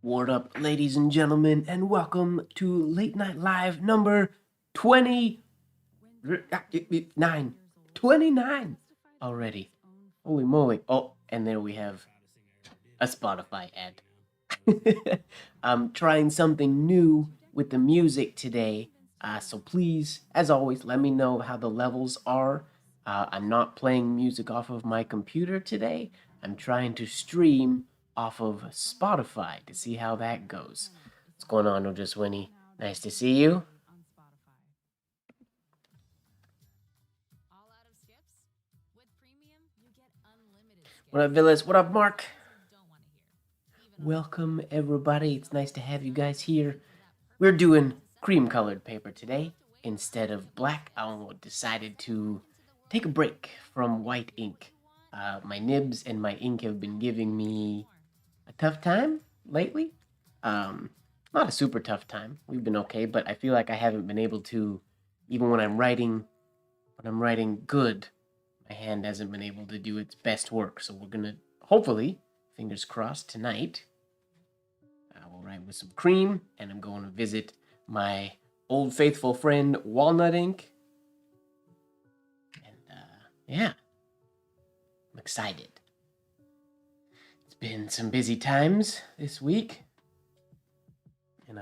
What up, ladies and gentlemen, and welcome to Late Night Live number 29. 29 already. Holy moly. Oh, and there we have a Spotify ad. I'm trying something new with the music today, so please, as always, let me know how the levels are. I'm not playing music off of my computer today. I'm trying to stream off of Spotify to see how that goes. What's going on, Otis Winnie? Nice to see you. What up, Villas? What up, Mark? Welcome, everybody. It's nice to have you guys here. We're doing cream-colored paper today instead of black. I decided to take a break from white ink. My nibs and my ink have been giving me a tough time lately. Not a super tough time. We've been okay, but I feel like I haven't been able to, even when I'm writing good, my hand hasn't been able to do its best work. So we're gonna, hopefully, fingers crossed, tonight, we'll write with some cream, and I'm going to visit my old faithful friend, Walnut ink. And, yeah, I'm excited. It's been some busy times this week, and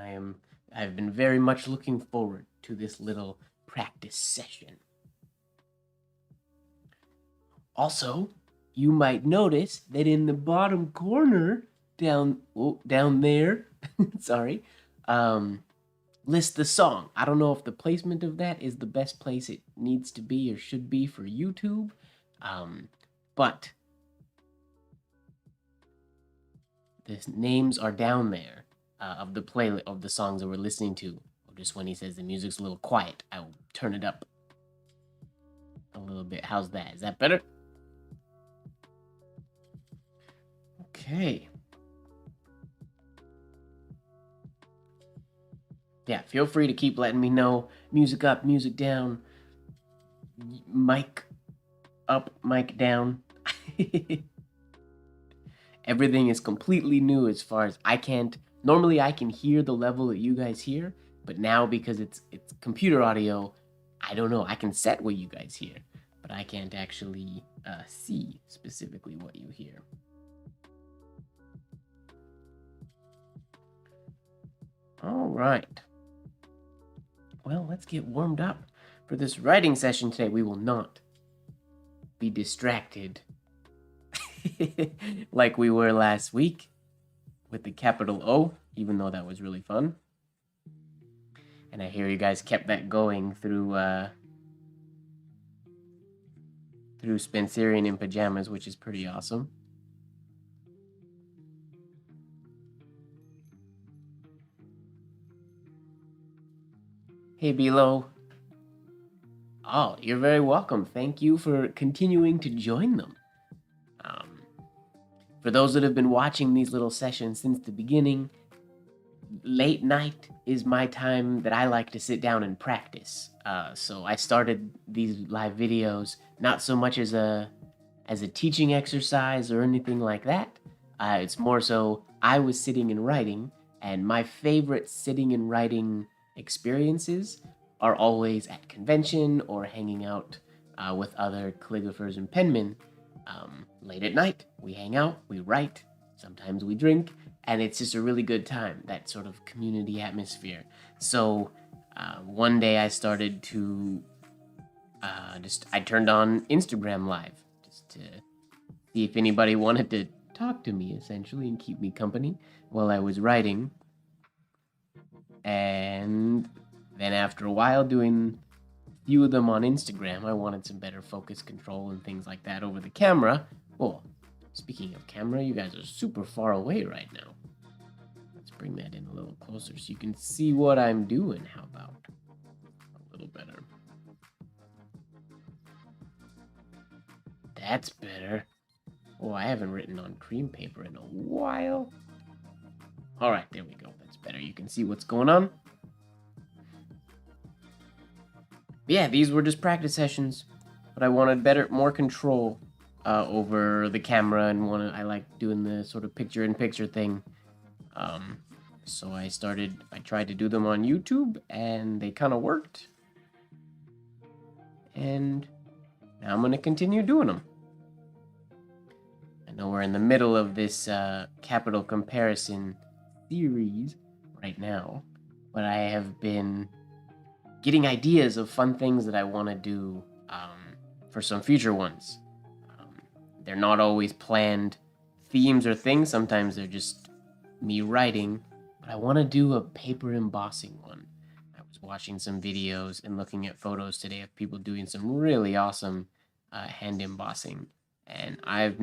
I've been very much looking forward to this little practice session. Also, you might notice that in the bottom corner, down there, sorry, list the song. I don't know if the placement of that is the best place it needs to be or should be for YouTube, but the names are down there of the playlist of the songs that we're listening to. Or just when he says the music's a little quiet, I will turn it up a little bit. How's that? Is that better? Okay. Yeah, feel free to keep letting me know. Music up, music down. Mic up, mic down. Everything is completely new as far as I can't. Normally I can hear the level that you guys hear, but now because it's computer audio, I don't know. I can set what you guys hear, but I can't actually see specifically what you hear. All right. Well, let's get warmed up for this writing session today. We will not be distracted like we were last week with the capital O, even though that was really fun. And I hear you guys kept that going through Spencerian in pajamas, which is pretty awesome. Hey, Bilo. Oh, you're very welcome. Thank you for continuing to join them. For those that have been watching these little sessions since the beginning, late night is my time that I like to sit down and practice. So I started these live videos not so much as a teaching exercise or anything like that. It's more so I was sitting and writing, and my favorite sitting and writing experiences are always at convention or hanging out with other calligraphers and penmen. Late at night, we hang out, we write, sometimes we drink, and it's just a really good time, that sort of community atmosphere. So one day I started to I turned on Instagram Live just to see if anybody wanted to talk to me, essentially, and keep me company while I was writing. And then after a while doing a few of them on Instagram, I wanted some better focus control and things like that over the camera. Oh, speaking of camera, you guys are super far away right now. Let's bring that in a little closer so you can see what I'm doing. How about a little better? That's better. Oh, I haven't written on cream paper in a while. All right, there we go. That's better. You can see what's going on. But yeah, these were just practice sessions, but I wanted more control over the camera, and I like doing the sort of picture-in-picture thing. So I tried to do them on YouTube, and they kind of worked. And now I'm going to continue doing them. I know we're in the middle of this capital comparison series right now, but I have been getting ideas of fun things that I want to do for some future ones. They're not always planned themes or things. Sometimes they're just me writing, but I want to do a paper embossing one. I was watching some videos and looking at photos today of people doing some really awesome hand embossing. And I've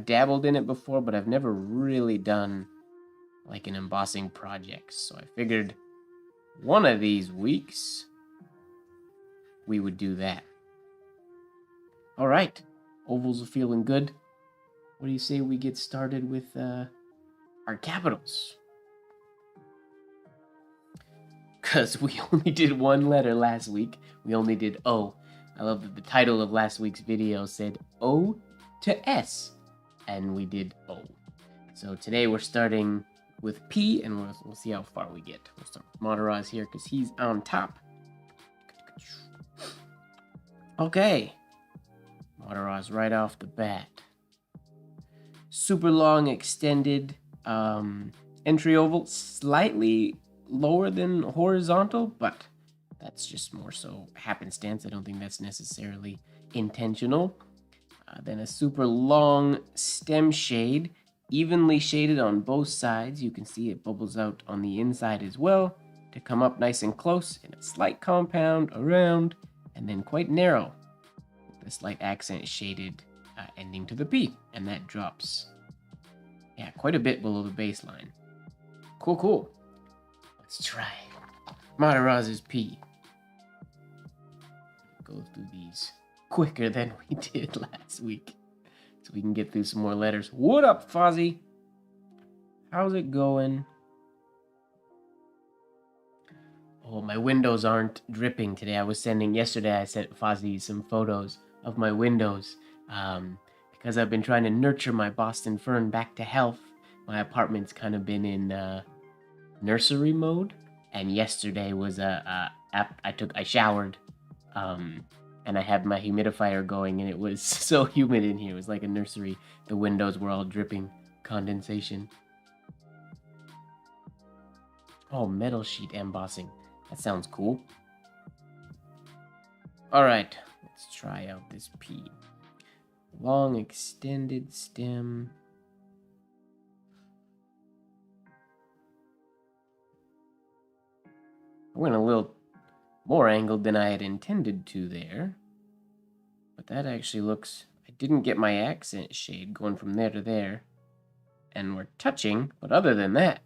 dabbled in it before, but I've never really done like an embossing project. So I figured one of these weeks we would do that. All right, ovals are feeling good. What do you say we get started with our capitals? Because we only did one letter last week. We only did O. I love that the title of last week's video said O to S, and we did O. So today we're starting with P, and we'll see how far we get. We'll start with Monteraz here because he's on top. Okay. Monteraz right off the bat. Super long extended entry oval, slightly lower than horizontal, but that's just more so happenstance. I don't think that's necessarily intentional. Then a super long stem shade, evenly shaded on both sides. You can see it bubbles out on the inside as well to come up nice and close, and a slight compound around, and then quite narrow. The slight accent shaded ending to the P, and that drops. Yeah, quite a bit below the baseline. Cool, cool. Let's try Monteraz's P. Go through these quicker than we did last week, so we can get through some more letters. What up, Fozzie? How's it going? Oh, my windows aren't dripping today. Yesterday I sent Fozzie some photos of my windows because I've been trying to nurture my Boston fern back to health. My apartment's kind of been in nursery mode, and yesterday was I showered and I had my humidifier going, and it was so humid in here. It was like a nursery. The windows were all dripping condensation. Oh, metal sheet embossing. That sounds cool. All right, let's try out this P. Long extended stem. I went a little more angled than I had intended to there. But that actually looks... I didn't get my accent shade going from there to there. And we're touching, but other than that,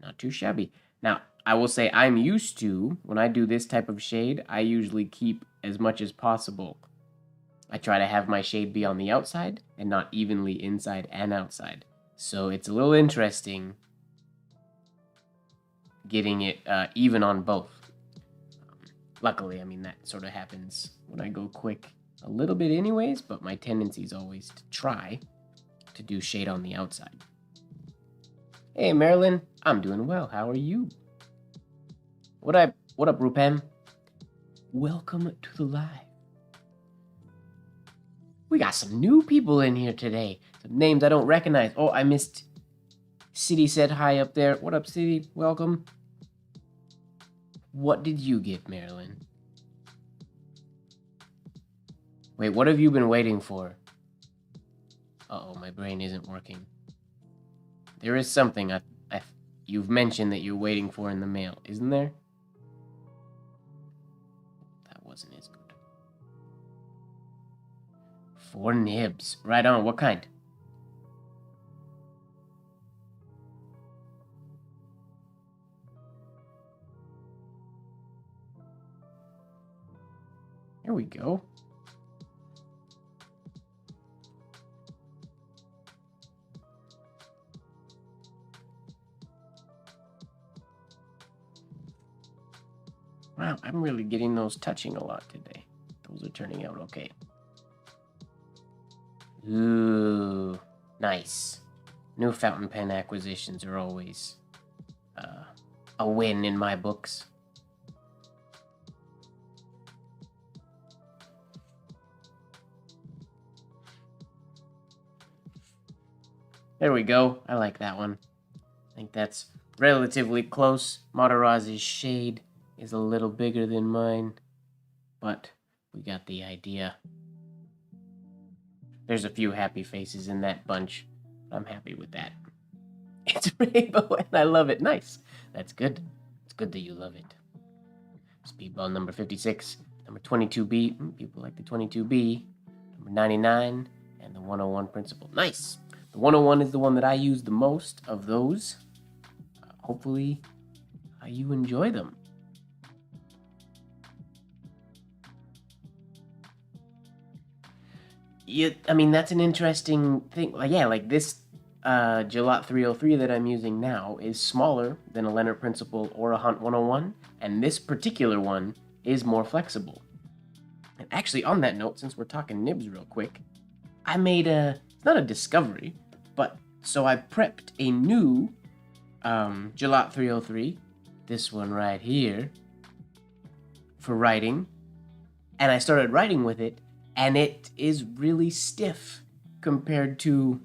not too shabby. Now, I will say I'm used to, when I do this type of shade, I usually keep as much as possible. I try to have my shade be on the outside and not evenly inside and outside. So it's a little interesting getting it even on both. Luckily, I mean, that sort of happens when I go quick a little bit anyways, but my tendency is always to try to do shade on the outside. Hey, Marilyn, I'm doing well. How are you? What up, Rupam? Welcome to the live. We got some new people in here today. Some names I don't recognize. Oh, I missed City said hi up there. What up, City? Welcome. What did you get, Marilyn? Wait, what have you been waiting for? Uh-oh, my brain isn't working. There is something you've mentioned that you're waiting for in the mail, isn't there? That wasn't as good. 4 nibs. Right on. What kind? There we go. Wow, I'm really getting those touching a lot today. Those are turning out okay. Ooh, nice. New fountain pen acquisitions are always a win in my books. There we go. I like that one. I think that's relatively close. Mataraz's shade is a little bigger than mine, but we got the idea. There's a few happy faces in that bunch. I'm happy with that. It's rainbow and I love it. Nice. That's good. It's good that you love it. Speedball number 56, number 22B. People like the 22B. Number 99, and the 101 principle. Nice. The 101 is the one that I use the most of those. Hopefully, you enjoy them. I mean, that's an interesting thing. Like this Gillot 303 that I'm using now is smaller than a Leonard Principle or a Hunt 101, and this particular one is more flexible. And actually, on that note, since we're talking nibs real quick, I made it's not a discovery, but so I prepped a new Gillot 303, this one right here, for writing, and I started writing with it, and it is really stiff compared to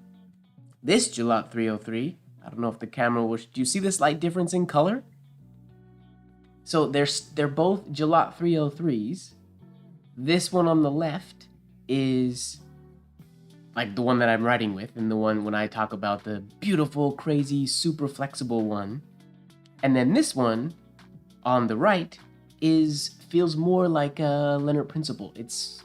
this Gillot 303. I don't know if the camera will... Do you see the slight difference in color? So they're both Gillot 303s. This one on the left is like the one that I'm writing with, and the one when I talk about the beautiful, crazy, super flexible one. And then this one on the right feels more like a Leonard Principle. It's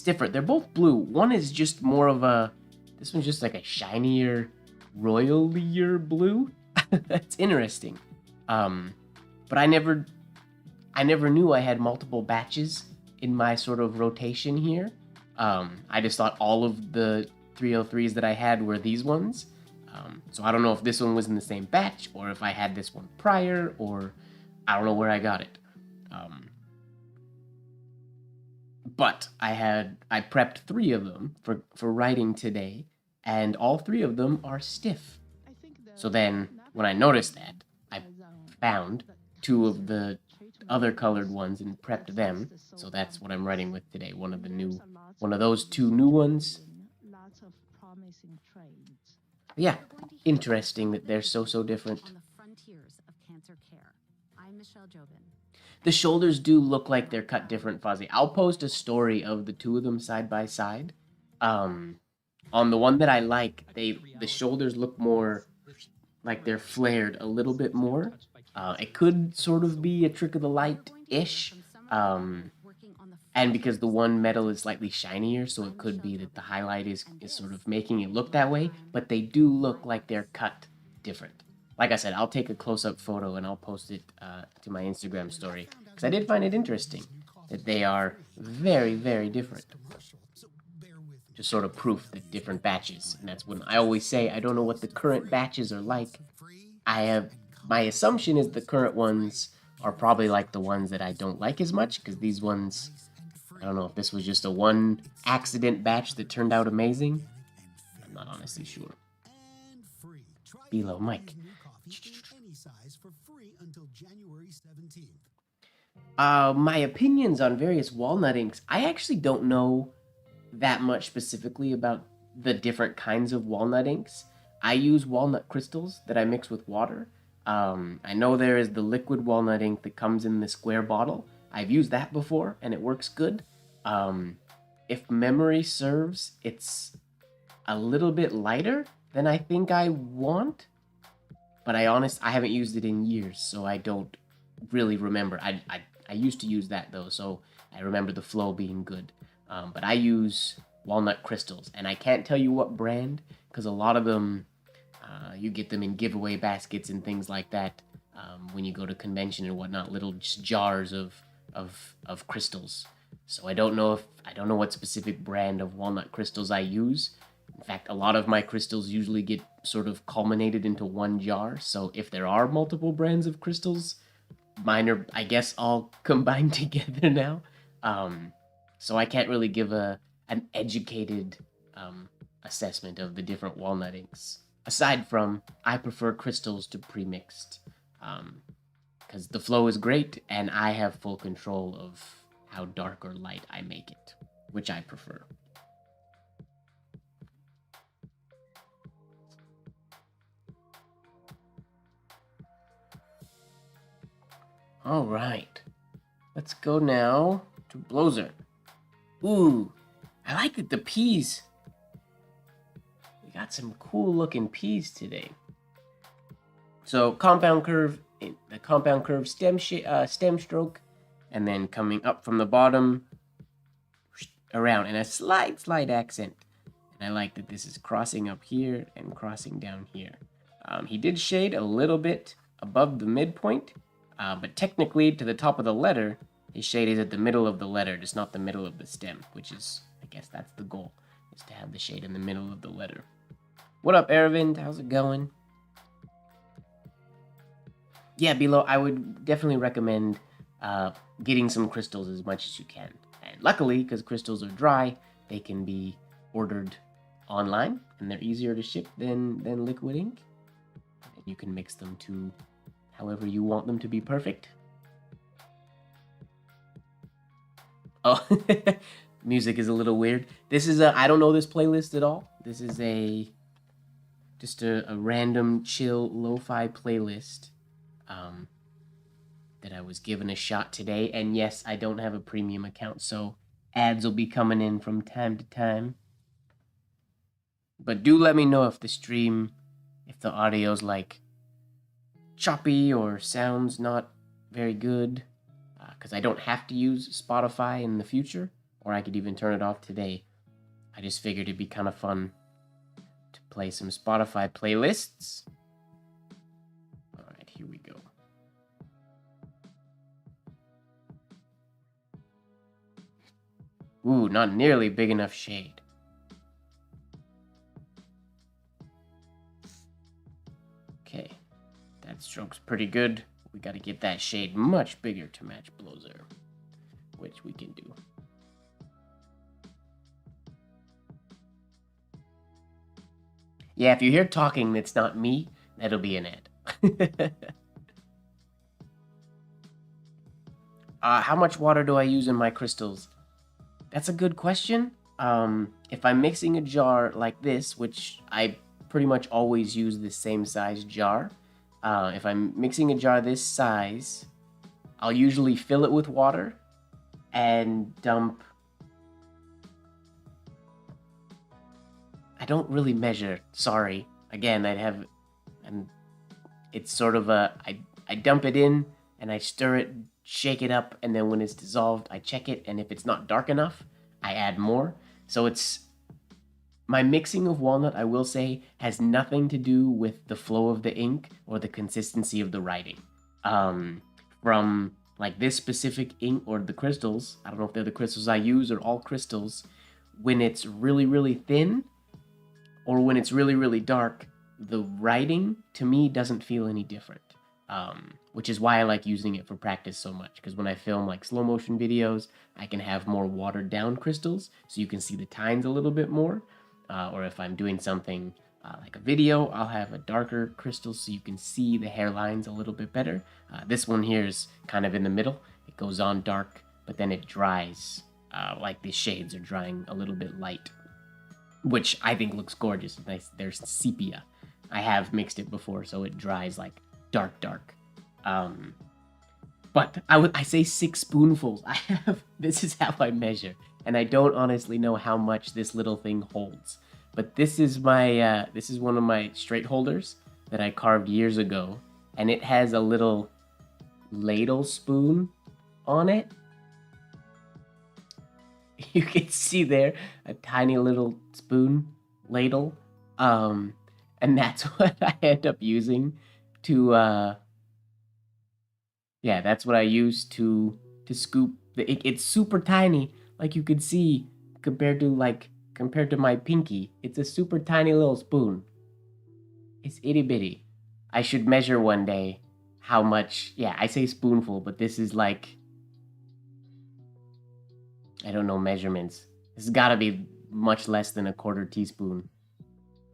different. They're both blue. One is just more of a... This one's just like a shinier, royalier blue. That's interesting. But I never knew I had multiple batches in my sort of rotation here. I just thought all of the 303s that I had were these ones. So I don't know if this one was in the same batch, or if I had this one prior, or I don't know where I got it. But I prepped 3 of them for writing today, and all 3 of them are stiff. So then, when I noticed that, I found 2 of the other colored ones and prepped them. So that's what I'm writing with today. One of those 2 new ones. Yeah, interesting that they're so different. The shoulders do look like they're cut different, Fuzzy. I'll post a story of the 2 of them side by side. On the one that I like, the shoulders look more like they're flared a little bit more. It could sort of be a trick of the light-ish. And because the one metal is slightly shinier, so it could be that the highlight is sort of making it look that way, but they do look like they're cut different. Like I said, I'll take a close-up photo and I'll post it to my Instagram story, because I did find it interesting that they are very, very different. Just sort of proof that different batches, and that's when I always say I don't know what the current batches are like. My assumption is the current ones are probably like the ones that I don't like as much, because these ones, I don't know if this was just a one accident batch that turned out amazing. I'm not honestly sure. Below Mike. My opinions on various walnut inks. I actually don't know that much specifically about the different kinds of walnut inks. I use walnut crystals that I mix with water. I know there is the liquid walnut ink that comes in the square bottle. I've used that before and it works good. If memory serves, it's a little bit lighter than I think I want. But I haven't used it in years, so I don't really remember. I used to use that though, so I remember the flow being good. But I use walnut crystals, and I can't tell you what brand, because a lot of them, you get them in giveaway baskets and things like that when you go to convention and whatnot, little just jars of crystals. So I don't know what specific brand of walnut crystals I use. In fact, a lot of my crystals usually get sort of culminated into one jar, so if there are multiple brands of crystals, mine are, I guess, all combined together now. So I can't really give an educated assessment of the different walnut inks. Aside from, I prefer crystals to pre-mixed, because the flow is great and I have full control of how dark or light I make it, which I prefer. All right, let's go now to Blozer. Ooh, I like that the peas. We got some cool looking peas today. So compound curve, the compound curve stem stroke, and then coming up from the bottom around, and a slight accent. And I like that this is crossing up here and crossing down here. He did shade a little bit above the midpoint, but technically to the top of the letter, his shade is at the middle of the letter, just not the middle of the stem, which is, I guess that's the goal, is to have the shade in the middle of the letter. What up, Aravind? How's it going? Yeah, below, I would definitely recommend getting some crystals as much as you can. And luckily, because crystals are dry, they can be ordered online, and they're easier to ship than liquid ink. And you can mix them to however you want them to be perfect. Oh, music is a little weird. This is I don't know this playlist at all. This is just a random chill lo-fi playlist that I was given a shot today. And yes, I don't have a premium account, so ads will be coming in from time to time. But do let me know if the stream, if the audio's like choppy or sounds not very good, because I don't have to use Spotify in the future, or I could even turn it off today. I just figured it'd be kind of fun to play some Spotify playlists. All right, here we go. Ooh, not nearly big enough shade. Okay, that stroke's pretty good. We got to get that shade much bigger to match Blozer, which we can do. Yeah, if you hear talking that's not me, that'll be an ad. How much water do I use in my crystals? That's a good question. If I'm mixing a jar like this, which I pretty much always use the same size jar, if I'm mixing a jar this size, I'll usually fill it with water and dump. I don't really measure, sorry. Again, and it's sort of I dump it in and I stir it, shake it up, and then when it's dissolved, I check it, and if it's not dark enough, I add more. So it's, my mixing of walnut, I will say, has nothing to do with the flow of the ink or the consistency of the writing. From like this specific ink or the crystals, I don't know if they're the crystals I use or all crystals, when it's really, really thin or when it's really, really dark, the writing to me doesn't feel any different. Which is why I like using it for practice so much, because when I film like slow motion videos, I can have more watered down crystals so you can see the tines a little bit more. Or if I'm doing something like a video, I'll have a darker crystal so you can see the hairlines a little bit better. This one here is kind of in the middle. It goes on dark, but then it dries, like these shades are drying a little bit light, which I think looks gorgeous. Nice. There's sepia. I have mixed it before, so it dries like dark. But I say 6 spoonfuls. This is how I measure, and I don't honestly know how much this little thing holds. But this is my this is one of my straight holders that I carved years ago, and it has a little ladle spoon on it. You can see there a tiny little spoon ladle, and that's what I end up using to yeah, that's what I use to scoop the ink. It's super tiny, like you could see, compared to my pinky. It's a super tiny little spoon. It's itty bitty. I should measure one day how much. Yeah, I say spoonful, but this is like, I don't know measurements. This has got to be much less than a quarter teaspoon.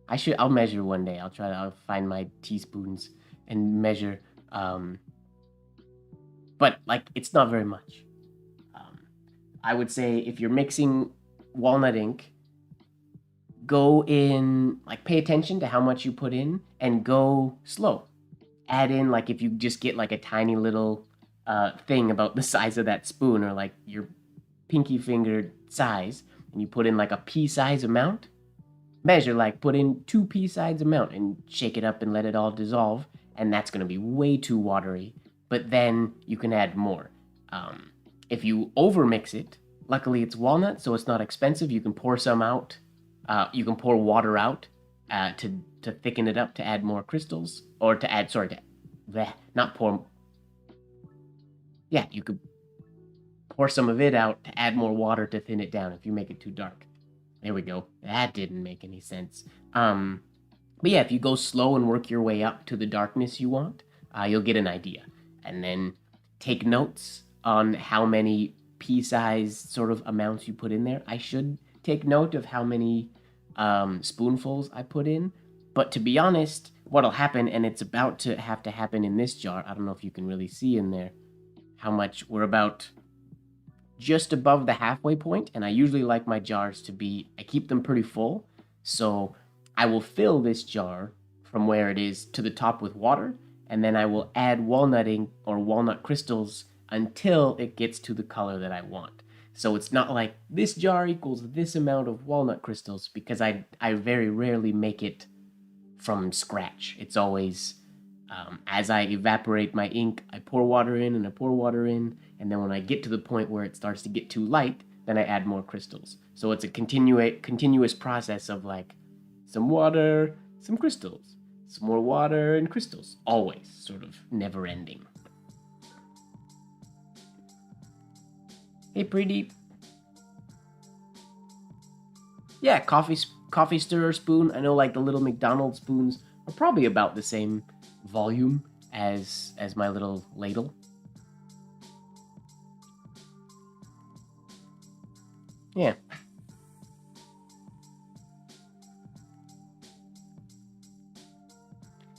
I'll measure one day. I'll find my teaspoons and measure. But like, it's not very much. I would say if you're mixing walnut ink, go in, like, pay attention to how much you put in and go slow. Add in, like, if you just get like a tiny little thing about the size of that spoon, or like your pinky finger size, and you put in like a pea-size amount, measure, like, put in 2 pea-size amount and shake it up and let it all dissolve, and that's going to be way too watery, but then you can add more. If you overmix it, luckily it's walnut, so it's not expensive. You can pour some out. You can pour water out to thicken it up, to add more crystals, or to add, not pour. Yeah, you could pour some of it out to add more water to thin it down if you make it too dark. There we go. That didn't make any sense. But yeah, if you go slow and work your way up to the darkness you want, you'll get an idea. And then take notes on how many pea-size sort of amounts you put in there. I should take note of how many spoonfuls I put in. But to be honest, what'll happen, and it's about to have to happen in this jar, I don't know if you can really see in there how much. We're about just above the halfway point, and I usually like my jars to be, I keep them pretty full, so I will fill this jar from where it is to the top with water, and then I will add walnut ink or walnut crystals until it gets to the color that I want. So it's not like this jar equals this amount of walnut crystals, because I very rarely make it from scratch. It's always, as I evaporate my ink, I pour water in and I pour water in, and then when I get to the point where it starts to get too light, then I add more crystals. So it's a continuous process of like some water, some crystals, some more water and crystals, always sort of never ending. Hey, pretty. Yeah, coffee stirrer spoon. I know, like, the little McDonald's spoons are probably about the same volume as my little ladle. Yeah.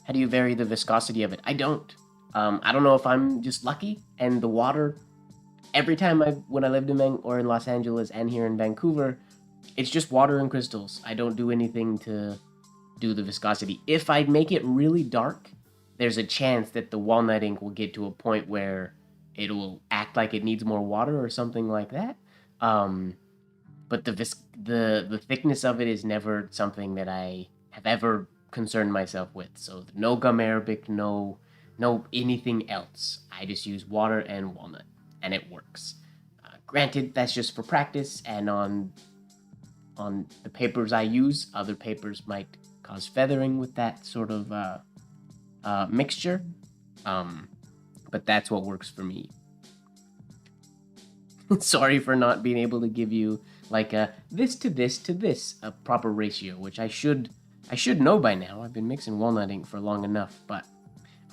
How do you vary the viscosity of it? I don't. I don't know if I'm just lucky, and the water, every time when I lived in Los Angeles and here in Vancouver, it's just water and crystals. I don't do anything to do the viscosity. If I make it really dark, there's a chance that the walnut ink will get to a point where it will act like it needs more water or something like that. But the thickness of it is never something that I have ever concerned myself with. So no gum arabic, no anything else. I just use water and walnut, and it works. Granted, that's just for practice, and on the papers I use, other papers might cause feathering with that sort of mixture. But that's what works for me. Sorry for not being able to give you like a this to this to this, a proper ratio, which I should know by now. I've been mixing walnut ink for long enough, but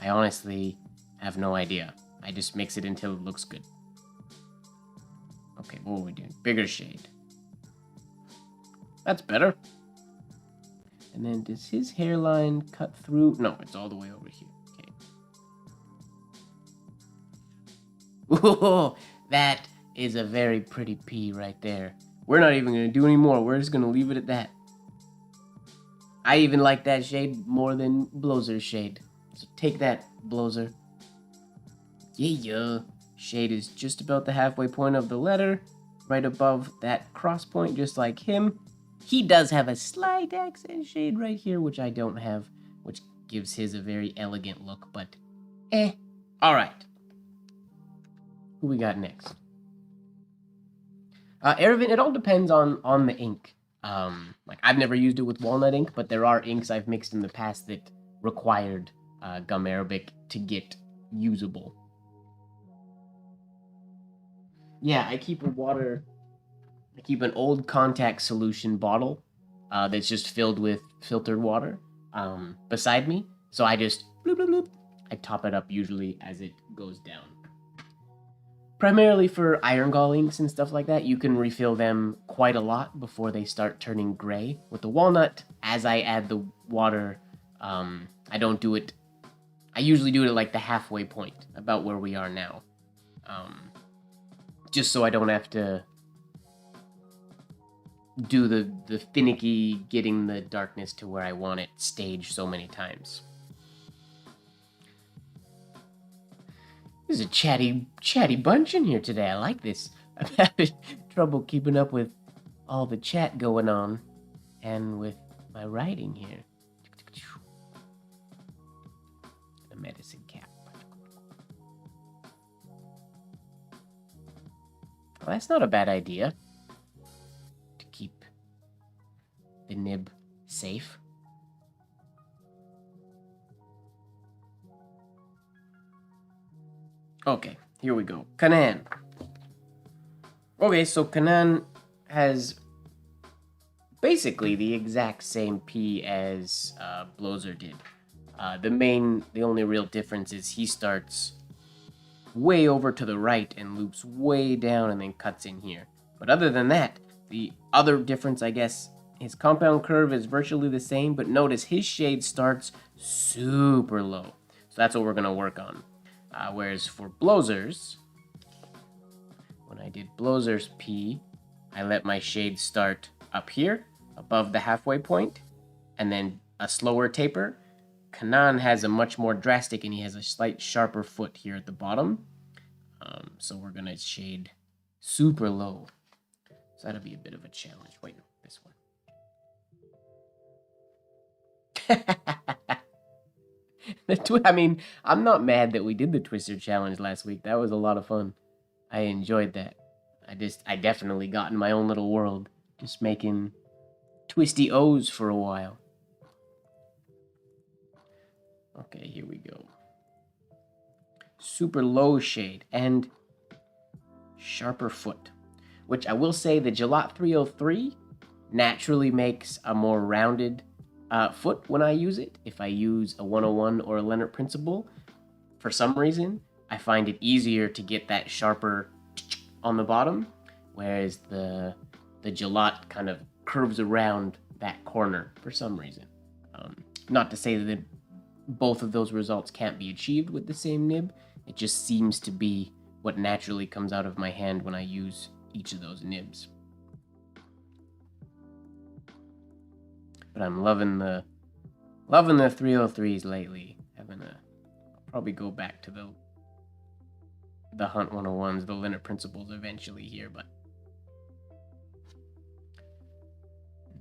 I honestly have no idea. I just mix it until it looks good. Okay, what are we doing? Bigger shade. That's better. And then does his hairline cut through? No, it's all the way over here. Okay. Whoa, that is a very pretty pea right there. We're not even going to do any more. We're just going to leave it at that. I even like that shade more than Blozer's shade. So take that, Blozer. Yeah. Shade is just about the halfway point of the letter. Right above that cross point, just like him. He does have a slight accent shade right here, which I don't have, which gives his a very elegant look, but Alright. Who we got next? Eravin, it all depends on the ink. Like, I've never used it with walnut ink, but there are inks I've mixed in the past that required gum arabic to get usable. Yeah, I keep an old contact solution bottle that's just filled with filtered water beside me. So I just bloop, bloop, bloop. I top it up usually as it goes down. primarily for iron gall inks and stuff like that. You can refill them quite a lot before they start turning gray. With the walnut, as I add the water, I don't do it. I usually do it at like the halfway point, about where we are now. Just so I don't have to do the finicky getting the darkness to where I want it stage so many times. There's a chatty bunch in here today. I like this. I'm having trouble keeping up with all the chat going on and with my writing here. The medicine cap. Well, that's not a bad idea. To keep the nib safe. Okay, here we go. Kanan. Okay, so Kanan has basically the exact same P as Blozer did. The only real difference is he starts way over to the right and loops way down and then cuts in here. But other than that, the other difference, I guess, his compound curve is virtually the same, but notice his shade starts super low. So that's what we're going to work on. Whereas for Blozer's, when I did Blozer's P, I let my shade start up here, above the halfway point, and then a slower taper. Kanan has a much more drastic, and he has a slight sharper foot here at the bottom. So we're going to shade super low. So that'll be a bit of a challenge. Wait, this one. I mean, I'm not mad that we did the Twister challenge last week. That was a lot of fun. I enjoyed that. I definitely got in my own little world, just making twisty O's for a while. Okay, here we go. Super low shade and sharper foot, which I will say the Gelat 303 naturally makes a more rounded foot when I use it. If I use a 101 or a Leonard Principle, for some reason, I find it easier to get that sharper on the bottom, whereas the Gelat kind of curves around that corner for some reason. Not to say that both of those results can't be achieved with the same nib. It just seems to be what naturally comes out of my hand when I use each of those nibs. But I'm loving the 303s lately. I'll probably go back to the Hunt 101s, the Leonard Principles eventually here, but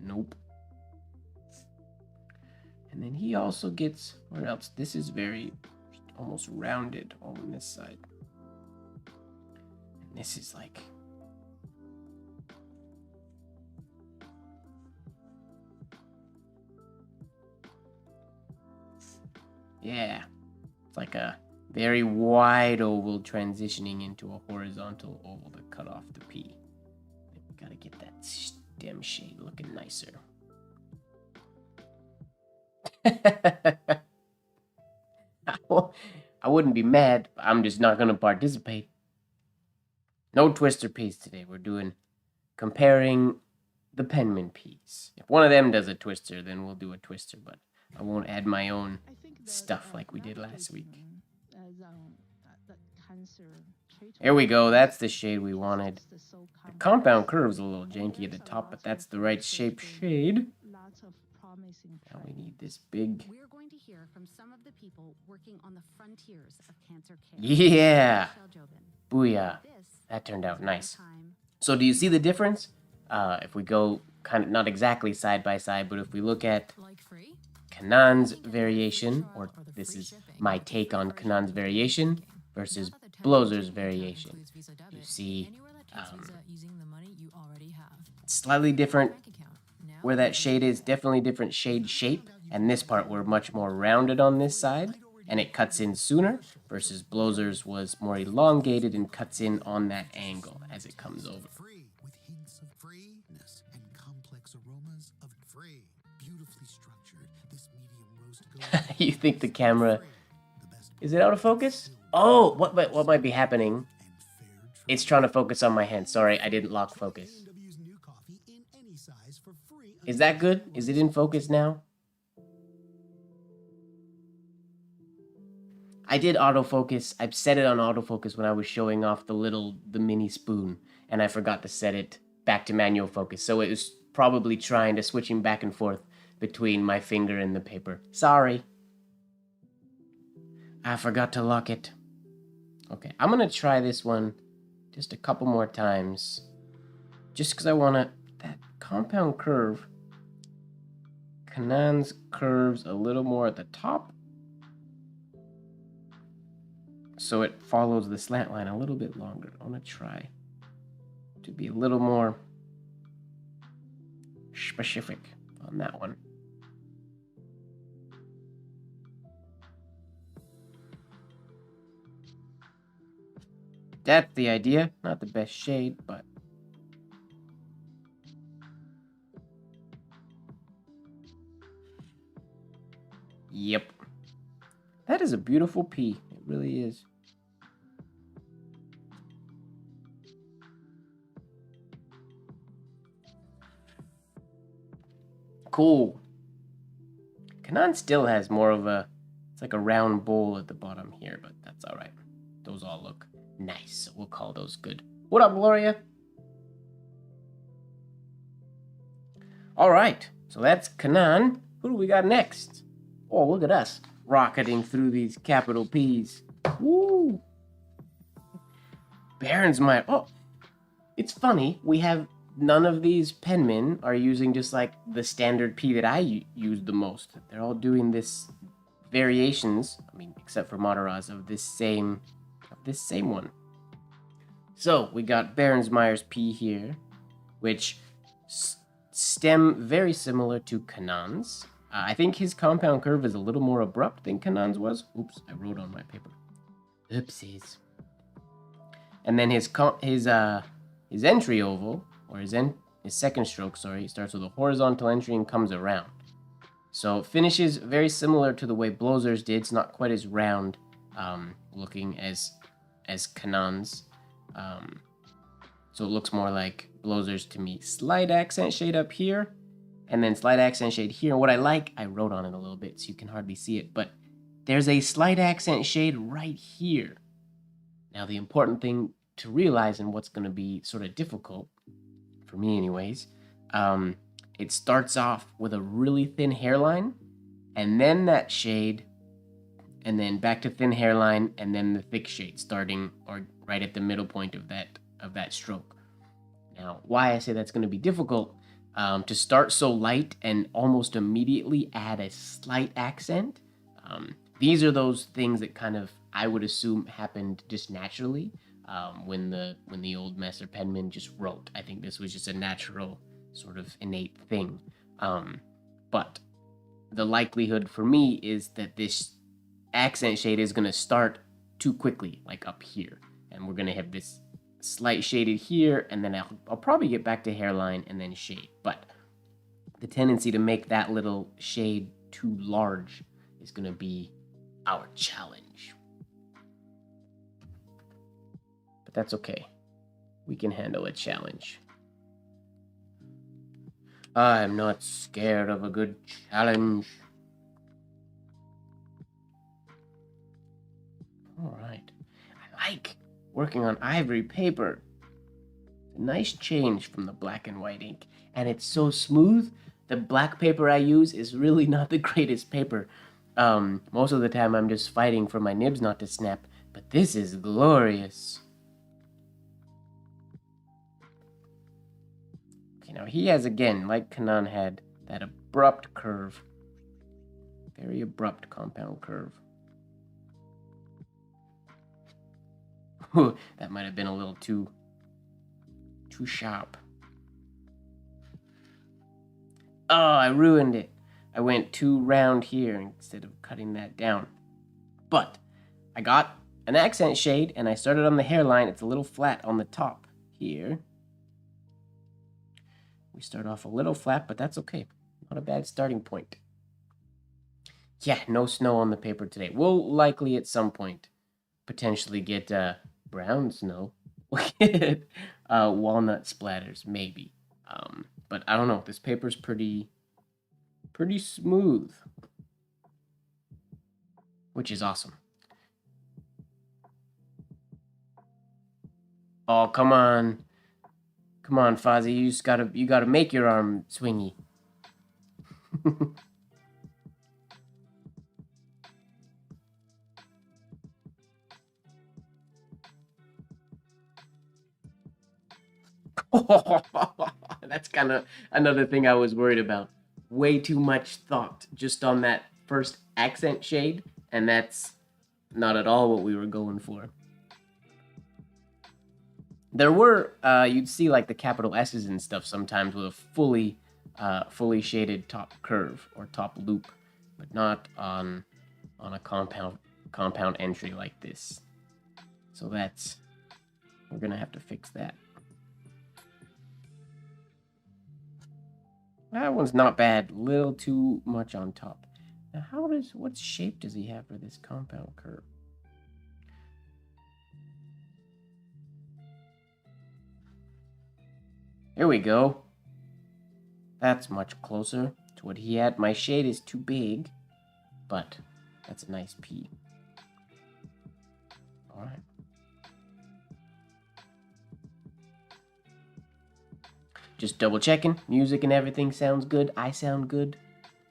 nope. And then he also gets, where else? This is very almost rounded on this side. And this is like, yeah, it's like a very wide oval transitioning into a horizontal oval to cut off the P. We gotta get that stem shade looking nicer. I wouldn't be mad, but I'm just not gonna participate. No Twister P's today. We're doing comparing the Penman P's. If one of them does a Twister, then we'll do a Twister, but I won't add my own stuff like we did last week. There we go. That's the shade we wanted. The compound curve's a little janky at the top, but that's the right shape shade. Now we need this big. We're going to hear from some of the people working on the frontiers of cancer care. Yeah. Booyah. That turned out nice. So do you see the difference? If we go kind of not exactly side by side, but if we look at Kanan's variation, or this is my take on Kanan's variation versus Blozer's variation. You see slightly different where that shade is, definitely different shade shape, and this part we're much more rounded on this side, and it cuts in sooner, versus Blozer's was more elongated and cuts in on that angle as it comes over. With hints of freeness and complex aromas of free. Beautifully structured, this medium roast. You think the camera... Is it out of focus? Oh, what might be happening It's trying to focus on my hand. Sorry, I didn't lock focus. MrMGW's new coffee in any size for free. Is that good? Is it in focus now? I did autofocus. I've set it on autofocus when I was showing off the mini spoon, and I forgot to set it back to manual focus. So it was probably trying to switching back and forth between my finger and the paper. Sorry. I forgot to lock it. Okay, I'm gonna try this one just a couple more times. Just because I want that compound curve. Kanan's curves a little more at the top, so it follows the slant line a little bit longer. I want to try to be a little more specific on that one. That's the idea. Not the best shade, but yep. That is a beautiful pea. It really is. Cool. Kanan still has more of a, it's like a round bowl at the bottom here, but that's all right. Those all look nice, so we'll call those good. What up, Gloria? All right, so that's Kanan. Who do we got next? Oh, look at us rocketing through these capital P's. Woo! MrMGWard. Oh, it's funny. We have none of these Penmen are using just like the standard P that I use the most. They're all doing this variations. I mean, except for Mataraz of this same one. So we got MrMGWard's P here, which stem very similar to Kanan's. I think his compound curve is a little more abrupt than Kanan's was. Oops, I wrote on my paper. Oopsies. And then his entry oval, or his second stroke, sorry, starts with a horizontal entry and comes around. So it finishes very similar to the way Blozer's did. It's not quite as round looking as Kanan's. So it looks more like Blozer's to me. Slight accent shade up here, and then slight accent shade here. What I like, I wrote on it a little bit so you can hardly see it, but there's a slight accent shade right here. Now the important thing to realize, and what's going to be sort of difficult, for me anyways, it starts off with a really thin hairline, and then that shade, and then back to thin hairline, and then the thick shade starting or right at the middle point of that stroke. Now, why I say that's going to be difficult, to start so light and almost immediately add a slight accent. These are those things that kind of, I would assume, happened just naturally when the old Master Penman just wrote. I think this was just a natural sort of innate thing. But the likelihood for me is that this accent shade is going to start too quickly, like up here. And we're going to have this slight shaded here, and then I'll probably get back to hairline and then shade. But the tendency to make that little shade too large is going to be our challenge. But that's okay. We can handle a challenge. I'm not scared of a good challenge. All right. I like working on ivory paper. A nice change from the black and white ink. And it's so smooth. The black paper I use is really not the greatest paper. Most of the time I'm just fighting for my nibs not to snap. But this is glorious. Okay, now he has, again, like Kanan had, that abrupt curve. Very abrupt compound curve. That might have been a little too sharp. Oh, I ruined it. I went too round here instead of cutting that down. But I got an accent shade, and I started on the hairline. It's a little flat on the top here. We start off a little flat, but that's okay. Not a bad starting point. Yeah, no snow on the paper today. We'll likely at some point potentially get brown snow. Walnut splatters, maybe. But I don't know. This paper's pretty smooth, which is awesome. Oh, come on. Come on, Fozzie. You gotta make your arm swingy. That's kind of another thing I was worried about. Way too much thought just on that first accent shade, and that's not at all what we were going for. There were you'd see like the capital S's and stuff sometimes with a fully shaded top curve or top loop, but not on a compound entry like this. So we're gonna have to fix that. That one's not bad. Little too much on top. Now, what shape does he have for this compound curve? Here we go. That's much closer to what he had. My shade is too big, but that's a nice P. All right. Just double checking. Music and everything sounds good. I sound good.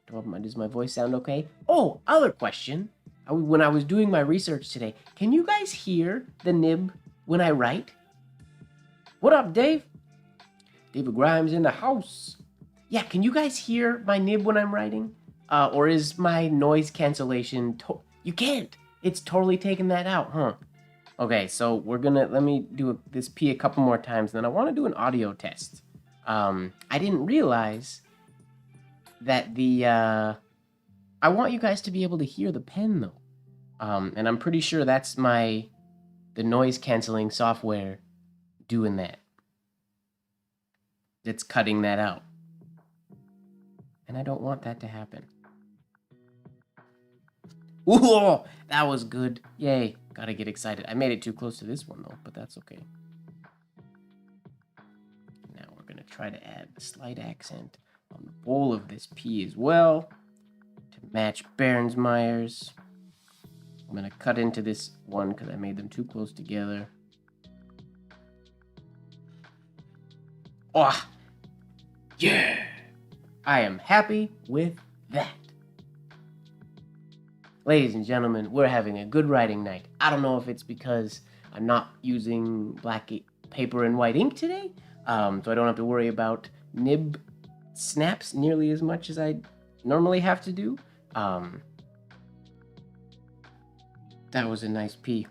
Does my voice sound okay? Oh, other question. When I was doing my research today, can you guys hear the nib when I write? What up, Dave? David Grimes in the house. Yeah, can you guys hear my nib when I'm writing? Or is my noise cancellation... You can't. It's totally taking that out, huh? Okay, so let me do this P a couple more times, then I want to do an audio test. I didn't realize that I want you guys to be able to hear the pen, though. And I'm pretty sure that's the noise canceling software doing that. It's cutting that out. And I don't want that to happen. Ooh, that was good. Yay. Gotta get excited. I made it too close to this one, though, but that's okay. Now we're gonna try to add a slight accent on the bowl of this P as well to match Berensmeyer's. I'm gonna cut into this one because I made them too close together. Oh, yeah! I am happy with that. Ladies and gentlemen, we're having a good writing night. I don't know if it's because I'm not using black paper and white ink today, so I don't have to worry about nib snaps nearly as much as I normally have to do. That was a nice P.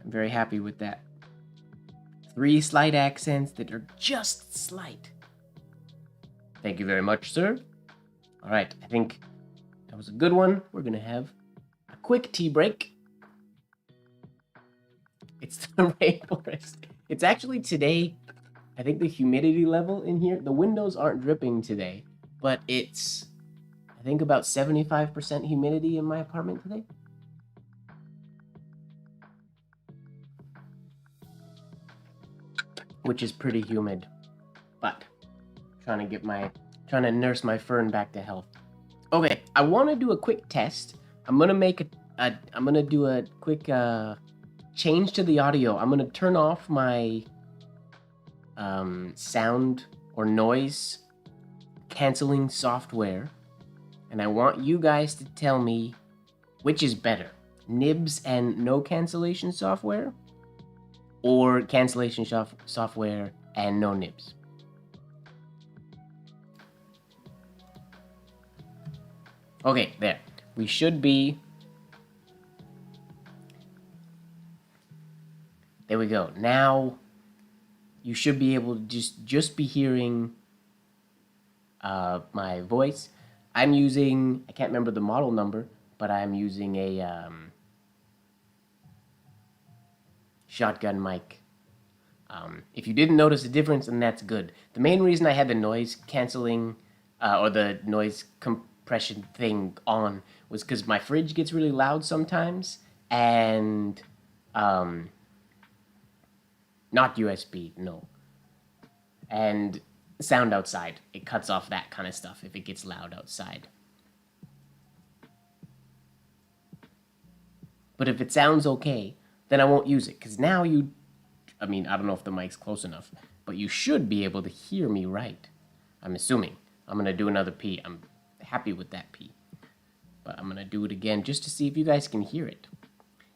I'm very happy with that. 3 slight accents that are just slight. Thank you very much, sir. All right, I think that was a good one. We're gonna have a quick tea break. It's the rainforest. It's actually today, I think the humidity level in here, the windows aren't dripping today, but it's, I think about 75% humidity in my apartment today. Which is pretty humid, but trying to nurse my fern back to health. Okay, I want to do a quick test. I'm gonna do a quick change to the audio. I'm gonna turn off my sound or noise canceling software, and I want you guys to tell me which is better, nibs and no cancellation software, or cancellation software and no nibs. Okay, there. We should be... There we go. Now, you should be able to just be hearing my voice. I'm using... I can't remember the model number, but I'm using a shotgun mic. If you didn't notice the difference, then that's good. The main reason I had the noise canceling or the noise compression thing on was because my fridge gets really loud sometimes, and Not USB, no. And sound outside. It cuts off that kind of stuff if it gets loud outside. But if it sounds okay, then I won't use it. Because now I don't know if the mic's close enough, but you should be able to hear me right. I'm assuming. I'm going to do another P. I'm happy with that P. But I'm going to do it again just to see if you guys can hear it.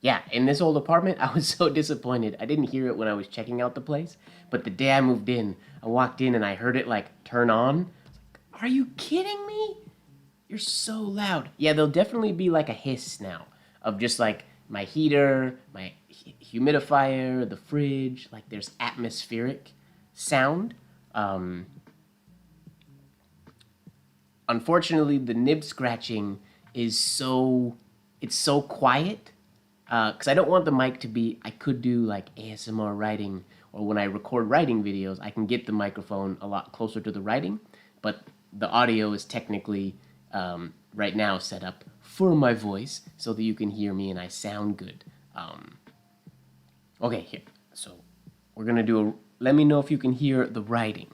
Yeah, in this old apartment, I was so disappointed. I didn't hear it when I was checking out the place, but the day I moved in, I walked in and I heard it like turn on. I was like, are you kidding me? You're so loud. Yeah, there'll definitely be like a hiss now of just like my heater, my humidifier, the fridge. Like there's atmospheric sound. Unfortunately, the nib scratching is it's so quiet. Because I don't want the mic to be, I could do like ASMR writing, or when I record writing videos, I can get the microphone a lot closer to the writing, but the audio is technically right now set up for my voice so that you can hear me and I sound good. Okay, here. So we're going to do let me know if you can hear the writing.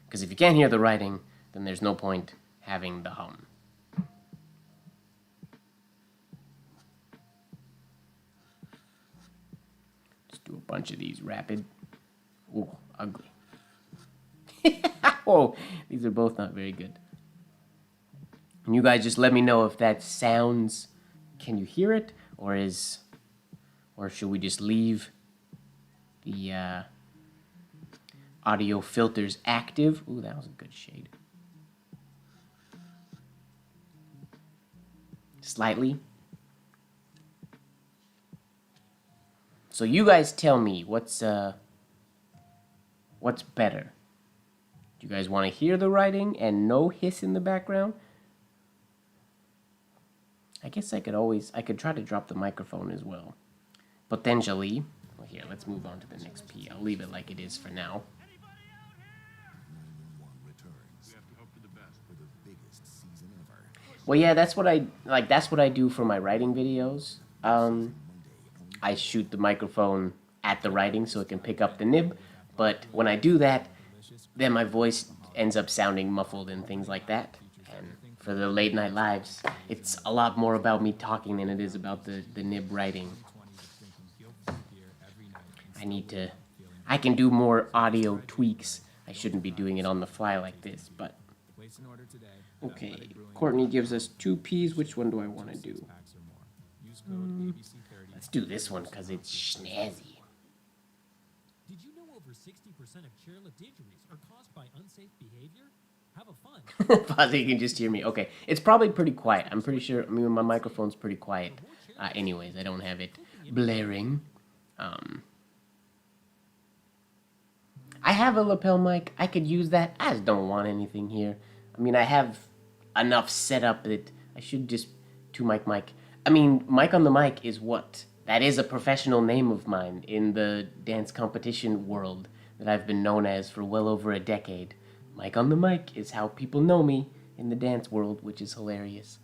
Because if you can't hear the writing, then there's no point having the hum. Do a bunch of these rapid. Ooh, ugly. Whoa, these are both not very good. And you guys just let me know if that sounds. Can you hear it, or should we just leave the audio filters active? Ooh, that was a good shade. Slightly. So you guys tell me what's better. Do you guys want to hear the writing and no hiss in the background? I guess I could try to drop the microphone as well. Potentially. Well, here, let's move on to the next P. I'll leave it like it is for now. Well, yeah, that's what I do for my writing videos. I shoot the microphone at the writing so it can pick up the nib, but when I do that, then my voice ends up sounding muffled and things like that. And for the late night lives, it's a lot more about me talking than it is about the nib writing. I can do more audio tweaks. I shouldn't be doing it on the fly like this, but... Okay, Courtney gives us 2 Ps. Which one do I want to do? Let's do this one because it's snazzy. Did you know over 60% of chairlift injuries are caused by unsafe behavior? Have a fun. Pause, you can just hear me. Okay, it's probably pretty quiet. I'm pretty sure, my microphone's pretty quiet. Anyways, I don't have it blaring. I have a lapel mic. I could use that. I just don't want anything here. I have enough set up that I should just mic. Mic on the mic is what? That is a professional name of mine in the dance competition world that I've been known as for well over a decade. Mic on the mic is how people know me in the dance world, which is hilarious.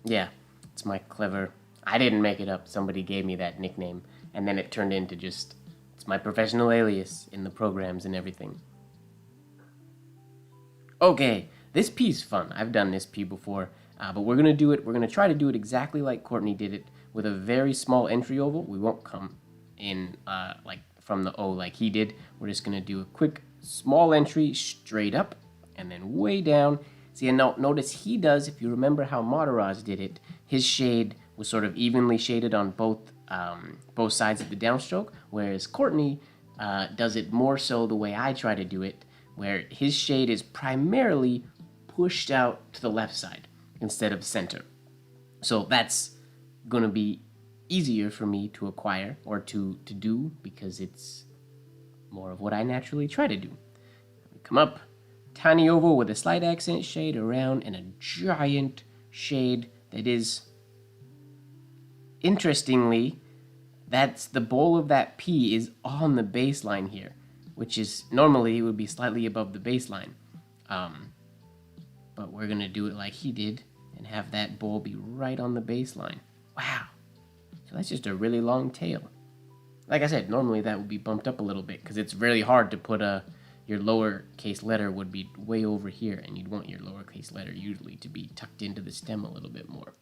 Yeah, it's my clever... I didn't make it up. Somebody gave me that nickname, and then it turned into just... It's my professional alias in the programs and everything. Okay, this P's fun. I've done this P before, but we're going to try to do it exactly like Courtney did it, with a very small entry oval. We won't come in like from the O like he did. We're just going to do a quick small entry straight up, and then way down. See, and now notice he does, if you remember how Mataraz did it, his shade was sort of evenly shaded on both sides of the downstroke, whereas Courtney does it more so the way I try to do it, where his shade is primarily pushed out to the left side instead of center. So that's going to be easier for me to acquire or to do because it's more of what I naturally try to do. Come up, tiny oval with a slight accent shade around and a giant shade that is, interestingly, that's the bowl of that P is on the baseline here, which is normally it would be slightly above the baseline. But we're going to do it like he did and have that bowl be right on the baseline. Wow. So that's just a really long tail. Like I said, normally that would be bumped up a little bit because it's really hard to put your lowercase letter would be way over here, and you'd want your lowercase letter usually to be tucked into the stem a little bit more.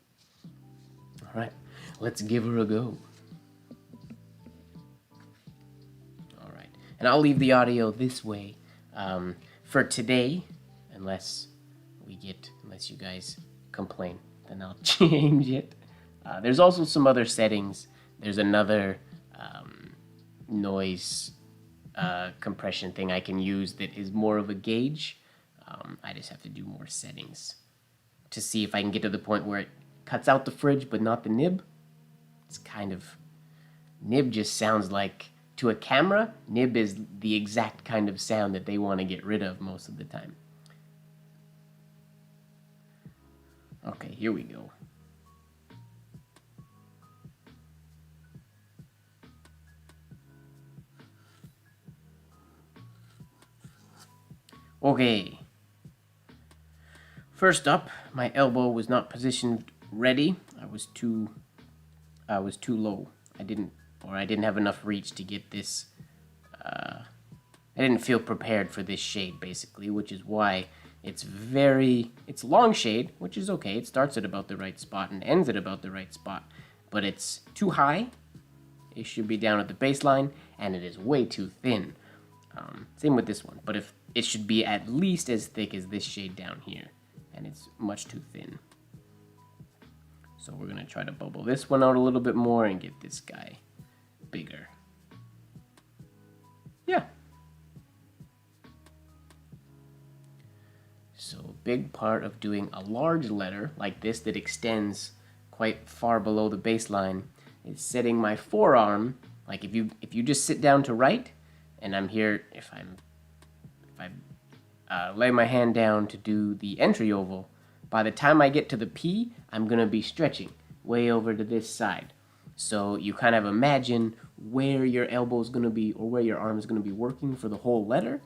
All right, let's give her a go. All right, and I'll leave the audio this way for today, unless you guys complain, then I'll change it. There's also some other settings. There's another noise compression thing I can use that is more of a gauge. I just have to do more settings to see if I can get to the point where it cuts out the fridge but not the nib. It's kind of... Nib just sounds like, to a camera, nib is the exact kind of sound that they want to get rid of most of the time. Okay, here we go. Okay. First up, my elbow was not positioned ready. I was too low. I didn't have enough reach to get this. I didn't feel prepared for this shade, basically, which is why it's long shade, which is okay. It starts at about the right spot and ends at about the right spot, but it's too high. It should be down at the baseline, and it is way too thin. Same with this one, but if it should be at least as thick as this shade down here, and it's much too thin. So we're gonna try to bubble this one out a little bit more and get this guy bigger. Yeah. So a big part of doing a large letter like this that extends quite far below the baseline is setting my forearm. Like if you just sit down to write, and I'm here, if I lay my hand down to do the entry oval, by the time I get to the P, I'm gonna be stretching way over to this side. So you kind of imagine where your elbow is gonna be, or where your arm is gonna be working for the whole letter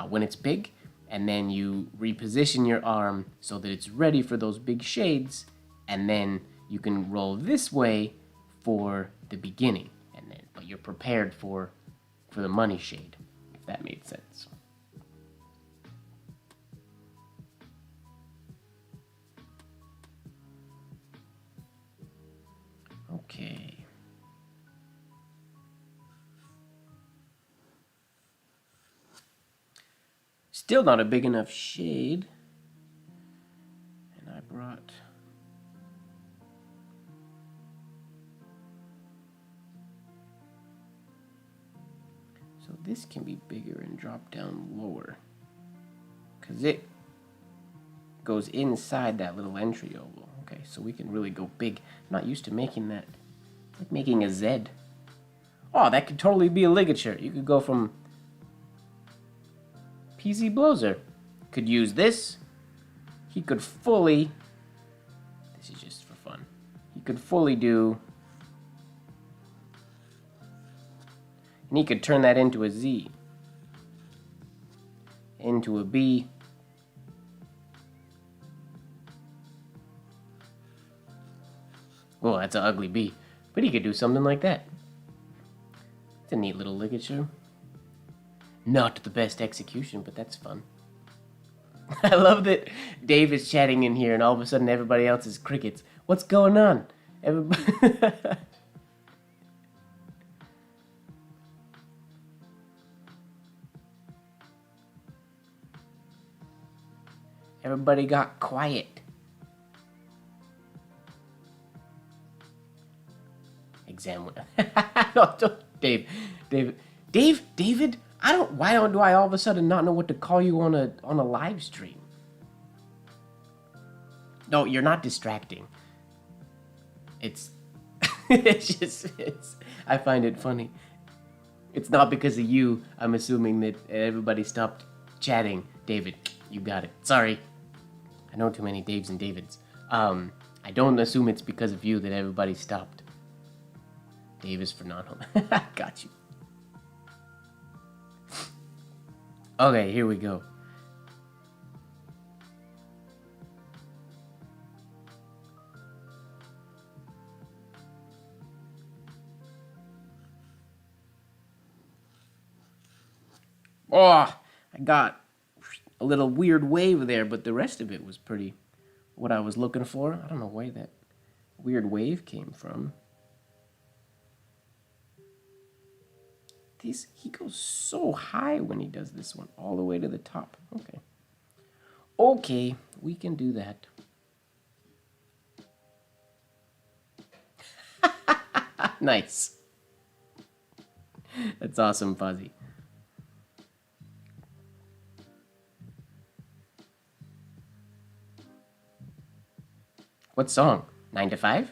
when it's big, and then you reposition your arm so that it's ready for those big shades, and then you can roll this way for the beginning, but you're prepared for the money shade, if that made sense. Okay. Still not a big enough shade. And I brought... So this can be bigger and drop down lower, because it goes inside that little entry oval. Okay, so we can really go big. I'm not used to making that. It's like making a Z. Oh, that could totally be a ligature. You could go from PZ Blozer. Could use this. He could fully... This is just for fun. He could fully do... And he could turn that into a Z. Into a B. Oh, that's an ugly B. But he could do something like that. It's a neat little ligature. Not the best execution, but that's fun. I love that Dave is chatting in here and all of a sudden everybody else is crickets. What's going on? Everybody... Everybody got quiet. Exam. No, David. Why do I all of a sudden not know what to call you on a live stream? No, you're not distracting. It's I find it funny. It's not because of you. I'm assuming that everybody stopped chatting. David, you got it. Sorry. I know too many Daves and Davids. I don't assume it's because of you that everybody stopped. Dave is for non-home. Got you. Okay, here we go. Oh, I got a little weird wave there, but the rest of it was pretty what I was looking for. I don't know where that weird wave came from. He goes so high when he does this one, all the way to the top. Okay. Okay, we can do that. Nice. That's awesome, Fuzzy. What song? 9 to 5?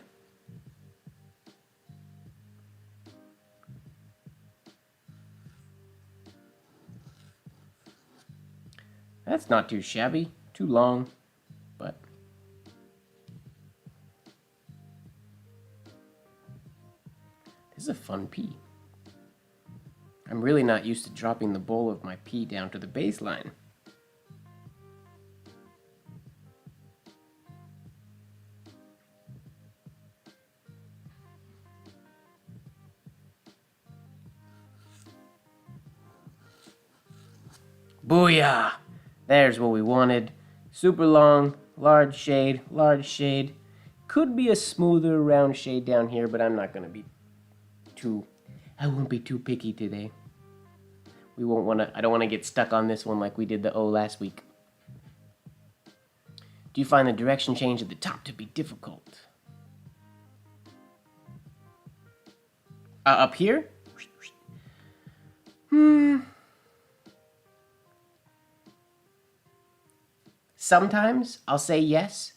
That's not too shabby. Too long, but... This is a fun pea. I'm really not used to dropping the bowl of my pea down to the baseline. Booyah! There's what we wanted. Super long, large shade, large shade. Could be a smoother round shade down here, but I'm not gonna be I won't be too picky today. I don't wanna get stuck on this one like we did the O last week. Do you find the direction change at the top to be difficult? Up here? Sometimes I'll say yes.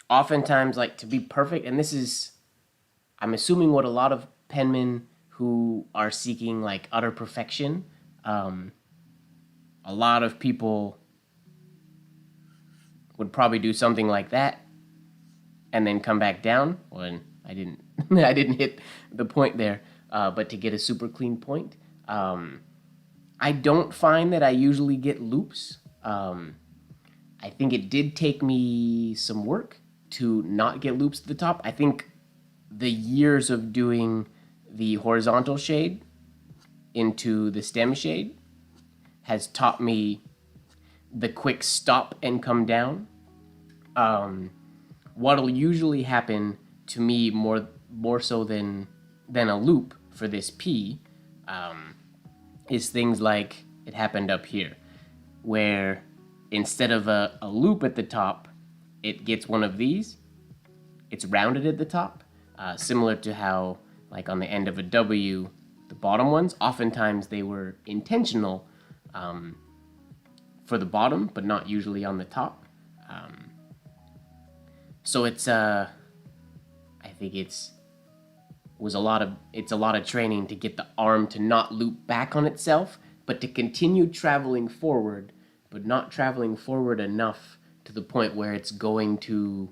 Oftentimes, like, to be perfect, and this is, I'm assuming what a lot of penmen who are seeking, like, utter perfection, a lot of people would probably do something like that and then come back down. When I didn't, I didn't hit the point there, but to get a super clean point. I don't find that I usually get loops. I think it did take me some work to not get loops at the top. I think the years of doing the horizontal shade into the stem shade has taught me the quick stop and come down. What'll usually happen to me more so than a loop for this P, is things like it happened up here, where instead of a loop at the top, it gets one of these. It's rounded at the top, similar to how, like on the end of a W, the bottom ones, oftentimes they were intentional for the bottom, but not usually on the top. So it's I think it's a lot of training to get the arm to not loop back on itself, but to continue traveling forward, but not traveling forward enough to the point where it's going to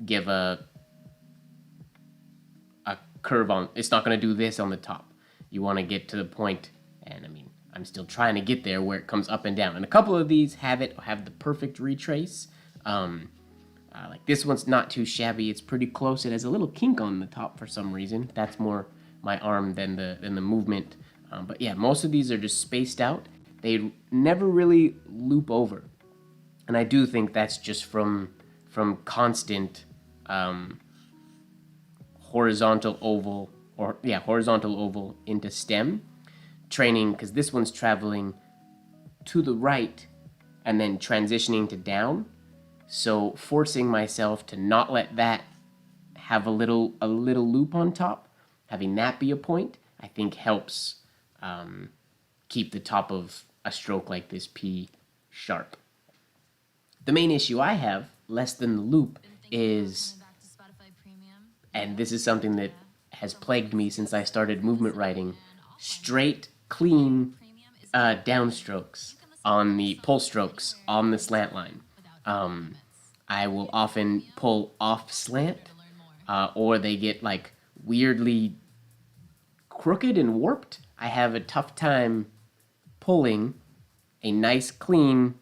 give a curve on. It's not going to do this on the top. You want to get to the point, and I mean, I'm still trying to get there where it comes up and down. And a couple of these have the perfect retrace. Like this one's not too shabby. It's pretty close. It has a little kink on the top for some reason. That's more my arm than the movement. But yeah, most of these are just spaced out. They never really loop over, and I do think that's just from constant horizontal oval into stem training, because this one's traveling to the right and then transitioning to down. So forcing myself to not let that have a little loop on top, having that be a point, I think helps keep the top of a stroke like this P sharp. The main issue I have, less than the loop, is, and this is something that has plagued me since I started movement writing, straight, clean downstrokes on the pull strokes on the slant line. I will often pull off slant, or they get like weirdly crooked and warped. I have a tough time pulling a nice, clean,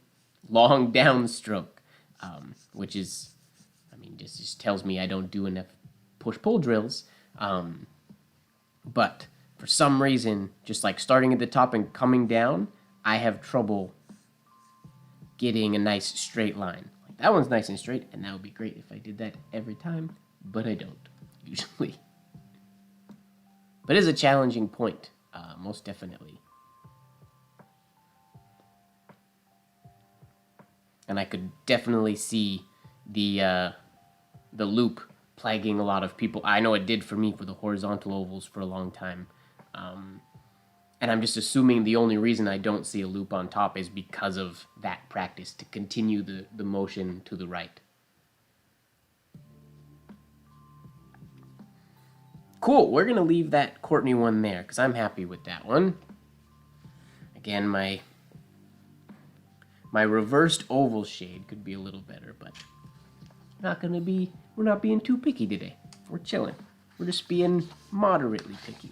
long downstroke, which is, I mean, just tells me I don't do enough push-pull drills. But for some reason, just like starting at the top and coming down, I have trouble getting a nice straight line. Like that one's nice and straight, and that would be great if I did that every time, but I don't, usually. But it is a challenging point, most definitely. And I could definitely see the loop plaguing a lot of people. I know it did for me for the horizontal ovals for a long time. And I'm just assuming the only reason I don't see a loop on top is because of that practice, to continue the motion to the right. Cool, we're going to leave that Courtney one there, because I'm happy with that one. Again, my reversed oval shade could be a little better, but we're not being too picky today. We're chilling. We're just being moderately picky.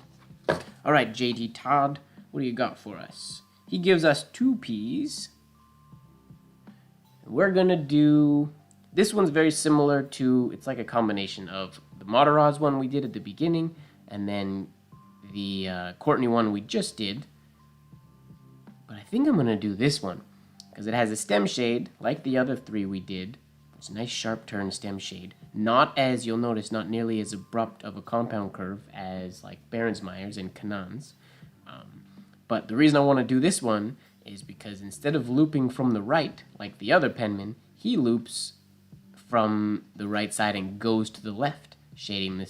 All right, JD Todd, what do you got for us? He gives us 2 Ps. We're gonna do, this one's very similar to, it's like a combination of the Mataraz one we did at the beginning, and then the Courtney one we just did. But I think I'm gonna do this one, because it has a stem shade, like the other 3 we did. It's a nice sharp turn stem shade. Not as, you'll notice, not nearly as abrupt of a compound curve as like Berensmeyer's and Kanan's. But the reason I want to do this one is because instead of looping from the right, like the other Penman, he loops from the right side and goes to the left, shading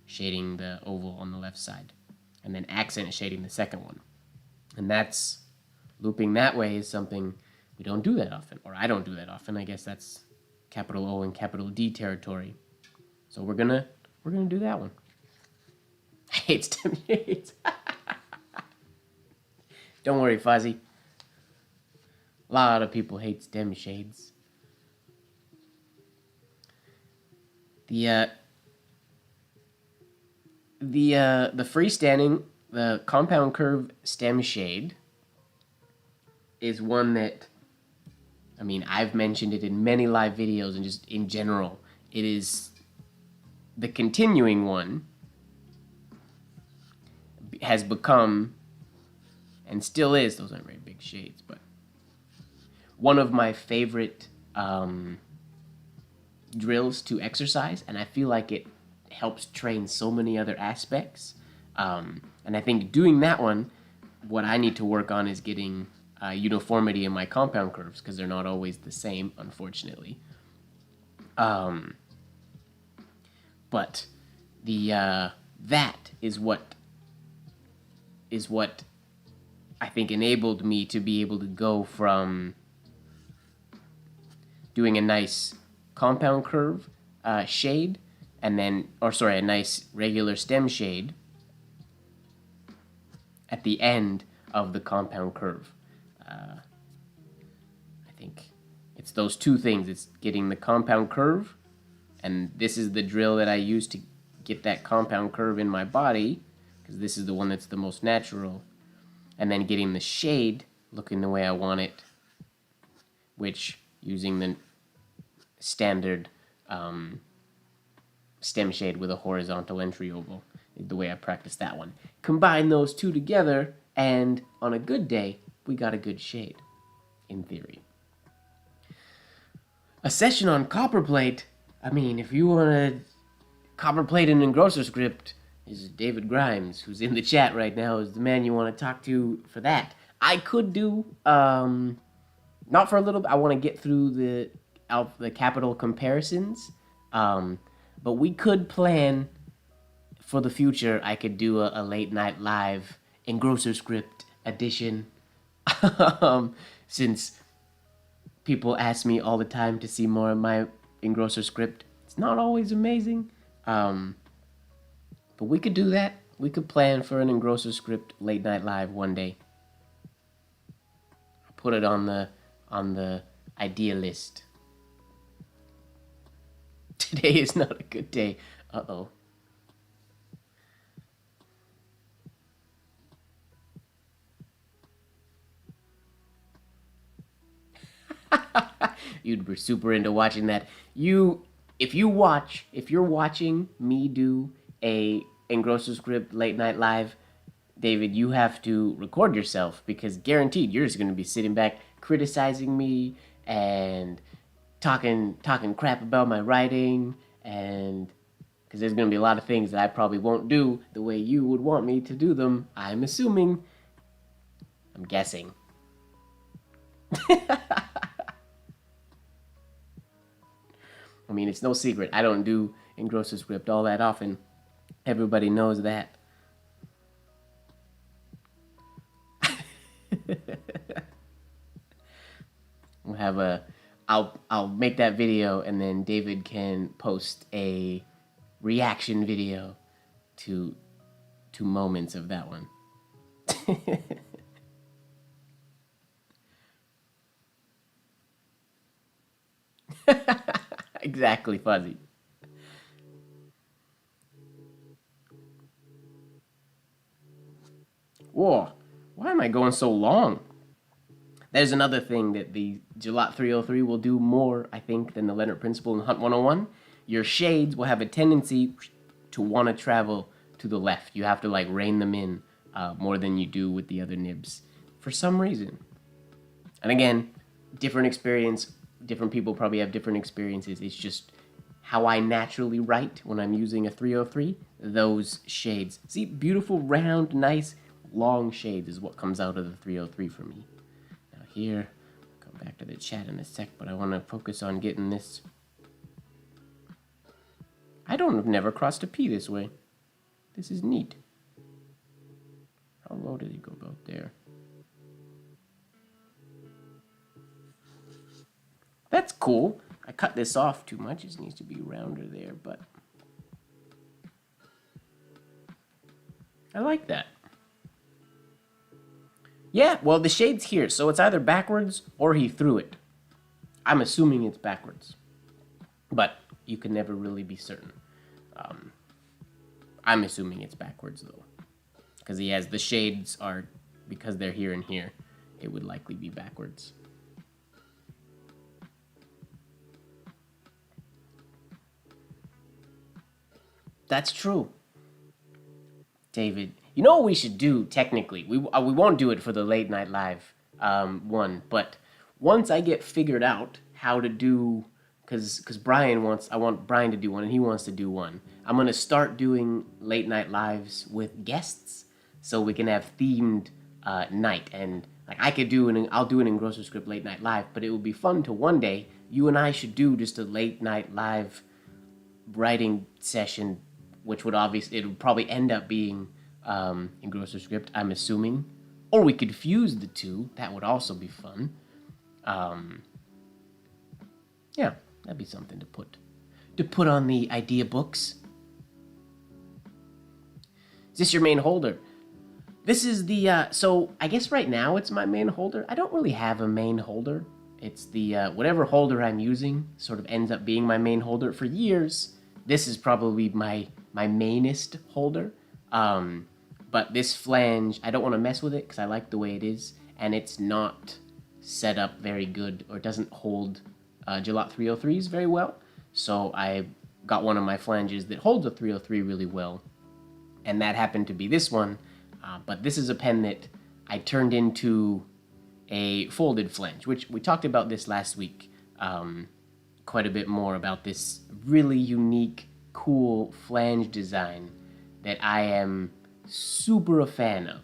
shading the oval on the left side, and then accent shading the second one. And that's, looping that way is something we don't do that often, or I don't do that often. I guess that's capital O and capital D territory. So we're gonna do that one. I hate stem shades. Don't worry, Fuzzy. A lot of people hate stem shades. The freestanding, the compound curve stem shade is one that, I mean, I've mentioned it in many live videos and just in general. It is the continuing one has become, and still is, those aren't very big shades, but one of my favorite drills to exercise, and I feel like it helps train so many other aspects. And I think doing that one, what I need to work on is getting uniformity in my compound curves, because they're not always the same, unfortunately. But the that is what I think enabled me to be able to go from doing a nice compound curve shade, and then, or sorry, a nice regular stem shade at the end of the compound curve. I think it's those 2 things. It's getting the compound curve, and this is the drill that I use to get that compound curve in my body, because this is the one that's the most natural. And then getting the shade looking the way I want it, which, using the standard stem shade with a horizontal entry oval, is the way I practice that one. Combine those 2 together, and on a good day, we got a good shade, in theory. A session on copperplate, I mean, if you want to copperplate an engrosser script, is David Grimes, who's in the chat right now, is the man you want to talk to for that. I could do, not for a little bit, I want to get through the capital comparisons, but we could plan for the future. I could do a late night live engrosser script edition, since people ask me all the time to see more of my engrosser script. It's not always amazing, but we could do that. We could plan for an engrosser script late night live one day. I'll put it on the idea list. Today is not a good day. Uh-oh. You'd be super into watching that. If you're watching me do a Engrosso Script Late Night Live, David, you have to record yourself because guaranteed you're just going to be sitting back criticizing me and talking crap about my writing, and because there's going to be a lot of things that I probably won't do the way you would want me to do them. I'm assuming. I'm guessing. I mean, it's no secret. I don't do Engrosso Script all that often. Everybody knows that. We'll have a. I'll make that video, and then David can post a reaction video to moments of that one. Exactly, Fuzzy. Whoa, why am I going so long? There's another thing that the Gelot 303 will do more, I think, than the Leonard Principle and Hunt 101. Your shades will have a tendency to want to travel to the left. You have to like rein them in more than you do with the other nibs for some reason. And again, different experience. Different people probably have different experiences. It's just how I naturally write when I'm using a 303. Those shades. See, beautiful, round, nice, long shades is what comes out of the 303 for me. Now here, I'll come back to the chat in a sec, but I want to focus on getting this. I've never crossed a P this way. This is neat. How low did he go about there? That's cool. I cut this off too much. It needs to be rounder there, but I like that. Yeah, well, the shade's here, so it's either backwards or he threw it. I'm assuming it's backwards, but you can never really be certain. I'm assuming it's backwards, though, because he has the shades are, because they're here and here, it would likely be backwards. That's true. David, you know what we should do, technically? We won't do it for the Late Night Live one, but once I get figured out how to do, because I want Brian to do one, and he wants to do one. I'm going to start doing Late Night Lives with guests, so we can have themed night, and like I'll do an Engrosso Script Late Night Live, but it would be fun to one day, you and I should do just a Late Night Live writing session, which would it would probably end up being Engrosso Script, I'm assuming. Or we could fuse the two. That would also be fun. Yeah, that'd be something to put on the idea books. Is this your main holder? This is the, so I guess right now it's my main holder. I don't really have a main holder. It's the, whatever holder I'm using sort of ends up being my main holder. For years, this is probably my mainest holder. But this flange, I don't want to mess with it because I like the way it is. And it's not set up very good, or doesn't hold Gelot 303s very well. So I got one of my flanges that holds a 303 really well. And that happened to be this one. But this is a pen that I turned into a folded flange, which we talked about this last week. Quite a bit more about this really unique, cool flange design that I am super a fan of.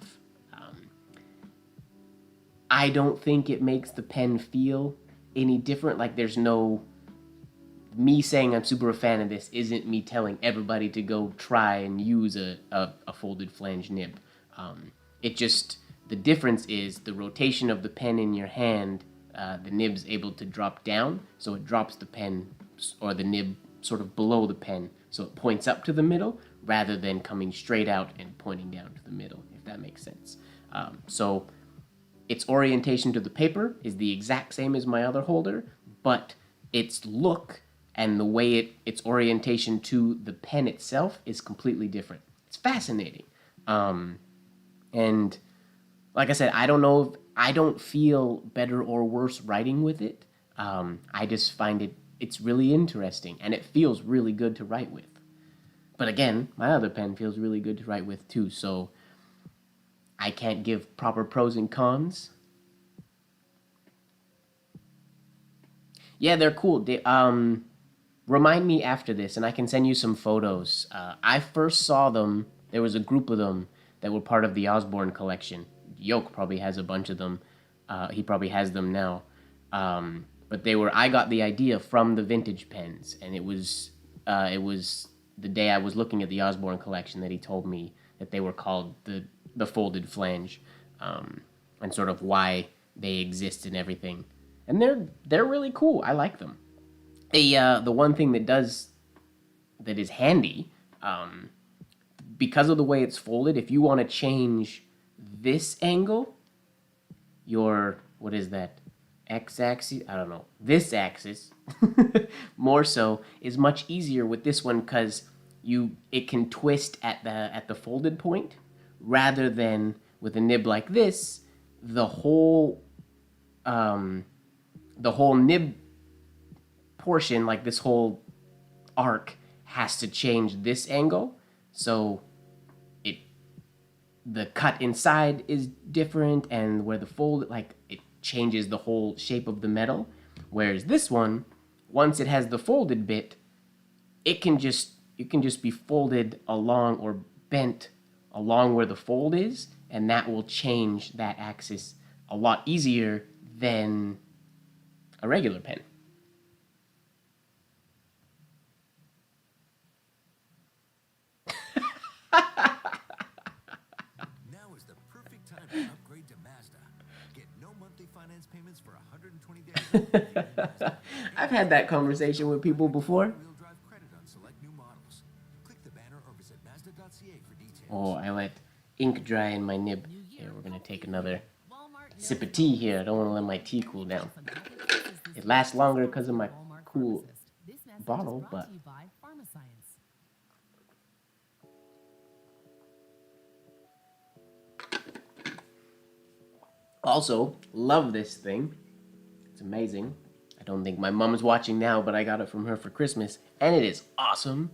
I don't think it makes the pen feel any different. Like, there's no... Me saying I'm super a fan of this isn't me telling everybody to go try and use a folded flange nib. It just... The difference is the rotation of the pen in your hand, the nib's able to drop down, so it drops the pen, or the nib, sort of below the pen, so it points up to the middle, rather than coming straight out and pointing down to the middle, if that makes sense. So its orientation to the paper is the exact same as my other holder, but its look and the way its orientation to the pen itself is completely different. It's fascinating. And like I said, I don't know if I don't feel better or worse writing with it. I just find it's really interesting, and it feels really good to write with. But again, my other pen feels really good to write with too, so I can't give proper pros and cons. Yeah, they're cool. Remind me after this, and I can send you some photos. I first saw them. There was a group of them that were part of the Osborne collection. Yoke probably has a bunch of them. He probably has them now. But they were. I got the idea from the vintage pens, and it was the day I was looking at the Osborne collection that he told me that they were called the folded flange, and sort of why they exist and everything. And they're really cool. I like them. The one thing that is handy, because of the way it's folded, if you want to change this angle, what is that? X-axis? I don't know. This axis, more so, is much easier with this one because it can twist at the folded point, rather than with a nib like this, the whole nib portion, like this whole arc, has to change this angle, so the cut inside is different, and where the fold, like, it changes the whole shape of the metal. Whereas this one, once it has the folded bit, it can just be folded along or bent along where the fold is, and that will change that axis a lot easier than a regular pen. Now is the perfect time to upgrade to Mazda. Get no monthly finance payments for 120 days. I've had that conversation with people before. Wheel drive credit on select new models. Click the banner or visit Mazda.ca for details. Oh, I let ink dry in my nib. Here, we're gonna take another sip of tea here. I don't want to let my tea cool down. It lasts longer because of my cool bottle, but also love this thing. It's amazing. I don't think my mom's watching now, but I got it from her for Christmas, and it is awesome.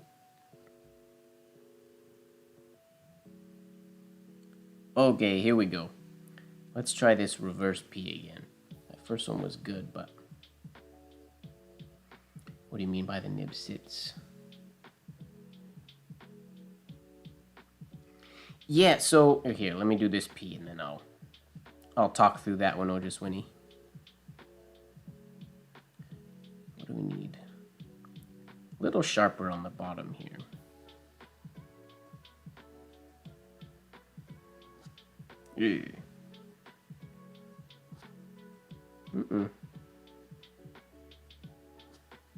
Okay, here we go. Let's try this reverse P again. That first one was good, but what do you mean by the nib sits? Yeah, so here, let me do this P, and then I'll talk through that one, Otis Winnie. What do we need? A little sharper on the bottom here. Yeah.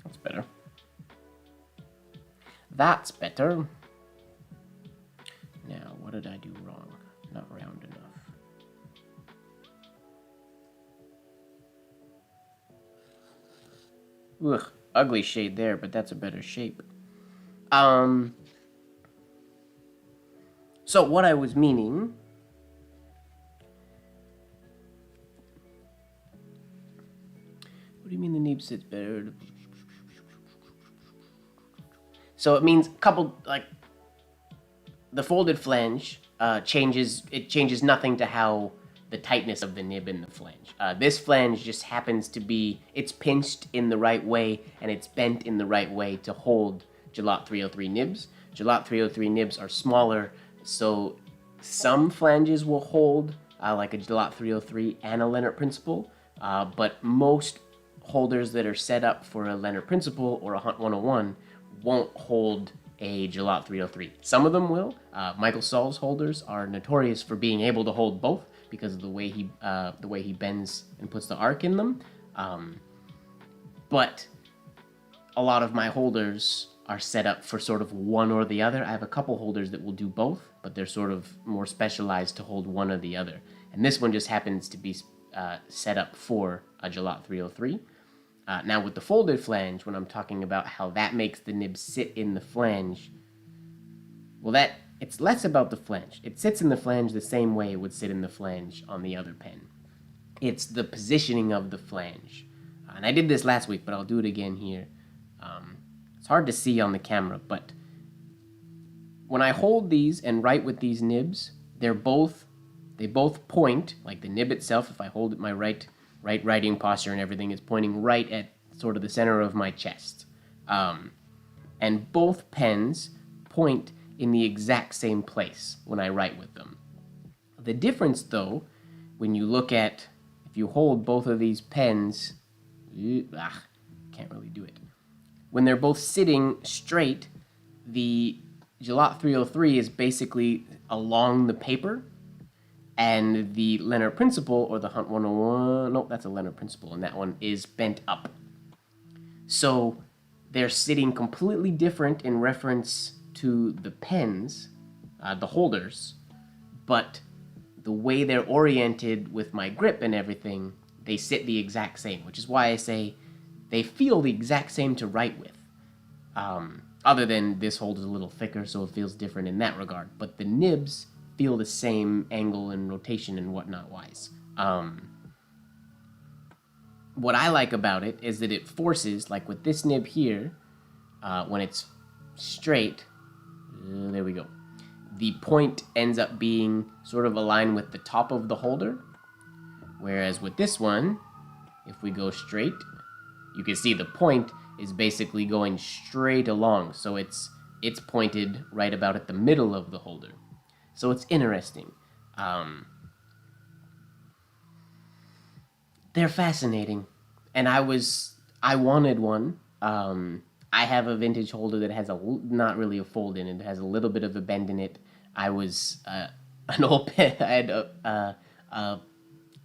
That's better. That's better. Now, what did I do wrong? Not round enough. Ugh, ugly shade there, but that's a better shape. So what I was meaning... What do you mean the nib sits better? So it means the folded flange changes nothing to how the tightness of the nib in the flange. This flange just happens to be, it's pinched in the right way and it's bent in the right way to hold Jalot 303 nibs. Jalot 303 nibs are smaller, so some flanges will hold like a Jalot 303 and a Leonard Principal, but most holders that are set up for a Leonard Principal or a Hunt 101 won't hold a Jalot 303. Some of them will. Michael Saul's holders are notorious for being able to hold both because of the way he bends and puts the arc in them. But a lot of my holders are set up for sort of one or the other. I have a couple holders that will do both, but they're sort of more specialized to hold one or the other. And this one just happens to be set up for a Jalot 303. Now with the folded flange, when I'm talking about how that makes the nib sit in the flange, well, it's less about the flange. It sits in the flange the same way it would sit in the flange on the other pen. It's the positioning of the flange. And I did this last week, but I'll do it again here. It's hard to see on the camera, but when I hold these and write with these nibs, they both point, like the nib itself, if I hold it, my right writing posture and everything is pointing right at sort of the center of my chest. And both pens point in the exact same place when I write with them. The difference, though, when you look at, if you hold both of these pens, can't really do it. When they're both sitting straight, the Gelot 303 is basically along the paper, and the Leonard Principle, or the Hunt 101, no, that's a Leonard Principle, and that one is bent up. So they're sitting completely different in reference to the pens, the holders, but the way they're oriented with my grip and everything, they sit the exact same, which is why I say they feel the exact same to write with. Other than this hold is a little thicker, so it feels different in that regard. But the nibs feel the same angle and rotation and whatnot wise. What I like about it is that it forces, like with this nib here, when it's straight, there we go. The point ends up being sort of aligned with the top of the holder. Whereas with this one, if we go straight, you can see the point is basically going straight along. So it's pointed right about at the middle of the holder. So it's interesting. They're fascinating. And I wanted one. I have a vintage holder that has not really a fold in it. It has a little bit of a bend in it. I was an old pen. I had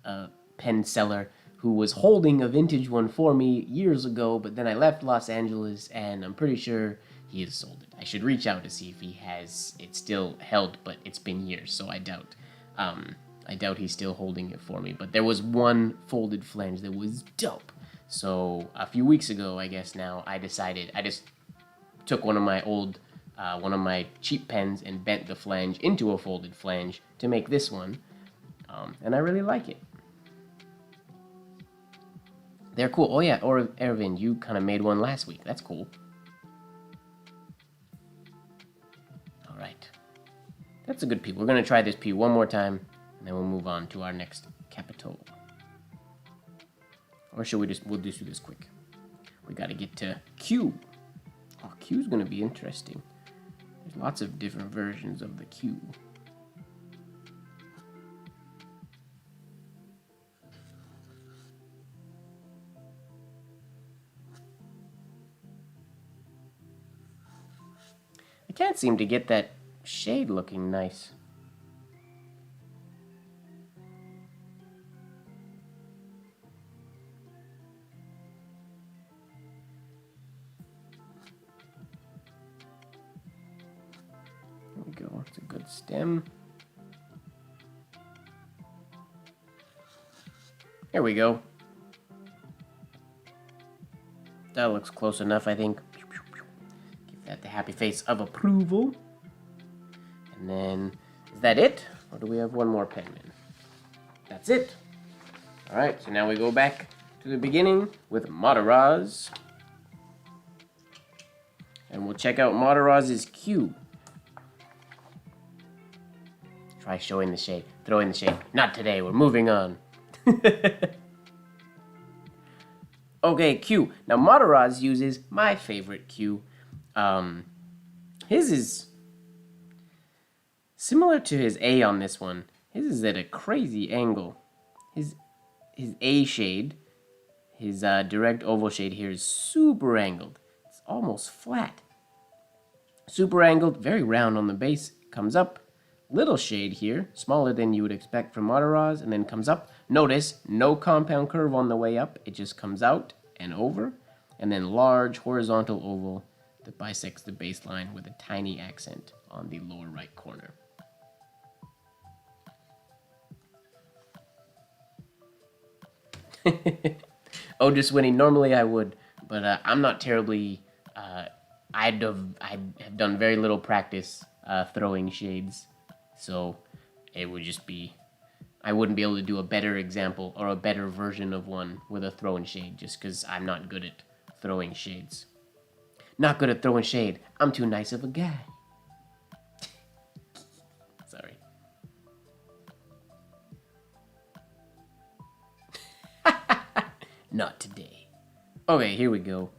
a pen seller who was holding a vintage one for me years ago, but then I left Los Angeles, and I'm pretty sure he has sold it. I should reach out to see if he has it still held, but it's been years, so I doubt. I doubt he's still holding it for me. But there was one folded flange that was dope. So a few weeks ago, I guess now, I decided, I just took one of my cheap pens and bent the flange into a folded flange to make this one. And I really like it. They're cool. Oh yeah, or Ervin, you kind of made one last week. That's cool. All right. That's a good P. We're going to try this P one more time, and then we'll move on to our next capital. Or should we'll just do this quick. We got to get to Q. Oh, Q's going to be interesting. There's lots of different versions of the Q. I can't seem to get that shade looking nice. There we go. It's a good stem. There we go. That looks close enough, I think. Give that the happy face of approval. And then, is that it? Or do we have one more Penman? That's it. Alright, so now we go back to the beginning with Mataraz. And we'll check out Mataraz's Q. Try showing the shade, throwing the shade. Not today, we're moving on. Okay, Q. Now, Mataraz uses my favorite Q. His is similar to his A on this one. His is at a crazy angle. His A shade, his direct oval shade here is super angled. It's almost flat. Super angled, very round on the base. Comes up. Little shade here, smaller than you would expect from Mataraz, and then comes up. Notice, no compound curve on the way up. It just comes out and over. And then large horizontal oval that bisects the baseline with a tiny accent on the lower right corner. Oh, just winning. Normally I would, but I'm not terribly... I'd have done very little practice throwing shades. So it would just be, I wouldn't be able to do a better example or a better version of one with a throwing shade just because I'm not good at throwing shades. Not good at throwing shade. I'm too nice of a guy. Not today. Okay, here we go.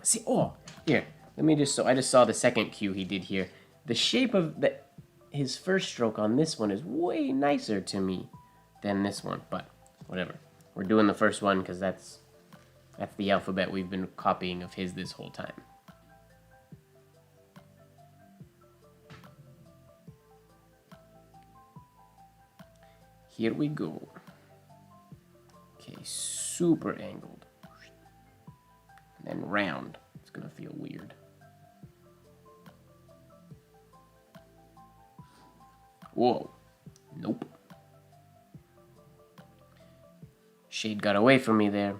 See, oh, here. Let me just, so I just saw the second cue he did here. The shape of his first stroke on this one is way nicer to me than this one, but whatever. We're doing the first one because that's the alphabet we've been copying of his this whole time. Here we go. Okay, super angled. And then round. It's gonna feel weird. Whoa. Nope. Shade got away from me there.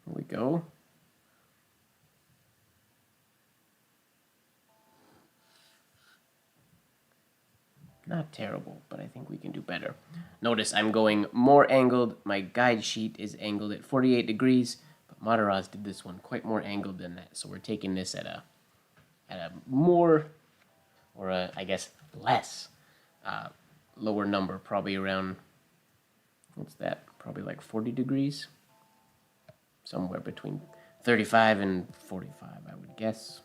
Here we go. Not terrible, but I think we can do better. Notice I'm going more angled. My guide sheet is angled at 48 degrees, but Mataraz did this one quite more angled than that. So we're taking this at a more, or a, I guess, less lower number, probably around, what's that? Probably like 40 degrees. Somewhere between 35 and 45, I would guess.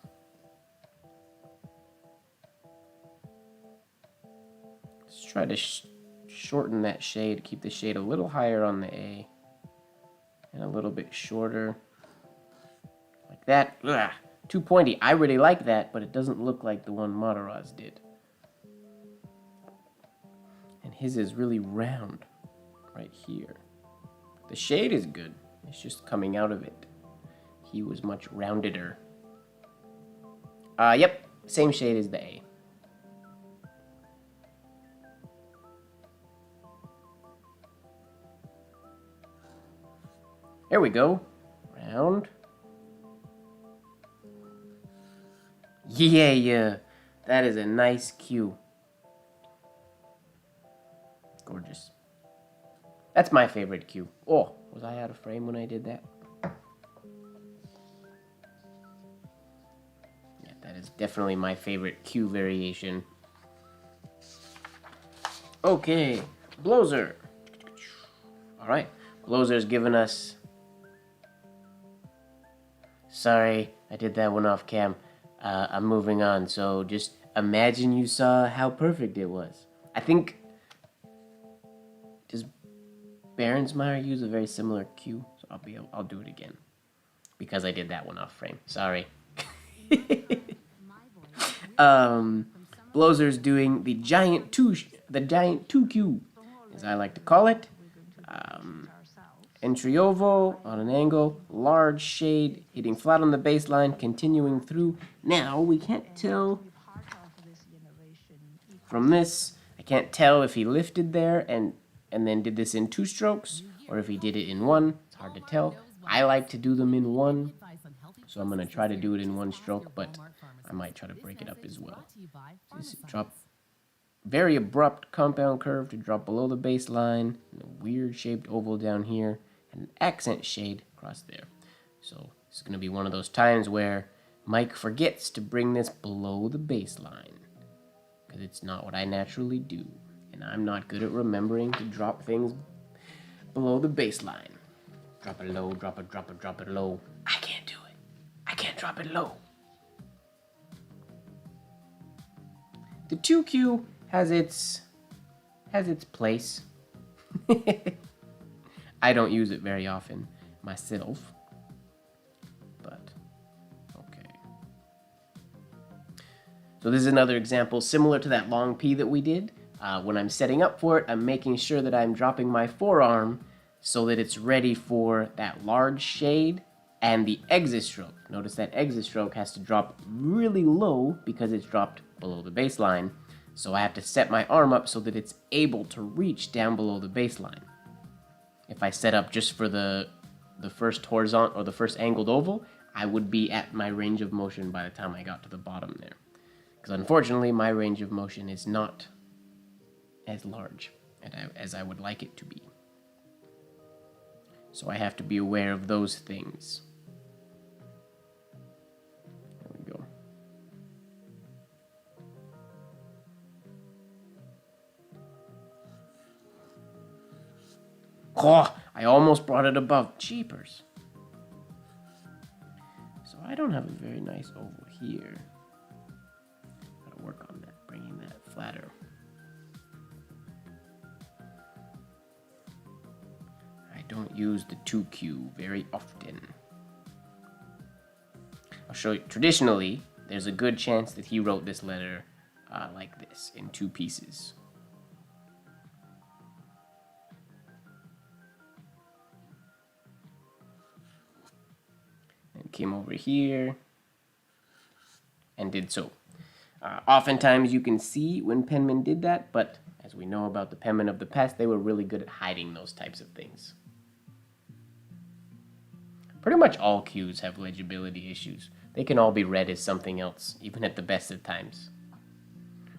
Let's try to shorten that shade, keep the shade a little higher on the A, and a little bit shorter, like that. Ugh, too pointy. I really like that, but it doesn't look like the one Mataraz did. And his is really round, right here. The shade is good. It's just coming out of it. He was much roundeder. Yep, same shade as the A. There we go. Round. Yeah. That is a nice cue. Gorgeous. That's my favorite cue. Oh, was I out of frame when I did that? Yeah, that is definitely my favorite cue variation. Okay, Blozer. Alright, Blozer's given us... Sorry, I did that one off cam. I'm moving on, so just imagine you saw how perfect it was. I think... Does Baronsmeyer use a very similar cue? So I'll do it again. Because I did that one off frame. Sorry. Blozer's doing the giant 2Q, as I like to call it. Entry oval on an angle, large shade, hitting flat on the baseline, continuing through. Now, we can't tell from this, I can't tell if he lifted there and then did this in 2 strokes, or if he did it in 1. It's hard to tell. I like to do them in 1, so I'm going to try to do it in 1 stroke, but I might try to break it up as well. Just drop very abrupt compound curve to drop below the baseline, and a weird shaped oval down here, and an accent shade across there. So this is going to be one of those times where Mike forgets to bring this below the baseline, because it's not what I naturally do, and I'm not good at remembering to drop things below the baseline. Drop it low, drop it low. I can't do it. I can't drop it low. The 2Q has its place. I don't use it very often myself, but okay. So this is another example similar to that long P that we did. When I'm setting up for it, I'm making sure that I'm dropping my forearm so that it's ready for that large shade and the exit stroke. Notice that exit stroke has to drop really low because it's dropped below the baseline. So I have to set my arm up so that it's able to reach down below the baseline. If I set up just for the first horizontal or the first angled oval, I would be at my range of motion by the time I got to the bottom there. Because unfortunately, my range of motion is not as large as I would like it to be. So I have to be aware of those things. Oh, I almost brought it above. Cheapers. So I don't have a very nice oval here. Gotta work on that, bringing that flatter. I don't use the 2Q very often. I'll show you. Traditionally, there's a good chance that he wrote this letter like this, in 2 pieces. And came over here and did so. Oftentimes you can see when Penman did that, but as we know about the Penman of the past, they were really good at hiding those types of things. Pretty much all Qs have legibility issues. They can all be read as something else, even at the best of times.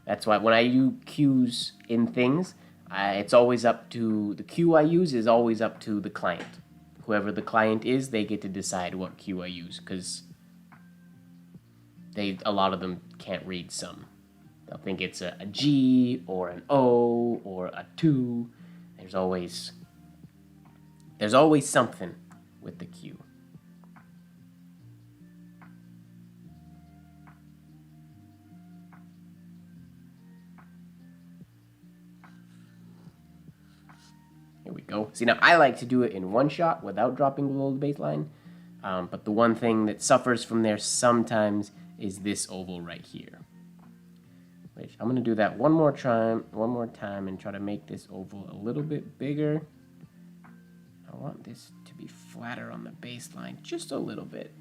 That's why when I use Qs in things, it's always up to, the Q I use is always up to the client. Whoever the client is, they get to decide what Q I use, because a lot of them can't read some. They'll think it's a G, or an O, or a 2. There's always something with the Q. Here we go. See, now I like to do it in one shot without dropping below the baseline. But the one thing that suffers from there sometimes is this oval right here. Which I'm going to do that one more time and try to make this oval a little bit bigger. I want this to be flatter on the baseline just a little bit.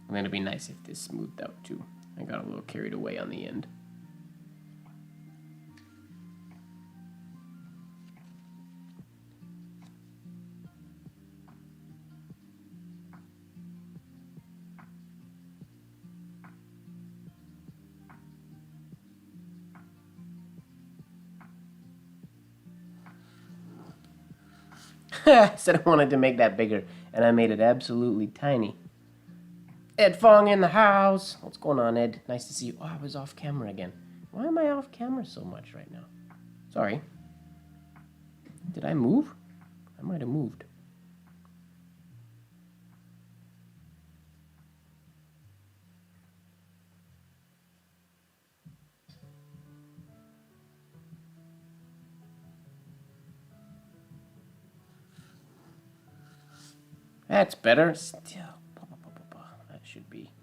And then it'd be nice if this smoothed out too. I got a little carried away on the end. I said I wanted to make that bigger, and I made it absolutely tiny. Ed Fong in the house. What's going on, Ed? Nice to see you. Oh, I was off camera again. Why am I off camera so much right now? Sorry. Did I move? I might have moved. That's better. Still. That should be.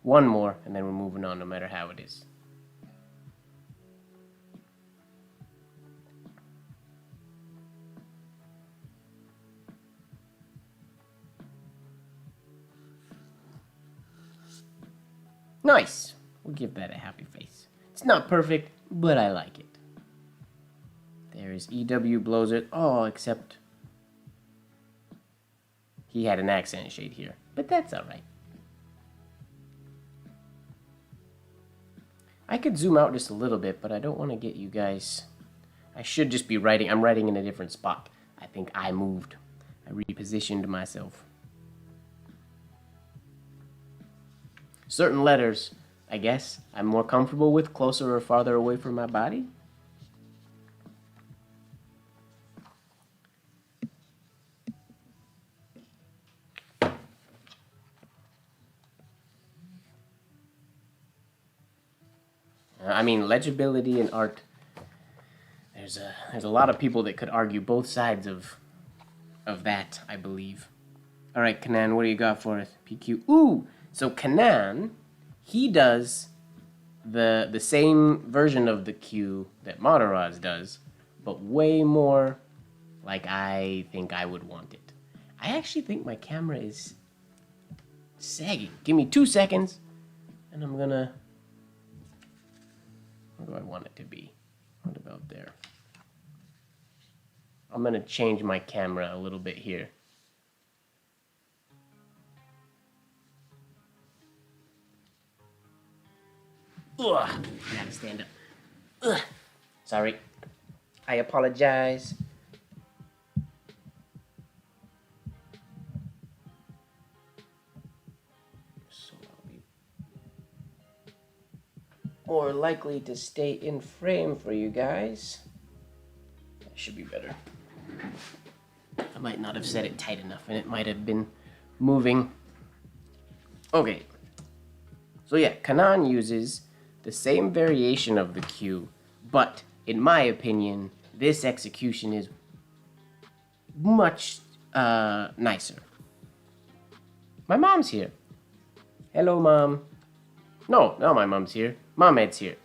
One more, and then we're moving on no matter how it is. Nice. We'll give that a happy face. It's not perfect, but I like it. There's EW blows it. Oh, except he had an accent shade here. But that's alright. I could zoom out just a little bit, but I don't want to get you guys... I should just be writing. I'm writing in a different spot. I think I moved. I repositioned myself. Certain letters, I guess, I'm more comfortable with closer or farther away from my body. I mean, legibility in art, there's a lot of people that could argue both sides of that, I believe. All right, Kanan, what do you got for us? PQ. Ooh, so Kanan, he does the same version of the Q that Mataraz does, but way more like I think I would want it. I actually think my camera is sagging. Give me 2 seconds, and I'm gonna... Where do I want it to be? What about there? I'm gonna change my camera a little bit here. Ugh, I gotta stand up. Ugh. Sorry. I apologize. So I'll be... more likely to stay in frame for you guys. That should be better. I might not have set it tight enough and it might have been moving. Okay. So yeah, Kanan uses the same variation of the cue, but in my opinion, this execution is much nicer. My mom's here. Hello, Mom. No, my mom's here. Momhead's here.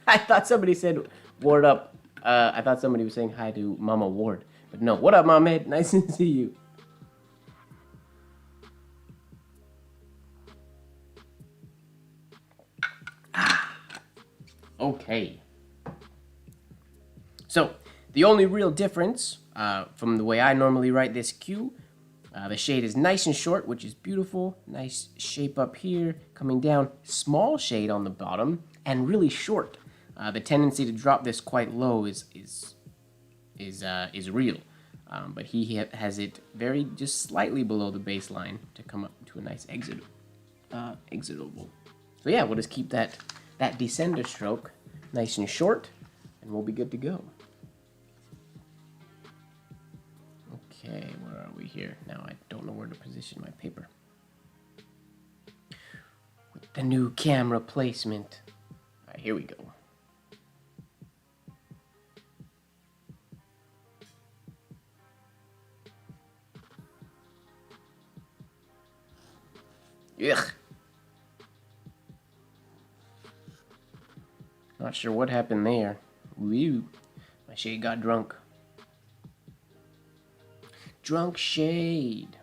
I thought somebody said ward up. I thought somebody was saying hi to Mama Ward. But no, what up, Momhead? Nice to see you. Okay. So, the only real difference from the way I normally write this cue, the shade is nice and short, which is beautiful. Nice shape up here, coming down. Small shade on the bottom, and really short. The tendency to drop this quite low is real. But he has it very just slightly below the baseline to come up to a nice exitable. So yeah, we'll just keep that descender stroke nice and short, and we'll be good to go. Okay, where are we here? Now I don't know where to position my paper. With the new camera placement. All right, here we go. Ugh. Not sure what happened there. Woo. My shade got drunk. Drunk shade.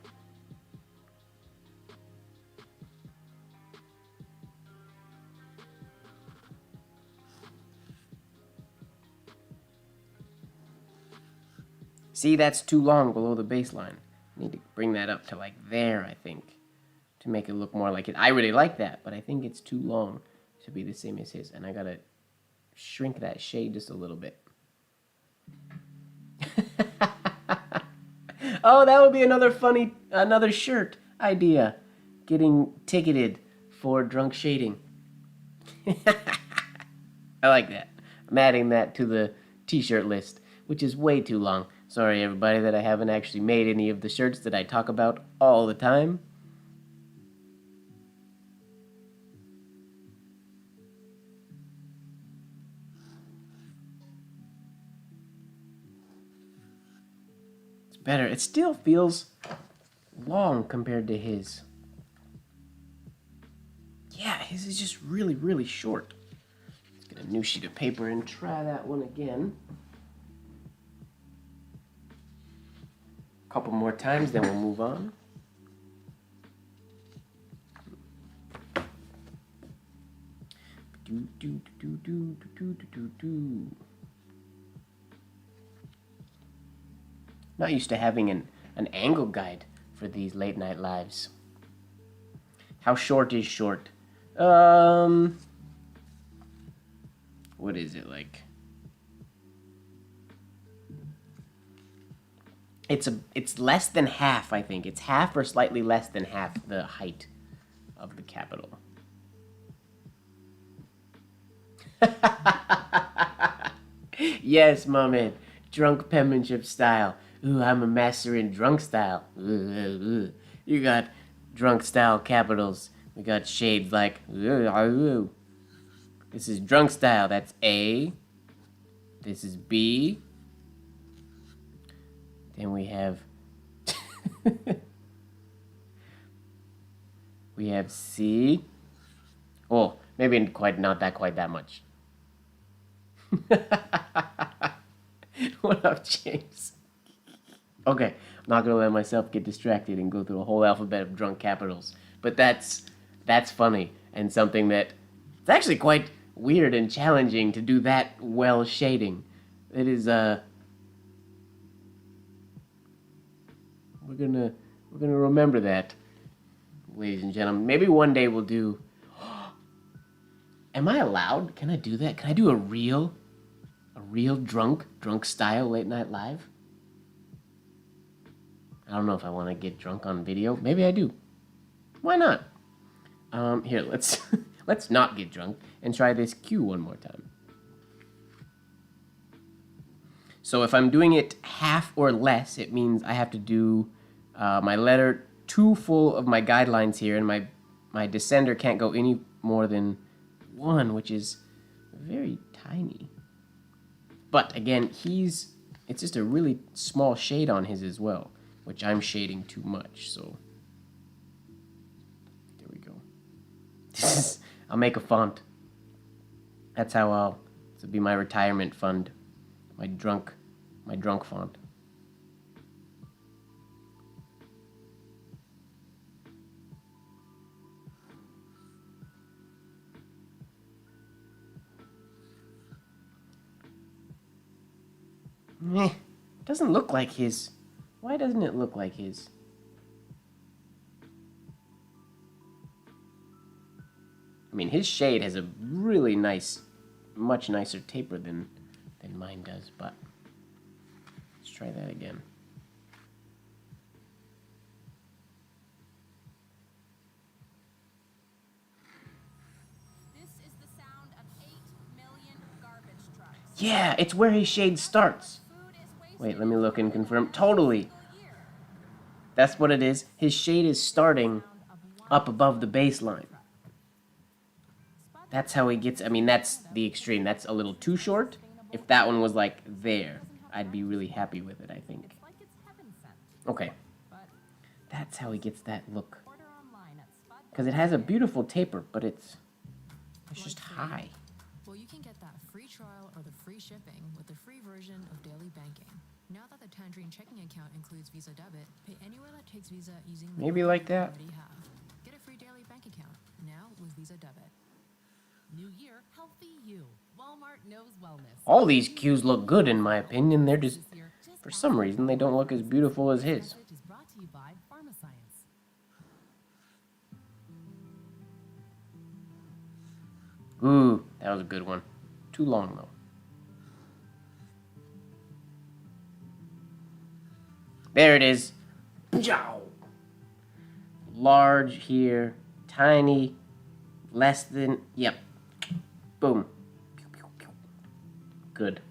See, that's too long below the baseline. Need to bring that up to like there, I think, to make it look more like it. I really like that, but I think it's too long to be the same as his, and I gotta shrink that shade just a little bit. Oh, that would be another shirt idea. Getting ticketed for drunk shading. I like that. I'm adding that to the t-shirt list, which is way too long. Sorry, everybody, that I haven't actually made any of the shirts that I talk about all the time. Better. It still feels long compared to his. Yeah, his is just really, really short. Let's get a new sheet of paper and try that one again. A couple more times, then we'll move on. Not used to having an angle guide for these late night lives. How short is short? What is it like? It's less than half, I think. It's half or slightly less than half the height of the capital. Yes, Mohammed. Drunk penmanship style. Ooh, I'm a master in drunk style. Ooh. You got drunk style capitals. We got shades like. Ooh. This is drunk style. That's A. This is B. Then we have. We have C. Oh, maybe not quite that much. What up, James? Okay, I'm not gonna let myself get distracted and go through a whole alphabet of drunk capitals. But that's funny, and something that it's actually quite weird and challenging to do that well shading. It is we're gonna remember that, ladies and gentlemen. Maybe one day we'll do. Am I allowed? Can I do that? Can I do a real drunk style late night live? I don't know if I want to get drunk on video. Maybe I do. Why not? Here, let's Let's not get drunk and try this Q one more time. So if I'm doing it half or less, it means I have to do my letter too full of my guidelines here, and my descender can't go any more than 1, which is very tiny. But again, it's just a really small shade on his as well, which I'm shading too much, so there we go. I'll make a font. That's how this will be my retirement fund. My drunk font. Doesn't look like his. Why doesn't it look like his? I mean, his shade has a really nice, much nicer taper than mine does, but let's try that again. This is the sound of 8 million garbage trucks. Yeah, it's where his shade starts. Food is wasted. Wait, let me look and confirm. Totally. That's what it is. His shade is starting up above the baseline. That's how he gets. I mean, that's the extreme. That's a little too short. If that one was like there, I'd be really happy with it, I think. It's like it's heaven sent. Okay. But That's how he gets that look. order online at Spud. Because it has a beautiful taper, but it's just high. Well, you can get that free trial or the free shipping with the free version of daily banking. Now that the Tangerine checking account includes Visa debit, pay anywhere that takes Visa using the Maybe card like you that. already have. Get a free daily bank account now with Visa debit. New year, healthy you. Walmart knows wellness. All these cues look good in my opinion. They're just, This year, just for some reason, they don't look as beautiful as his. message is brought to you by Pharmascience. Ooh, that was a good one. Too long though. There it is. Pow! Large here, tiny, less than, yep. Boom. Pew, pew, pew. Good.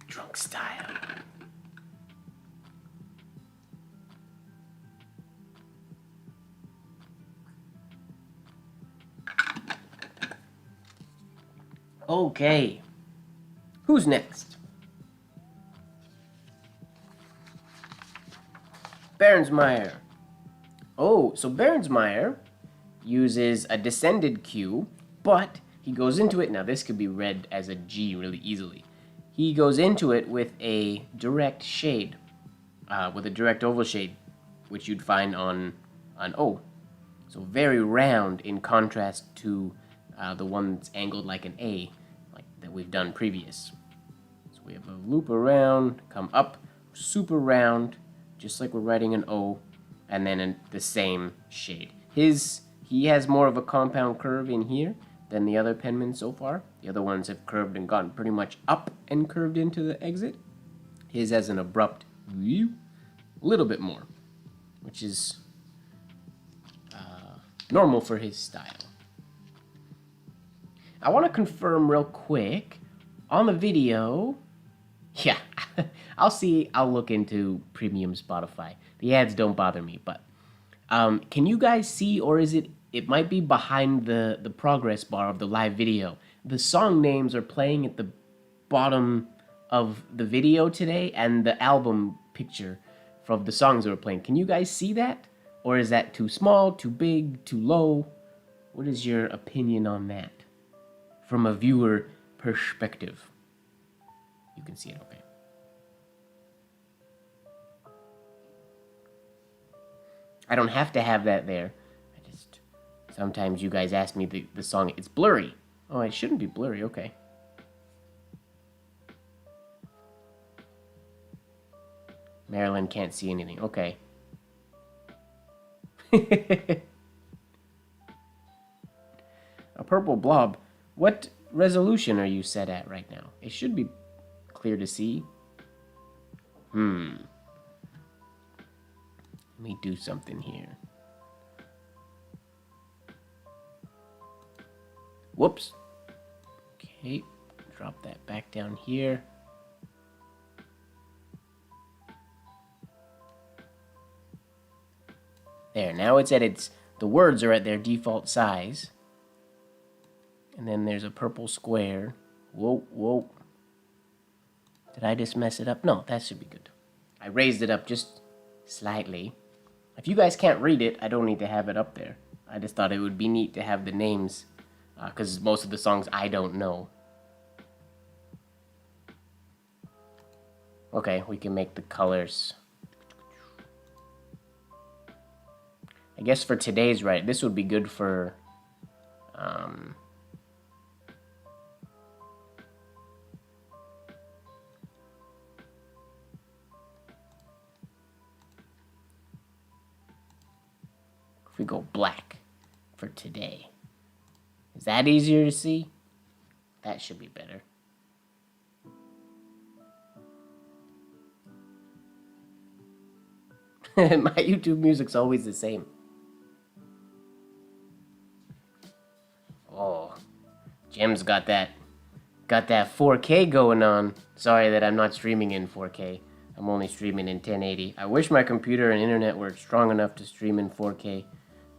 Drunk style. Okay. Who's next? Berensmeyer. Oh, so Berensmeyer uses a descended Q, but he goes into it. Now, this could be read as a G really easily. He goes into it with a direct shade, with a direct oval shade, which you'd find on O. So very round in contrast to the one that's angled like an A, like that we've done previous. So we have a loop around, come up, super round, just like we're writing an O, and then in the same shade. He has more of a compound curve in here than the other Penman so far. The other ones have curved and gone pretty much up and curved into the exit. His has an abrupt a little bit more, which is normal for his style. I want to confirm real quick on the video. Yeah, I'll look into premium Spotify. The ads don't bother me, but can you guys see, or is it might be behind the progress bar of the live video. The song names are playing at the bottom of the video today, and the album picture from the songs that we're playing. Can you guys see that? Or is that too small, too big, too low? What is your opinion on that? From a viewer perspective. You can see it, okay. I don't have to have that there. Sometimes you guys ask me the song, it's blurry. Oh, it shouldn't be blurry, okay. Marilyn can't see anything, okay. A purple blob. What resolution are you set at right now? It should be clear to see. Let me do something here. Whoops. Okay, drop that back down here. There, now it's at the words are at their default size. And then there's a purple square. Whoa, whoa. Did I just mess it up? No, that should be good. I raised it up just slightly. If you guys can't read it, I don't need to have it up there. I just thought it would be neat to have the names, because most of the songs I don't know. Okay, we can make the colors. I guess for today's right, this would be good for if we go black for today. Is that easier to see? That should be better. My YouTube music's always the same. Oh, Jim's got that 4K going on. Sorry that I'm not streaming in 4K. I'm only streaming in 1080. I wish my computer and internet were strong enough to stream in 4K.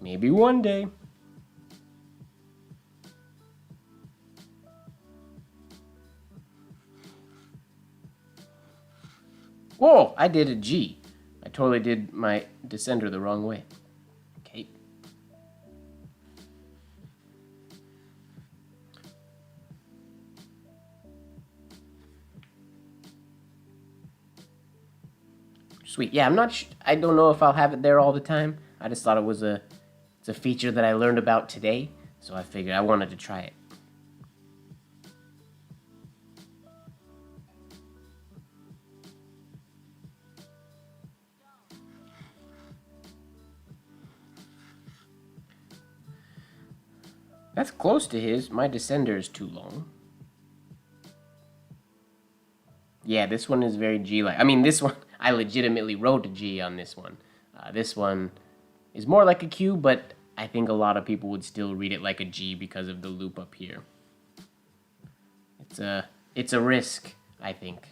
Maybe one day. Whoa, I did a G. I totally did my descender the wrong way. Okay. Sweet. Yeah, I don't know if I'll have it there all the time. I just thought it's a feature that I learned about today, so I figured I wanted to try it. That's close to his. My descender is too long. Yeah, this one is very G-like. I mean, this one, I legitimately wrote a G on this one. This one is more like a Q, but I think a lot of people would still read it like a G because of the loop up here. It's a risk, I think.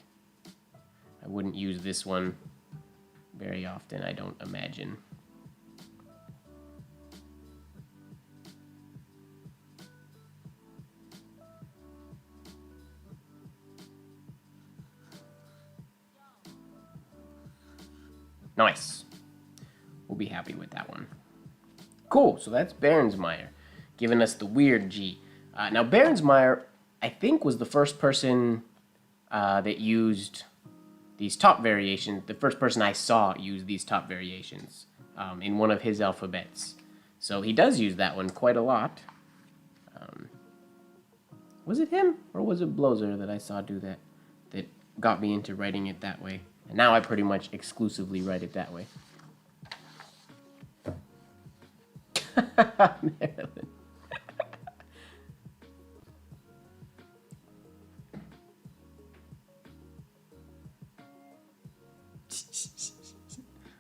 I wouldn't use this one very often, I don't imagine. Nice. We'll be happy with that one. Cool, so that's Berensmeyer, giving us the weird G. Now, Berensmeyer, I think, was the first person that used these top variations. The first person I saw use these top variations in one of his alphabets. So he does use that one quite a lot. Was it him, or was it Blozer that I saw do that got me into writing it that way? And now I pretty much exclusively write it that way. Marilyn.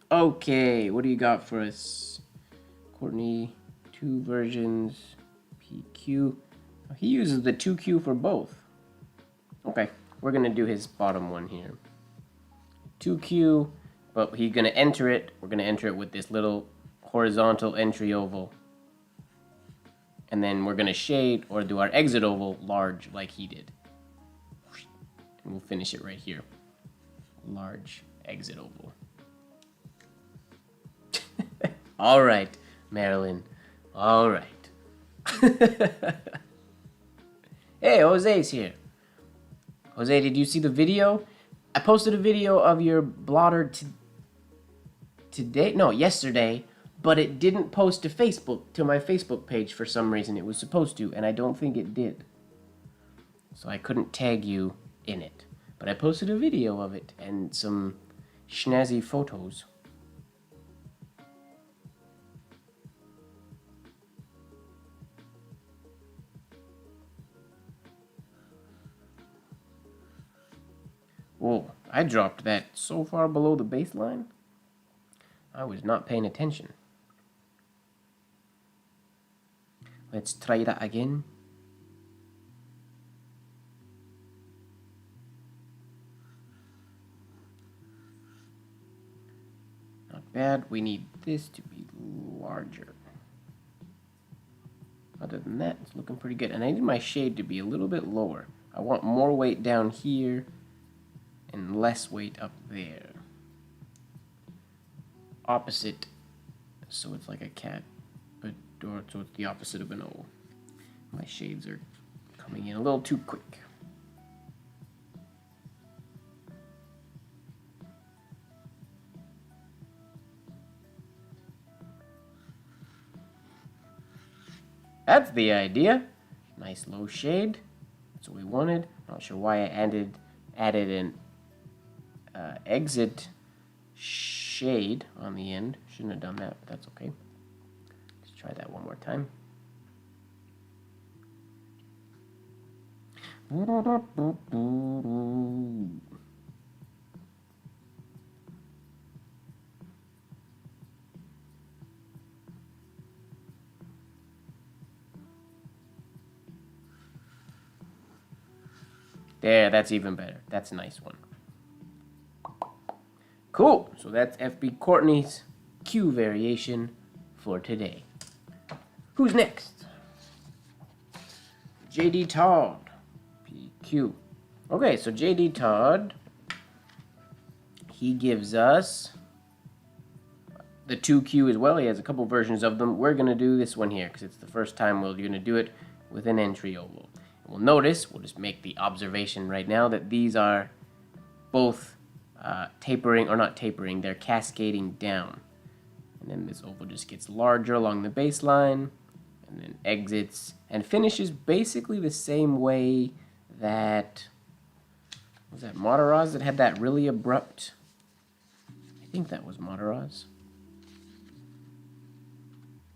Okay, what do you got for us? Courtney, 2 versions, PQ. He uses the 2Q for both. Okay, we're gonna do his bottom one here. 2Q, but he's gonna enter it. We're gonna enter it with this little horizontal entry oval. And then we're gonna shade or do our exit oval large like he did. And we'll finish it right here. Large exit oval. All right, Marilyn. All right. Hey, Jose's here. Jose, did you see the video? I posted a video of your blotter today. No, yesterday. But it didn't post to Facebook, to my Facebook page for some reason. It was supposed to, and I don't think it did. So I couldn't tag you in it. But I posted a video of it and some snazzy photos. Whoa, I dropped that so far below the baseline. I was not paying attention. Let's try that again. Not bad. We need this to be larger. Other than that, it's looking pretty good. And I need my shade to be a little bit lower. I want more weight down here and less weight up there. Opposite, so it's like a cat, but or so it's the opposite of an O. My shades are coming in a little too quick. That's the idea. Nice low shade. That's what we wanted. Not sure why I added an exit shade on the end. Shouldn't have done that, but that's okay. Let's try that one more time. There, that's even better. That's a nice one. Cool. So that's FB Courtney's Q variation for today. Who's next? JD Todd. PQ. Okay, so JD Todd, he gives us the 2Q as well. He has a couple versions of them. We're going to do this one here because it's the first time we're going to do it with an entry oval. We'll notice, we'll just make the observation right now that these are both tapering, or not tapering, they're cascading down. And then this oval just gets larger along the baseline, and then exits, and finishes basically the same way that, was that Mataraz that had that really abrupt, I think that was Mataraz.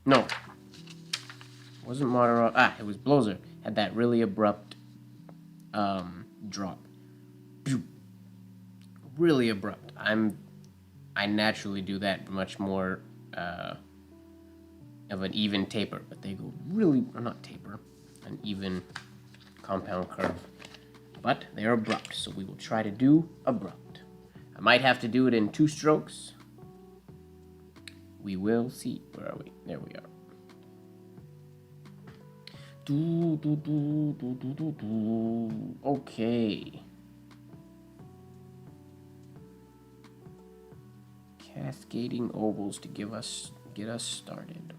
No, it wasn't Mataraz, it was Blozer. Had that really abrupt drop. Really abrupt. I naturally do that much more of an even taper, but they go really, or not taper, an even compound curve. But they're abrupt, so we will try to do abrupt. I might have to do it in 2 strokes. We will see. Where are we? There we are. Okay. Cascading ovals to get us started.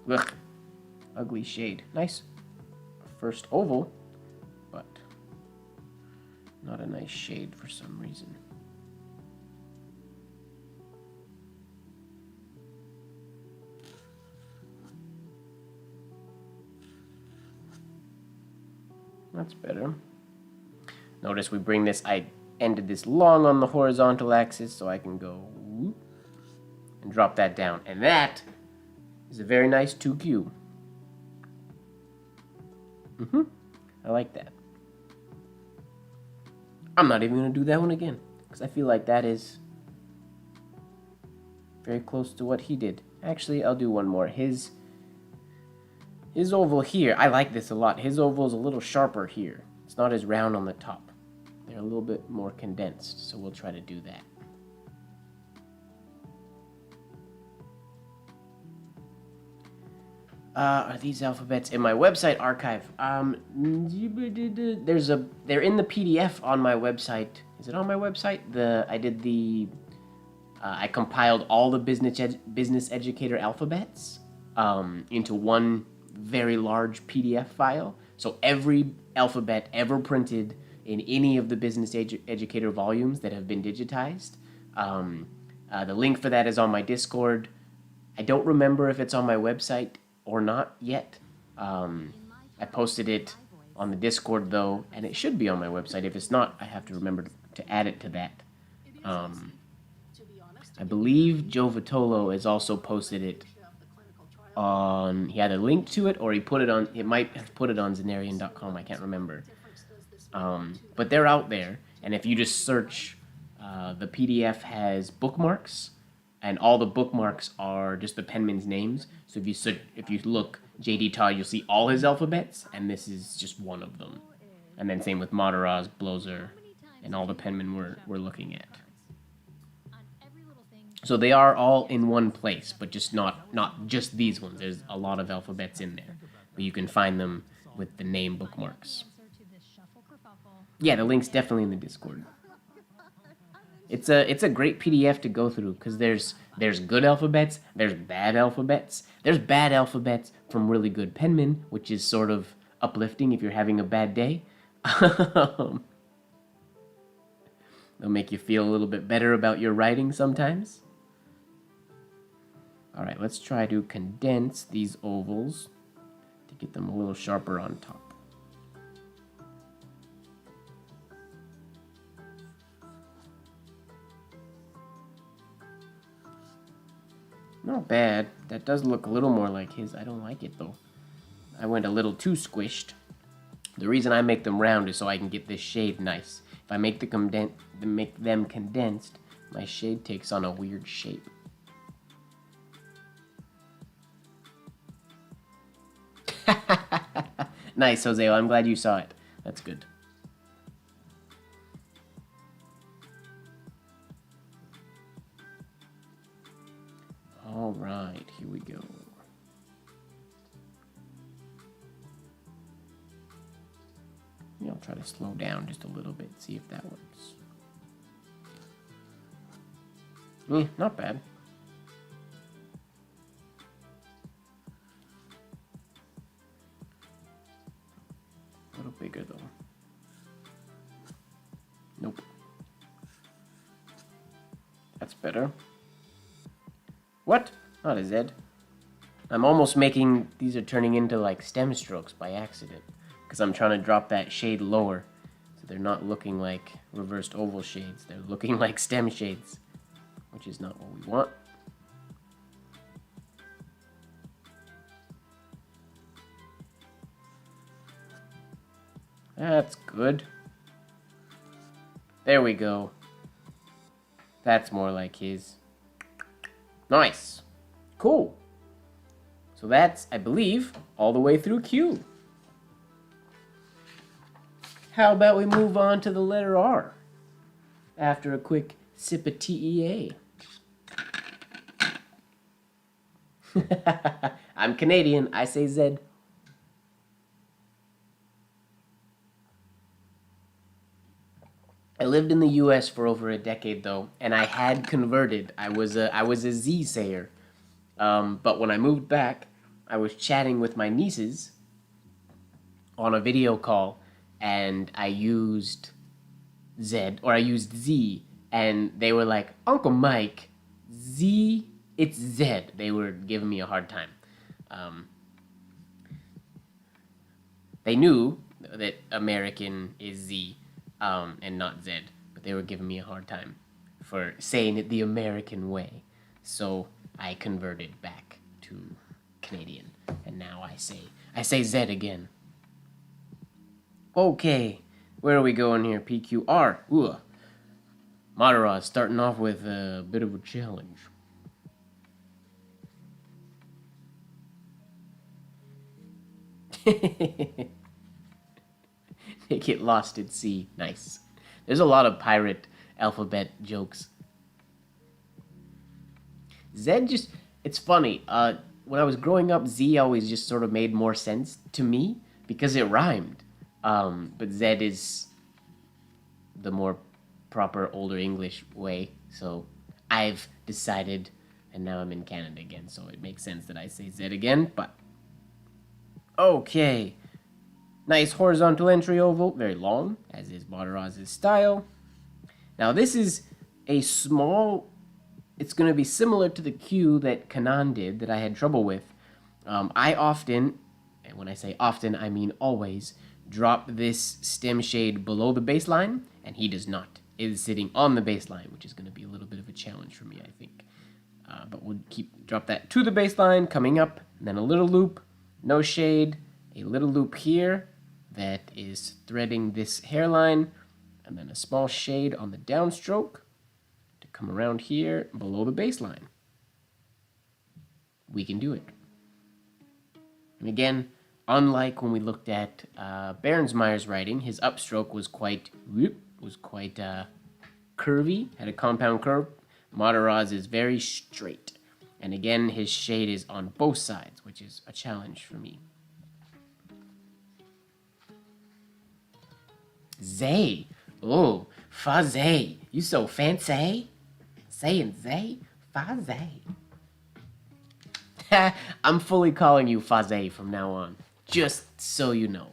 Ugh. Ugly shade. Nice. First oval, but not a nice shade for some reason. That's better. Notice we bring this, I ended this long on the horizontal axis, so I can go whoop, and drop that down. And that is a very nice 2Q. I like that. I'm not even going to do that one again, because I feel like that is very close to what he did. Actually, I'll do one more. His oval here, I like this a lot. His oval is a little sharper here. It's not as round on the top. They're a little bit more condensed, so we'll try to do that. Are these alphabets in my website archive? They're in the PDF on my website. Is it on my website? I compiled all the business educator alphabets into one very large PDF file. So every alphabet ever printed in any of the business educator volumes that have been digitized. The link for that is on my Discord. I don't remember if it's on my website or not yet. I posted it on the Discord though, and it should be on my website. If it's not, I have to remember to add it to that. I believe Joe Vitolo has also posted it on, he had a link to it, or he put it on, it might have put it on Zenarian.com, I can't remember. But they're out there, and if you just search, the PDF has bookmarks, and all the bookmarks are just the penman's names. So if you look JD Todd, you'll see all his alphabets, and this is just one of them. And then same with Madaraz, Blozer, and all the penmen we're looking at. So they are all in one place, but just not just these ones. There's a lot of alphabets in there, but you can find them with the name bookmarks. Yeah, the link's definitely in the Discord. It's a great PDF to go through because there's good alphabets, there's bad alphabets. There's bad alphabets from really good penmen, which is sort of uplifting if you're having a bad day. They'll make you feel a little bit better about your writing sometimes. All right, let's try to condense these ovals to get them a little sharper on top. Not bad. That does look a little more like his. I don't like it though. I went a little too squished. The reason I make them round is so I can get this shade nice. If I make them condensed, my shade takes on a weird shape. Nice, Jose. Well, I'm glad you saw it. That's good. All right, here we go. I'll try to slow down just a little bit, see if that works. Not bad. A little bigger though. Nope. That's better. What? Not a Z. I'm almost making, these are turning into like stem strokes by accident. Because I'm trying to drop that shade lower. So they're not looking like reversed oval shades. They're looking like stem shades. Which is not what we want. That's good. There we go. That's more like his. Nice. Cool. So that's, I believe, all the way through Q. How about we move on to the letter R after a quick sip of TEA? I'm Canadian. I say Z. I lived in the U.S. for over a decade, though, and I had converted. I was a Z sayer. But when I moved back, I was chatting with my nieces on a video call, and I used Z, or I used Z, and they were like, Uncle Mike, Z, it's Z. They were giving me a hard time. They knew that American is Z, and not Z, but they were giving me a hard time for saying it the American way. So I converted back to Canadian, and now I say Z again. Okay, where are we going here? PQR. Ooh. Madaraz starting off with a bit of a challenge. They get lost at sea. Nice. There's a lot of pirate alphabet jokes. Z just, it's funny. When I was growing up, Z always just sort of made more sense to me because it rhymed. But Z is the more proper older English way. So I've decided, and now I'm in Canada again, so it makes sense that I say Z again, but okay. Nice horizontal entry oval, very long, as is Madaraz's style. Now this is a small, it's going to be similar to the Q that Kanan did that I had trouble with. I often, and when I say often, I mean always, drop this stem shade below the baseline, and he does not. It is sitting on the baseline, which is going to be a little bit of a challenge for me, I think. but we'll drop that to the baseline, coming up, and then a little loop, no shade, a little loop here that is threading this hairline, and then a small shade on the downstroke to come around here below the baseline. We can do it. And again, unlike when we looked at Berensmeyer's writing, his upstroke was quite curvy, had a compound curve. Mataraz's is very straight. And again, his shade is on both sides, which is a challenge for me. Zay. Oh, Fazay. You so fancy. Saying Zay? Fazay. I'm fully calling you Fazay from now on. Just so you know.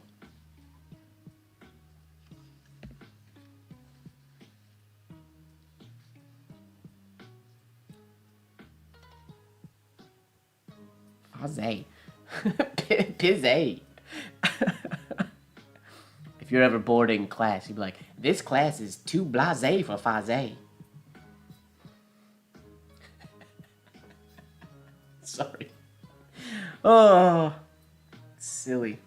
Fazay. Pizay. If you're ever bored in class, you'd be like, this class is too blasé for Fazay. Sorry. Oh, silly.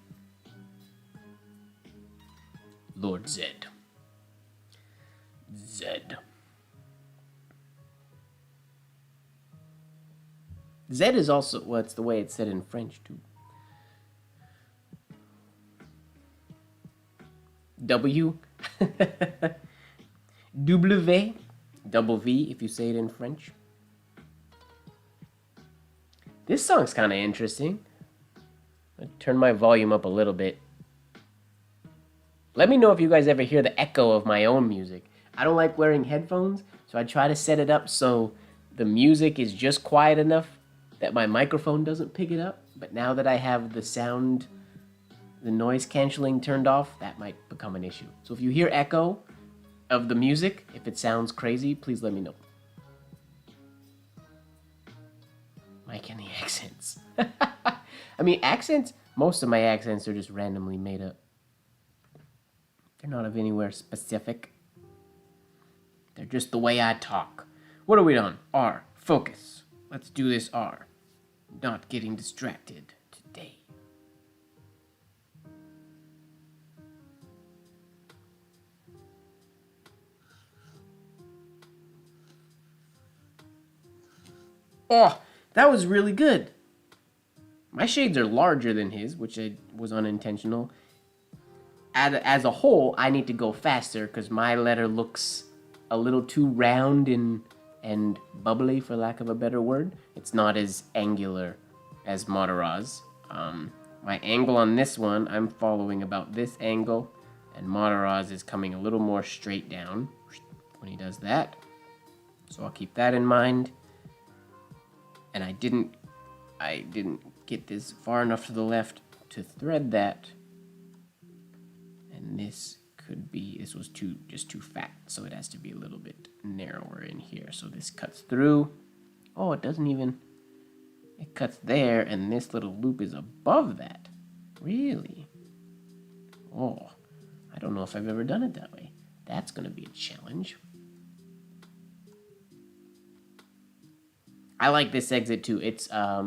Lord Zed. Zed. Zed is also, well, it's the way it's said in French, too. W. W. Double V, if you say it in French. This song's kind of interesting. I'll turn my volume up a little bit. Let me know if you guys ever hear the echo of my own music. I don't like wearing headphones, so I try to set it up so the music is just quiet enough that my microphone doesn't pick it up. But now that I have the noise canceling turned off, that might become an issue. So if you hear echo of the music, if it sounds crazy, please let me know. Mike, any accents? I mean, accents, most of my accents are just randomly made up. They're not of anywhere specific. They're just the way I talk. What are we on? R. Focus. Let's do this R. Not getting distracted today. Oh, that was really good. My shades are larger than his, which was unintentional. As a whole, I need to go faster because my letter looks a little too round and bubbly, for lack of a better word. It's not as angular as Mataraz. My angle on this one, I'm following about this angle, and Mataraz is coming a little more straight down when he does that. So I'll keep that in mind. And I didn't get this far enough to the left to thread that. And this was just too fat, so it has to be a little bit narrower in here. So this cuts through. Oh, it cuts there, and this little loop is above that. Really? Oh, I don't know if I've ever done it that way. That's gonna be a challenge. I like this exit too. It's I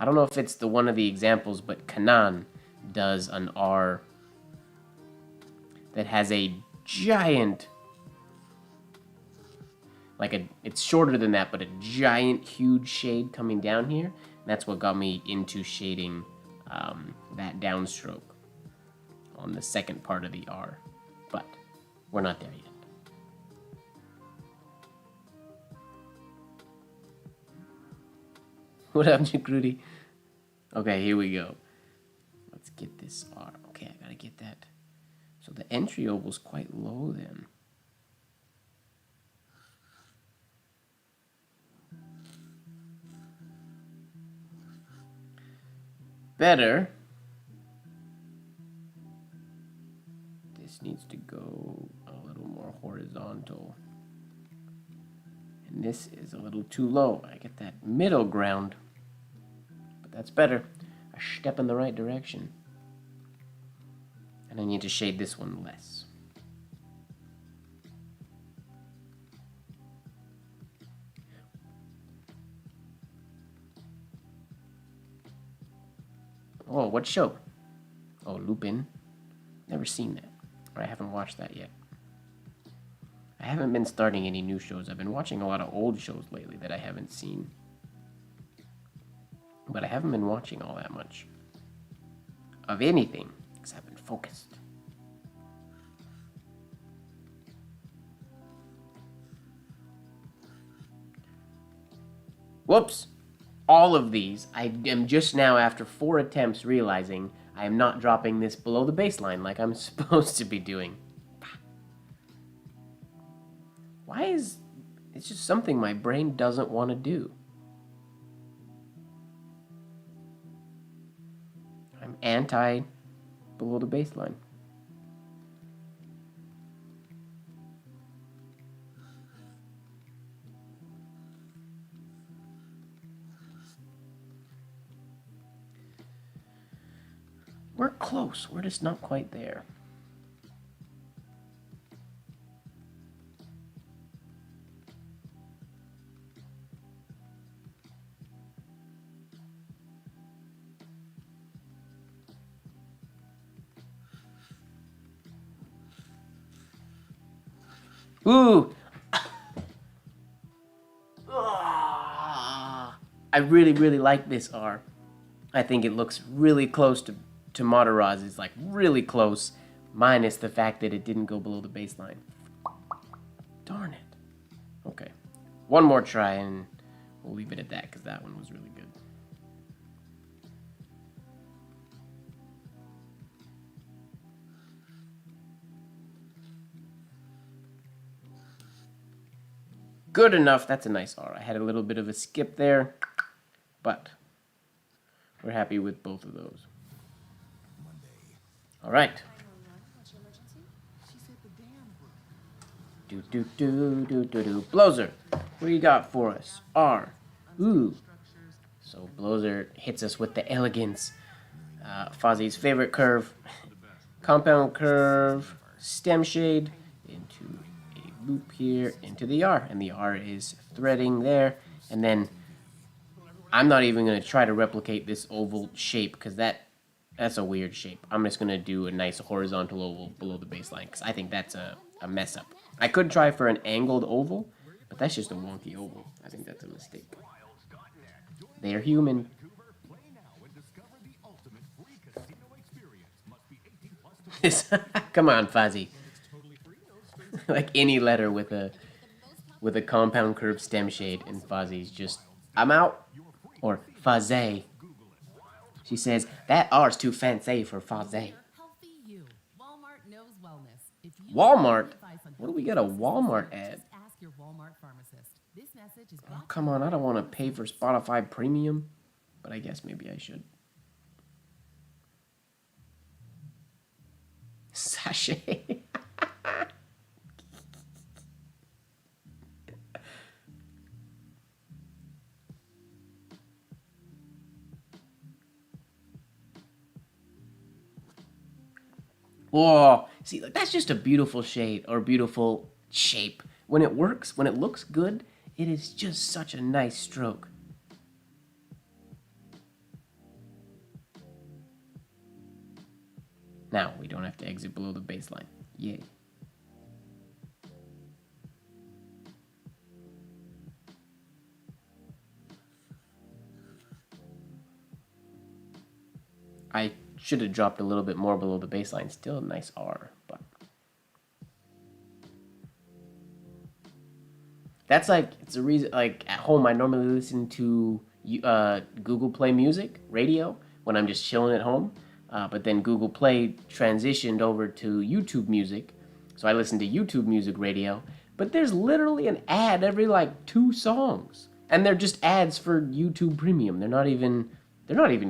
don't know if it's the one of the examples, but Kanan does an R that has a giant, it's shorter than that, but a giant, huge shade coming down here. And that's what got me into shading that downstroke on the second part of the R. But we're not there yet. What up, MrMGWard? Okay, here we go. Let's get this R. Okay, I gotta get that. So the entry oval's quite low then. Better. This needs to go a little more horizontal. And this is a little too low. I get that middle ground. But that's better. A step in the right direction. And I need to shade this one less. Oh, what show? Oh, Lupin. Never seen that. Or I haven't watched that yet. I haven't been starting any new shows. I've been watching a lot of old shows lately that I haven't seen. But I haven't been watching all that much of anything because I've been focused. Whoops! All of these, I am just now, after 4 attempts, realizing I am not dropping this below the baseline like I'm supposed to be doing. Why is... It's just something my brain doesn't want to do. I'm anti below the baseline. We're close. We're just not quite there. Ooh! I really, really like this R. I think it looks really close to Mataraz's. It's like really close, minus the fact that it didn't go below the baseline. Darn it. Okay. One more try and we'll leave it at that because that one was really good. Good enough. That's a nice R. I had a little bit of a skip there, but we're happy with both of those. All right. Do. Blozer, what do you got for us? R. Ooh. So Blozer hits us with the elegance. Fozzie's favorite curve. Compound curve. Stem shade. Into a loop here. Into the R. And the R is threading there. And then I'm not even going to try to replicate this oval shape because that's a weird shape. I'm just going to do a nice horizontal oval below the baseline because I think that's a mess up. I could try for an angled oval, but that's just a wonky oval. I think that's a mistake. They're human. Come on, Fozzie. Like any letter with a compound curve stem shade, and Fozzie's just, I'm out. Or Fozzie. She says, that R's too fancy for Fozzie. Healthy you. Walmart knows wellness. If you Walmart? advice on What do we healthy got a choices, Walmart ad? just ask your Walmart pharmacist. This message is Oh, brought come on, I don't want to pay for Spotify Premium, but I guess maybe I should. Sachet. Whoa, see, like, that's just a beautiful shade or beautiful shape. When it works, when it looks good, it is just such a nice stroke. Now, we don't have to exit below the baseline. Yay. I should have dropped a little bit more below the baseline. Still a nice R, but that's like, it's a reason, like at home I normally listen to Google Play Music radio when I'm just chilling at home, but then Google Play transitioned over to YouTube Music, so I listen to YouTube Music radio, but there's literally an ad every like 2 songs, and they're just ads for YouTube Premium. They're not even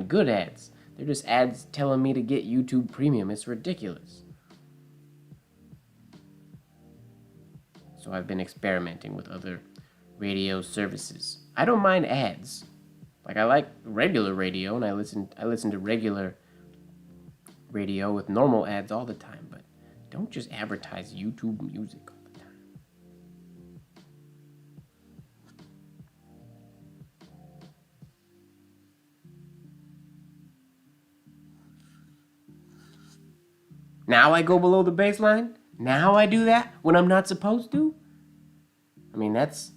good ads. They're just ads telling me to get YouTube Premium. It's ridiculous. So I've been experimenting with other radio services. I don't mind ads. Like, I like regular radio, and I listen to regular radio with normal ads all the time, but don't just advertise YouTube Music all the time. Now I go below the baseline? Now I do that when I'm not supposed to? I mean, that's...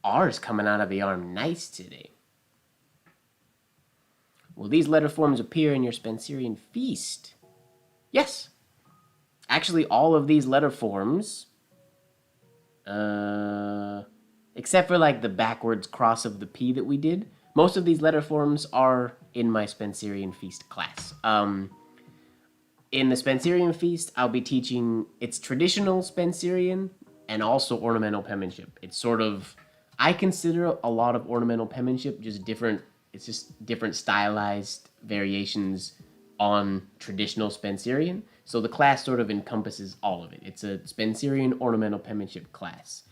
R's coming out of the arm nice today. Will these letter forms appear in your Spencerian feast? Yes. Actually, all of these letter forms, except for like the backwards cross of the P that we did, most of these letter forms are in my Spencerian feast class. In the Spencerian feast, I'll be teaching its traditional Spencerian and also ornamental penmanship. It's sort of, I consider a lot of ornamental penmanship just different. It's just different stylized variations on traditional Spencerian. So the class sort of encompasses all of it. It's a Spencerian ornamental penmanship class.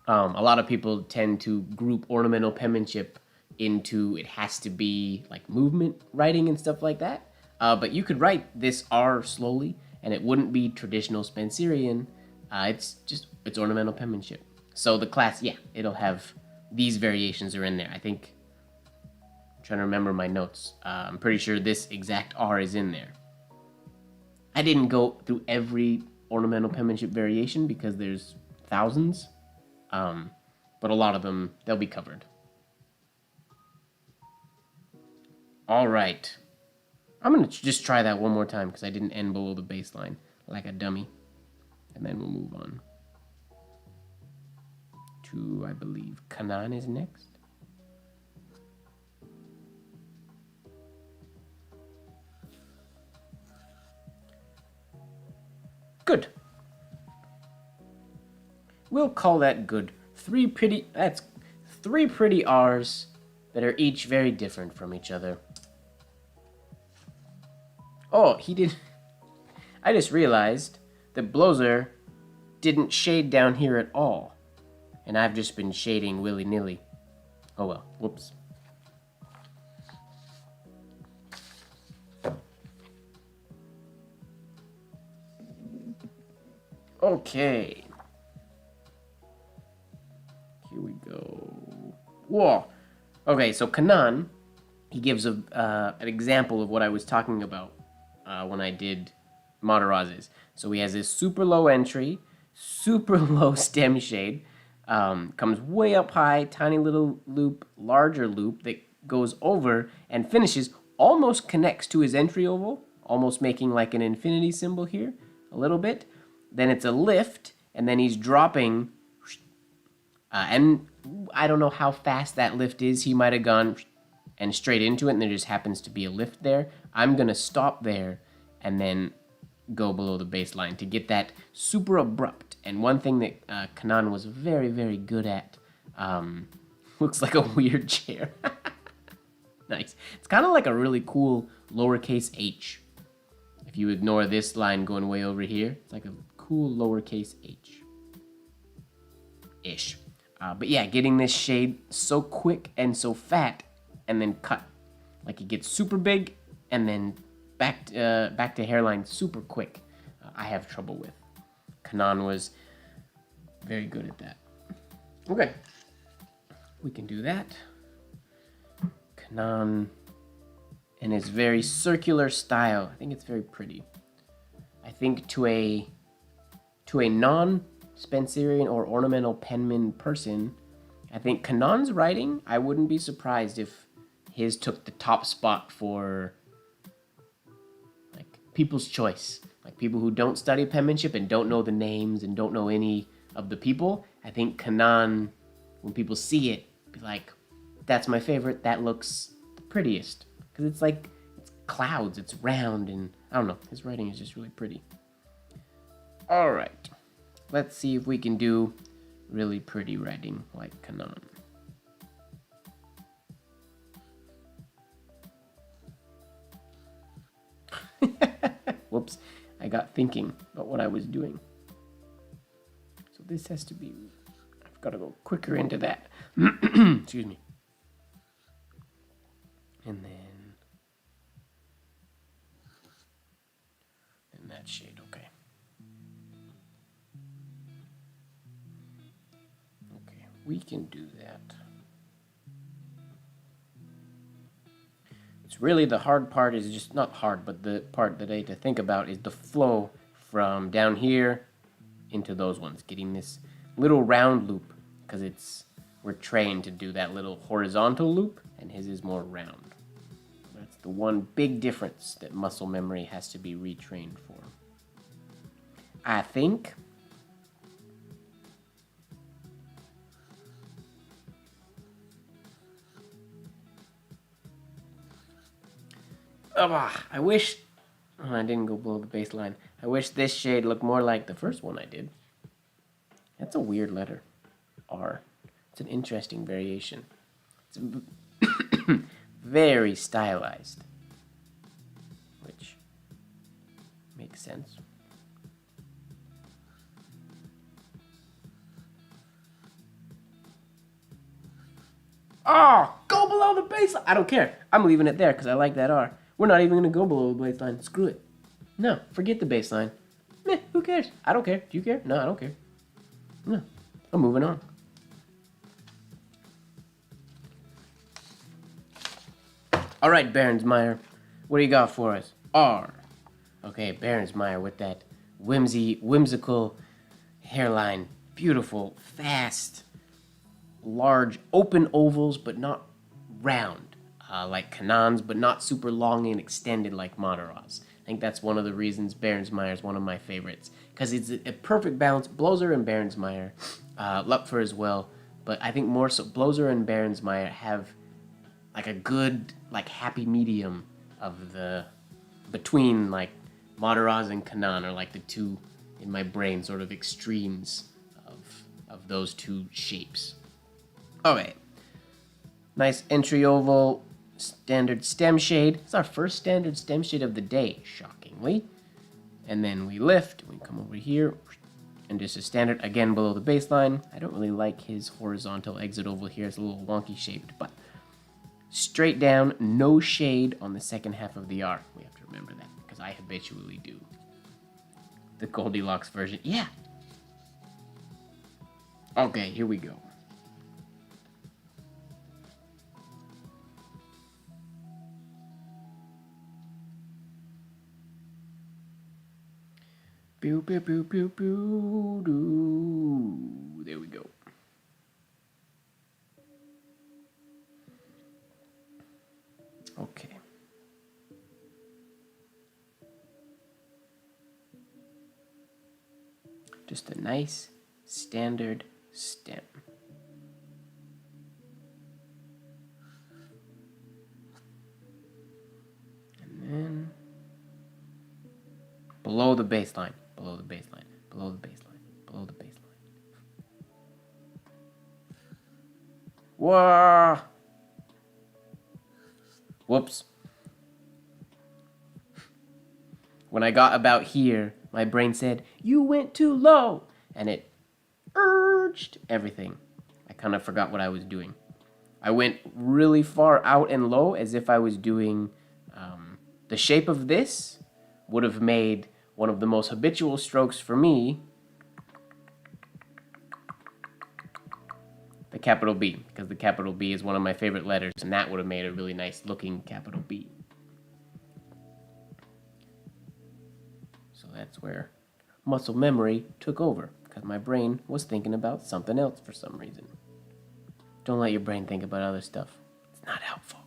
A lot of people tend to group ornamental penmanship into it has to be like movement writing and stuff like that. But you could write this R slowly, and it wouldn't be traditional Spencerian. It's ornamental penmanship. So the class, yeah, it'll have these variations are in there. I think, I'm trying to remember my notes. I'm pretty sure this exact R is in there. I didn't go through every ornamental penmanship variation because there's thousands. But a lot of them, they'll be covered. All right. I'm going to just try that one more time because I didn't end below the baseline like a dummy. And then we'll move on to, I believe, Kanan is next. Good. We'll call that good. That's three pretty R's that are each very different from each other. Oh, I just realized that Blozer didn't shade down here at all. And I've just been shading willy-nilly. Oh well, whoops. Okay. Here we go. Whoa. Okay, so Kanan, he gives an example of what I was talking about when I did Matarazes. So he has this super low entry, super low stem shade, comes way up high, tiny little loop, larger loop that goes over and finishes, almost connects to his entry oval, almost making like an infinity symbol here, a little bit. Then it's a lift, and then he's dropping, and I don't know how fast that lift is. He might have gone and straight into it, and there just happens to be a lift there. I'm going to stop there and then go below the baseline to get that super abrupt. And one thing that Kanan was very, very good at, looks like a weird chair. Nice. It's kind of like a really cool lowercase h. If you ignore this line going way over here, it's like a cool lowercase h-ish. But yeah, getting this shade so quick and so fat and then cut. Like it gets super big and then back to hairline super quick. I have trouble with. Kanan was very good at that. Okay. We can do that. Kanan and his very circular style. I think it's very pretty. I think to a non-Spencerian or ornamental penman person, I think Kanan's writing, I wouldn't be surprised if his took the top spot for like people's choice. Like people who don't study penmanship and don't know the names and don't know any of the people. I think Kanan, when people see it, be like, that's my favorite, that looks the prettiest. Because it's like, it's clouds, it's round, and I don't know, his writing is just really pretty. Alright, let's see if we can do really pretty writing like Kanan. Whoops, I got thinking about what I was doing. So this has to be, I've got to go quicker into that. Excuse me. And then that shade, okay. Okay, we can do that. It's Really, the hard part is just not hard, but the part that I had to think about is the flow from down here into those ones, getting this little round loop, because we're trained to do that little horizontal loop, and his is more round. That's the one big difference that muscle memory has to be retrained for. I think. I wish. Oh, I didn't go below the baseline. I wish this shade looked more like the first one I did. That's a weird letter. R. It's an interesting variation. It's very stylized. Which makes sense. Oh, go below the baseline. I don't care. I'm leaving it there because I like that R. We're not even going to go below the baseline. Screw it. No, forget the baseline. Meh, who cares? I don't care. Do you care? No, I don't care. No, I'm moving on. All right, Berensmeyer. What do you got for us? R. Okay, Berensmeyer with that whimsical hairline. Beautiful, fast, large, open ovals, but not round. Like Kanan's, but not super long and extended like Madaras. I think that's one of the reasons Berensmeyer is one of my favorites. Because it's a perfect balance. Blozer and Berensmeyer. Lupfer as well. But I think more so Blozer and Berensmeyer have like a good, like happy medium of the between like Madaras and Kanan are like the two in my brain sort of extremes of those two shapes. Okay. Nice entry oval, standard stem shade. It's our first standard stem shade of the day, shockingly. And then we lift, we come over here, and just a standard, again below the baseline. I don't really like his horizontal exit oval here. It's a little wonky shaped, but straight down, no shade on the second half of the R. We have to remember that, because I habitually do. The Goldilocks version, yeah. Okay, here we go. Pew, pew, pew, pew, pew, doo. There we go. Okay. Just a nice standard stem. And then below the baseline, below the baseline, below the baseline, below the baseline. Whoa! Whoops. When I got about here, my brain said, "You went too low," and it urged everything. I kind of forgot what I was doing. I went really far out and low as if I was doing the shape of this would have made one of the most habitual strokes for me the capital B, because the capital B is one of my favorite letters, and that would have made a really nice looking capital B. So that's where muscle memory took over, because my brain was thinking about something else for some reason. Don't let your brain think about other stuff. It's not helpful.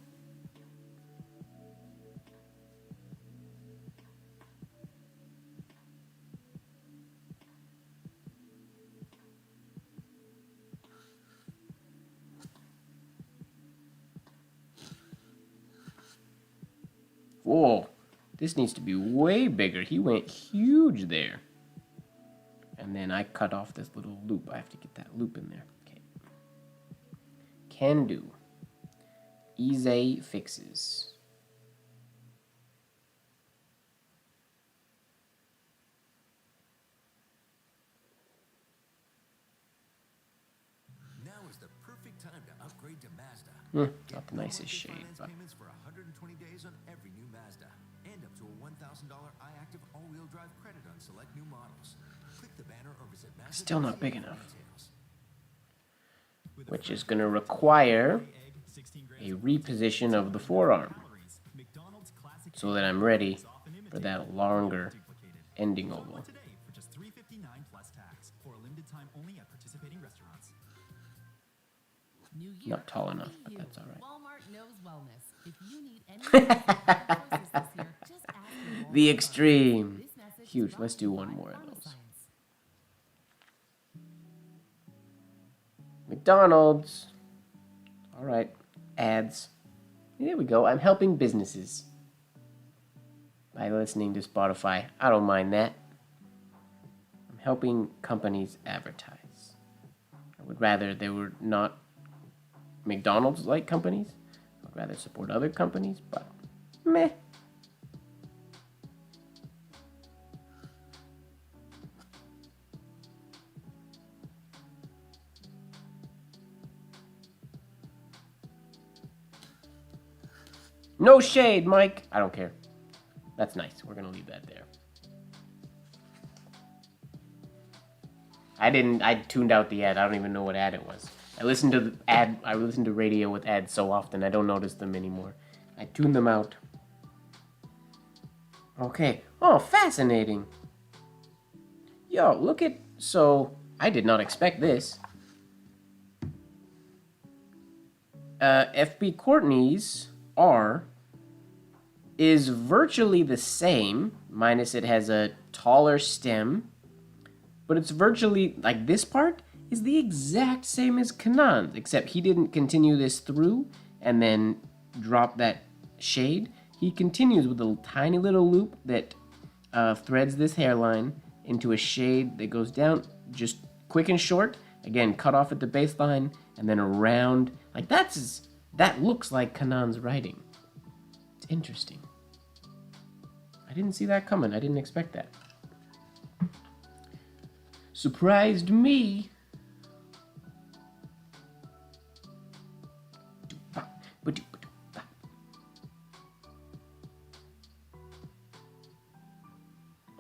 Whoa, this needs to be way bigger. He went huge there. And then I cut off this little loop. I have to get that loop in there. Okay. Can do. Easy fixes. Now is the perfect time to upgrade to Mazda. Not the nicest shade, but Payments for 120 days on every new Mazda, and up to a $1,000 iActive all-wheel drive credit on select new models. Click the banner or visit Mazda. still not big enough. Which is going to require a reposition of the forearm. so that I'm ready for that longer ending oval. Today for just $3.59 plus tax for a limited time only at participating restaurants. New year, Not tall healthy enough, but you. that's all right. Walmart knows wellness. If you need any choices this year, just ask your Walmart The pharmacist. extreme. This message is Huge. brought Let's to do you one by more of Pharma those. Science. McDonald's. All right. Ads. There we go. I'm helping businesses by listening to Spotify. I don't mind that. I'm helping companies advertise. I would rather they were not McDonald's-like companies. I'd rather support other companies, but meh. No shade, Mike. I don't care. That's nice. We're gonna leave that there. I tuned out the ad. I don't even know what ad it was. I listen to radio with ads so often I don't notice them anymore. I tuned them out. Okay. Oh, fascinating. Yo, look at, so I did not expect this. FB Courtney's R is virtually the same, minus it has a taller stem, but it's virtually, like this part is the exact same as Kanan's, except he didn't continue this through and then drop that shade. He continues with a tiny little loop that threads this hairline into a shade that goes down just quick and short. Again, cut off at the baseline and then around. Like that looks like Kanan's writing. It's interesting. I didn't see that coming. I didn't expect that. Surprised me.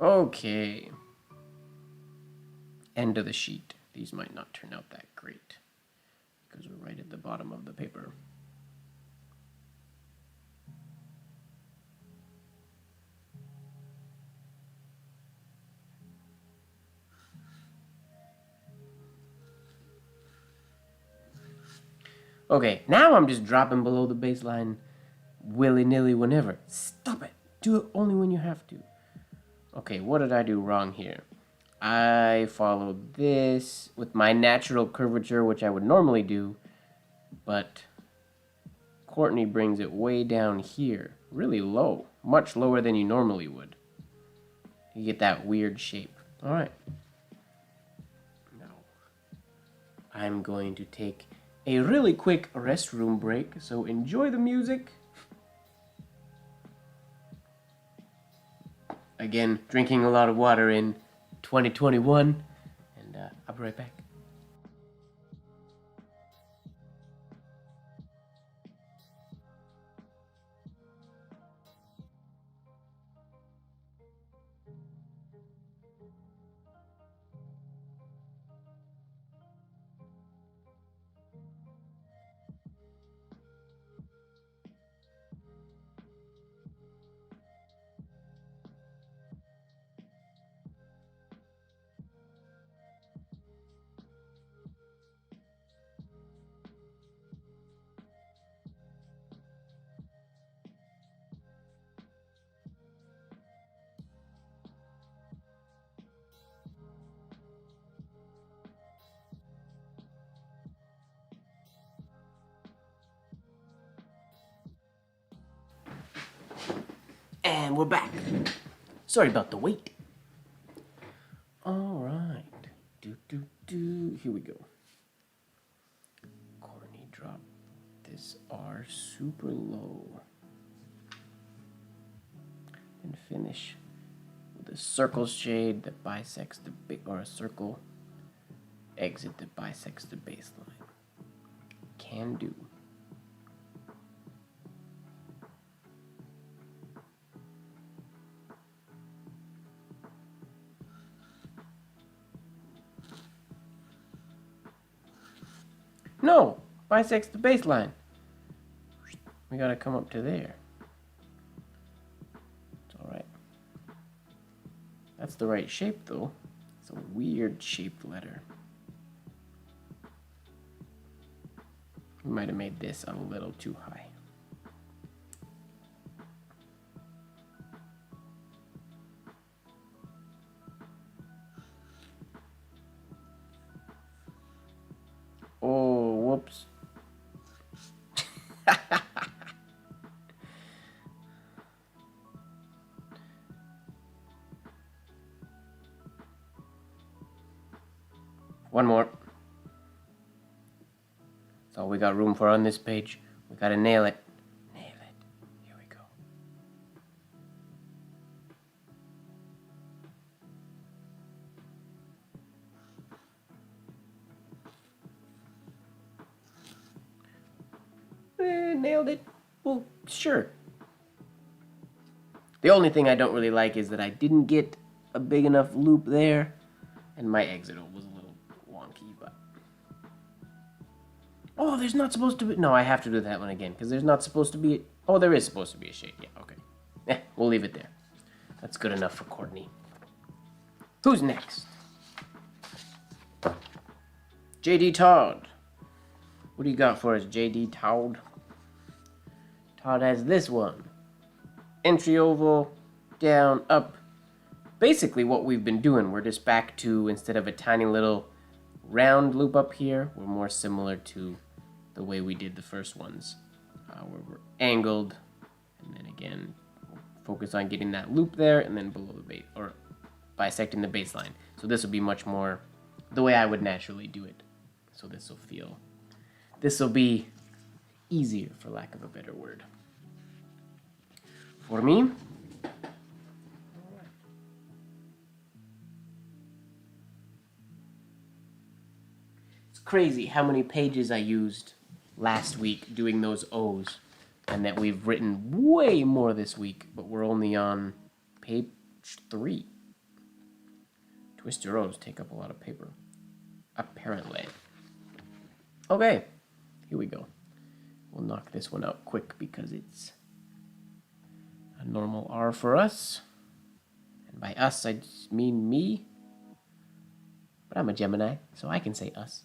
Okay. End of the sheet. These might not turn out that great because we're right at the bottom of the paper. Okay, now I'm just dropping below the baseline willy-nilly whenever. Stop it. Do it only when you have to. Okay, what did I do wrong here? I followed this with my natural curvature, which I would normally do, but Courtney brings it way down here. Really low. Much lower than you normally would. You get that weird shape. Alright. Now, I'm going to take a really quick restroom break, so enjoy the music. Again, drinking a lot of water in 2021, and I'll be right back. And we're back. Sorry about the wait. All right. Here we go. Courtney dropped this R super low. And finish with a circle shade that bisects the or a circle exit that bisects the baseline. Can do. No, bisects the baseline. We gotta come up to there. That's the right shape, though. It's a weird shaped letter. We might have made this a little too high. Oh, whoops. One more. That's all we got room for on this page. We gotta nail it. Nail it. Here we go. Nailed it. Well, sure. The only thing I don't really like is that I didn't get a big enough loop there, and my exit was a little wonky, but... Oh, there's not supposed to be... No, I have to do that one again, because there's not supposed to be... Oh, there is supposed to be a shade. Yeah, okay. Yeah, we'll leave it there. That's good enough for Courtney. Who's next? J.D. Todd. What do you got for us, J.D. Todd? Todd has this one. Entry oval, down, up. Basically what we've been doing, we're just back to, instead of a tiny little round loop up here, we're more similar to the way we did the first ones. Where we're angled, and then again, focus on getting that loop there, and then below the base, or bisecting the baseline. So this will be much more the way I would naturally do it. So this will be easier, for lack of a better word. For me. It's crazy how many pages I used last week doing those O's, and that we've written way more this week, but we're only on page 3. Twister O's take up a lot of paper, apparently. Okay, here we go. We'll knock this one out quick because it's a normal R for us. And by us, I just mean me. But I'm a Gemini, so I can say us.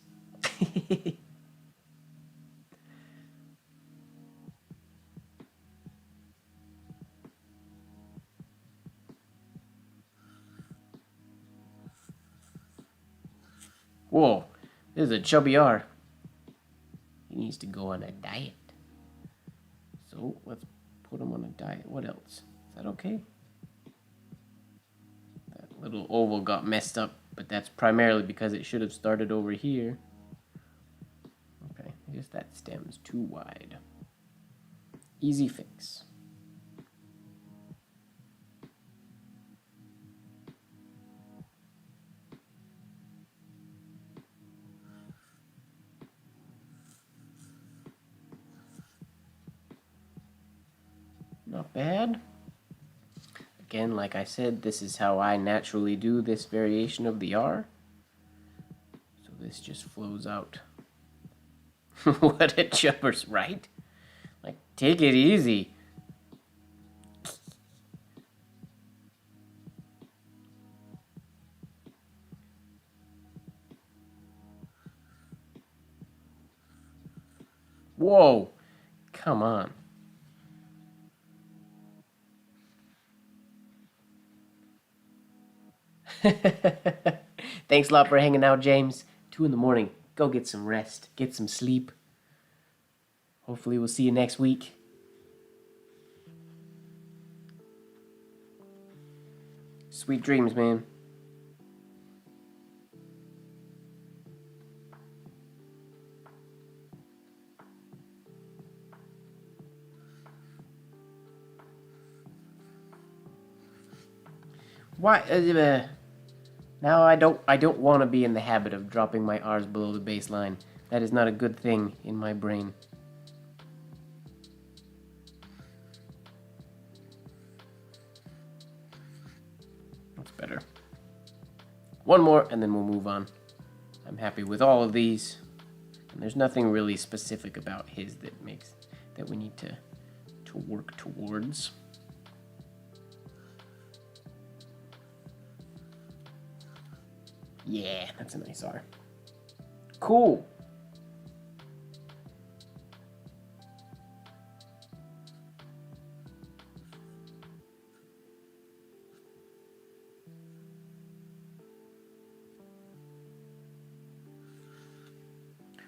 Whoa, this is a chubby R. He needs to go on a diet. So let's put him on a diet. What else? Is that okay? That little oval got messed up, but that's primarily because it should have started over here. Okay, I guess that stem's too wide. Easy fix. Not bad. Again, like I said, this is how I naturally do this variation of the R. So this just flows out. What a jumpers, right? Like, take it easy. Whoa, come on. Thanks a lot for hanging out, James. 2 in the morning. Go get some rest. Get some sleep. Hopefully we'll see you next week. Sweet dreams, man. Why? Now I don't want to be in the habit of dropping my R's below the baseline. That is not a good thing in my brain. That's better. One more and then we'll move on. I'm happy with all of these. And there's nothing really specific about his that we need to work towards. Yeah, that's a nice R. Cool.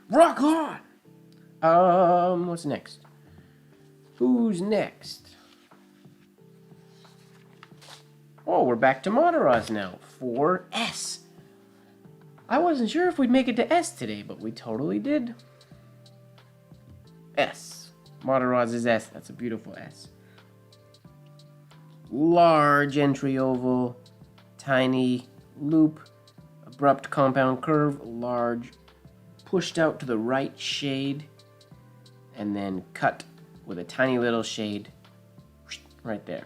Rock on! What's next? Who's next? Oh, we're back to Monteros now. 4S. I wasn't sure if we'd make it to S today, but we totally did. S. Monteros is S. That's a beautiful S. Large entry oval, tiny loop, abrupt compound curve, large, pushed out to the right shade, and then cut with a tiny little shade right there.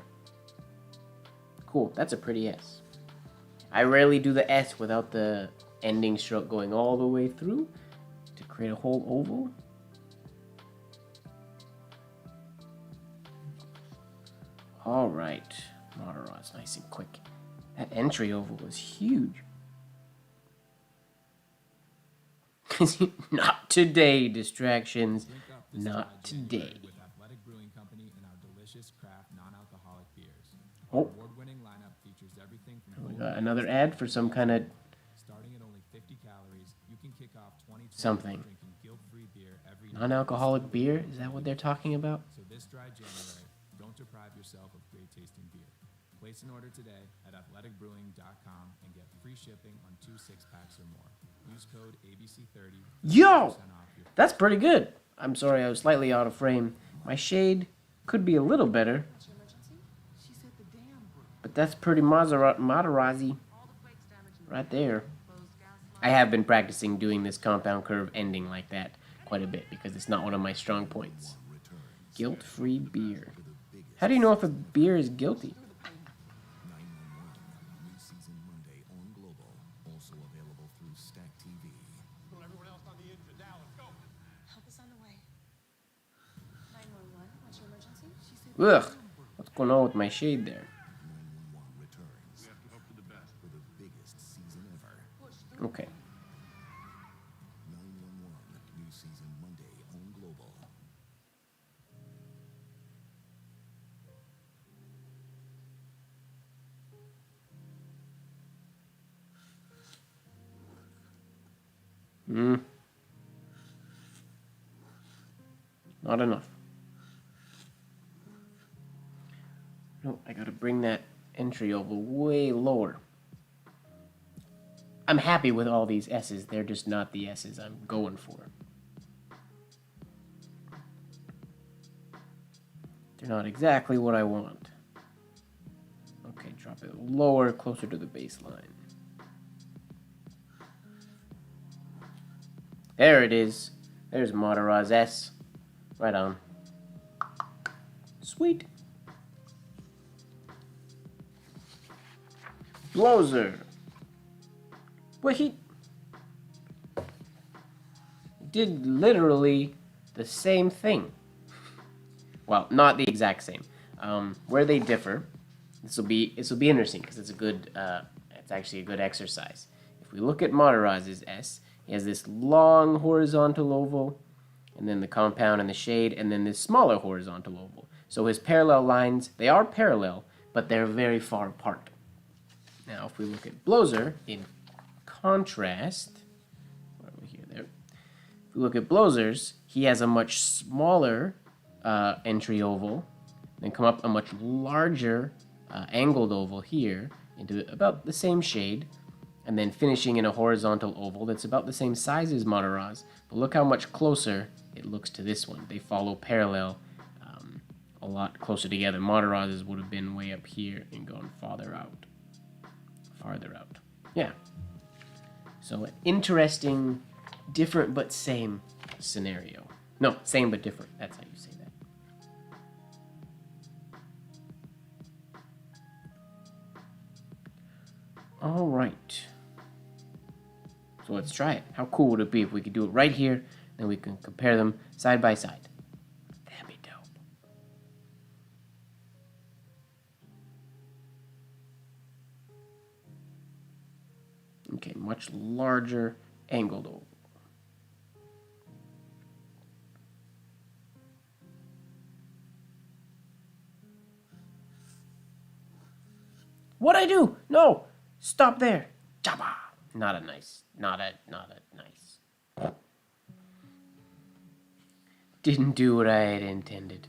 Cool, that's a pretty S. I rarely do the S without the ending stroke going all the way through to create a whole oval. All right, Monteros, nice and quick. That entry oval was huge. Not today, distractions. Drink up this Not dry January today. with Athletic Brewing Company and our delicious craft non-alcoholic beers. Oh. Our award-winning lineup features everything from We cold got beers another to ad for some kind of starting at only 50 calories. You can kick off 2020 something. drinking guilt-free beer every night. Non-alcoholic beer? Is that what they're talking about? So this dry January, don't deprive yourself of great tasting beer. Place an order today at athleticbrewing.com and get free shipping on 2 6-packs or more. Use code ABC30. Yo! That's pretty good. I'm sorry, I was slightly out of frame. My shade could be a little better. But that's pretty Materazzi right there. I have been practicing doing this compound curve ending like that quite a bit because it's not one of my strong points. Guilt-free beer. How do you know if a beer is guilty? 911, new season Monday on Global. Also available through Stack TV. Help is on the way. 911, what's your emergency? She said, Ugh, what's going on with my shade there? 911 returns. We have to hope for the best. For the biggest season ever. Okay. 911, new season Monday on Global. Not enough. No, I gotta bring that entry oval way lower. I'm happy with all these S's. They're just not the S's I'm going for. They're not exactly what I want. Okay, drop it lower, closer to the baseline. There it is. There's Monteros S. Right on. Sweet. Blozer. Well, he did literally the same thing. Well, not the exact same. Where they differ, this will be interesting because it's it's actually a good exercise. If we look at Monteros's S, he has this long horizontal oval, and then the compound and the shade, and then this smaller horizontal oval. So his parallel lines, they are parallel, but they're very far apart. Now, if we look at Blozer, in contrast, where are we here? There. If we look at Blozer's, he has a much smaller entry oval, then come up a much larger angled oval here into about the same shade, and then finishing in a horizontal oval that's about the same size as Monteros, but look how much closer it looks to this one. They follow parallel a lot closer together. Monteros's would have been way up here and gone farther out. Yeah. So an interesting, different but same scenario. No, same but different. That's how you say that. All right. So let's try it. How cool would it be if we could do it right here, then we can compare them side by side? That'd be dope. Okay, much larger angled oval. What'd I do? No! Stop there! Jabba! Not a nice. Didn't do what I had intended.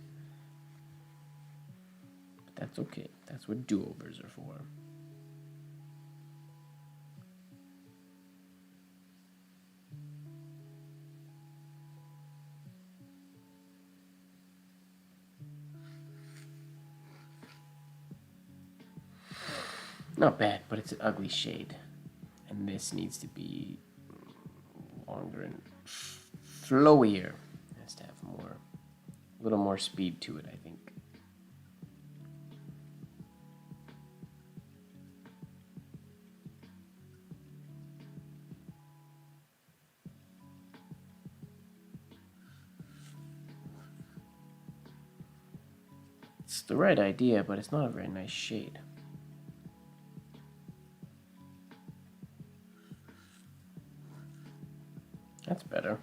But that's okay. That's what do-overs are for. Not bad, but it's an ugly shade. And this needs to be longer and flowier. It has to have a little more speed to it, I think. It's the right idea, but it's not a very nice shade. That's better.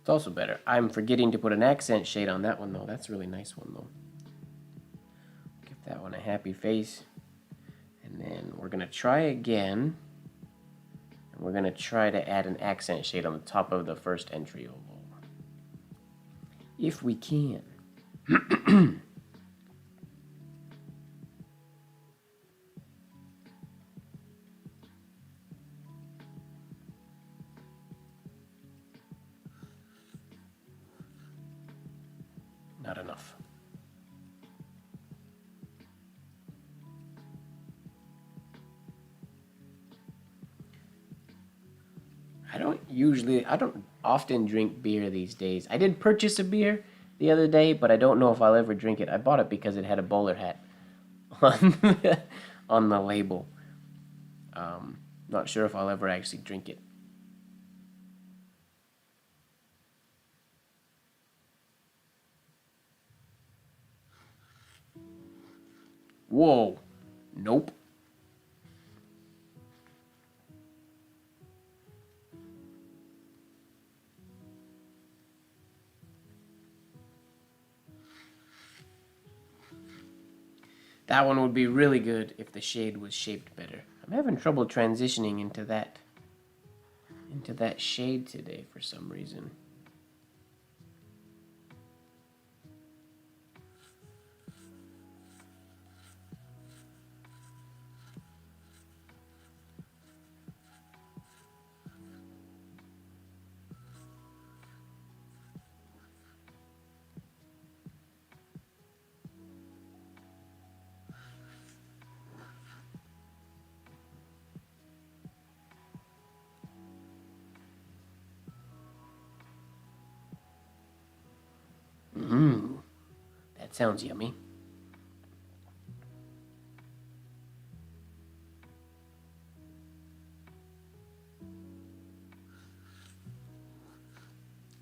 It's also better. I'm forgetting to put an accent shade on that one, though. That's a really nice one, though. Give that one a happy face. And then we're going to try again. And we're going to try to add an accent shade on the top of the first entry oval. If we can. Not enough. I don't often drink beer these days. I did purchase a beer the other day, but I don't know if I'll ever drink it. I bought it because it had a bowler hat on the label. Not sure if I'll ever actually drink it. Whoa. Nope. That one would be really good if the shade was shaped better. I'm having trouble transitioning into that shade today for some reason. That sounds yummy.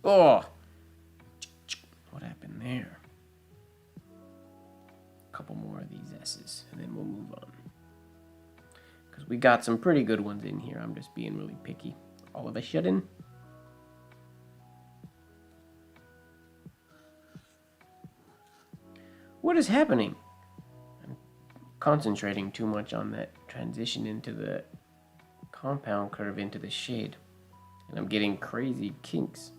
Oh! What happened there? A couple more of these S's, and then we'll move on. Because we got some pretty good ones in here. I'm just being really picky. All of a sudden. What is happening? I'm concentrating too much on that transition into the compound curve into the shade. And I'm getting crazy kinks.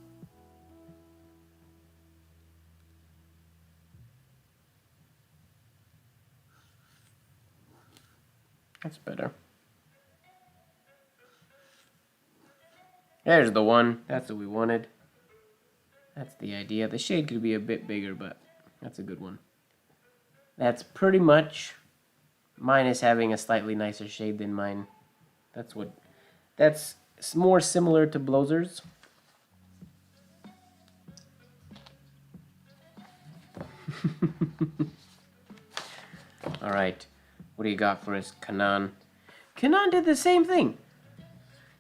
That's better. There's the one. That's what we wanted. That's the idea. The shade could be a bit bigger, but that's a good one. That's pretty much, minus having a slightly nicer shade than mine. That's more similar to Blozer's. All right, what do you got for us, Kanan? Kanan did the same thing.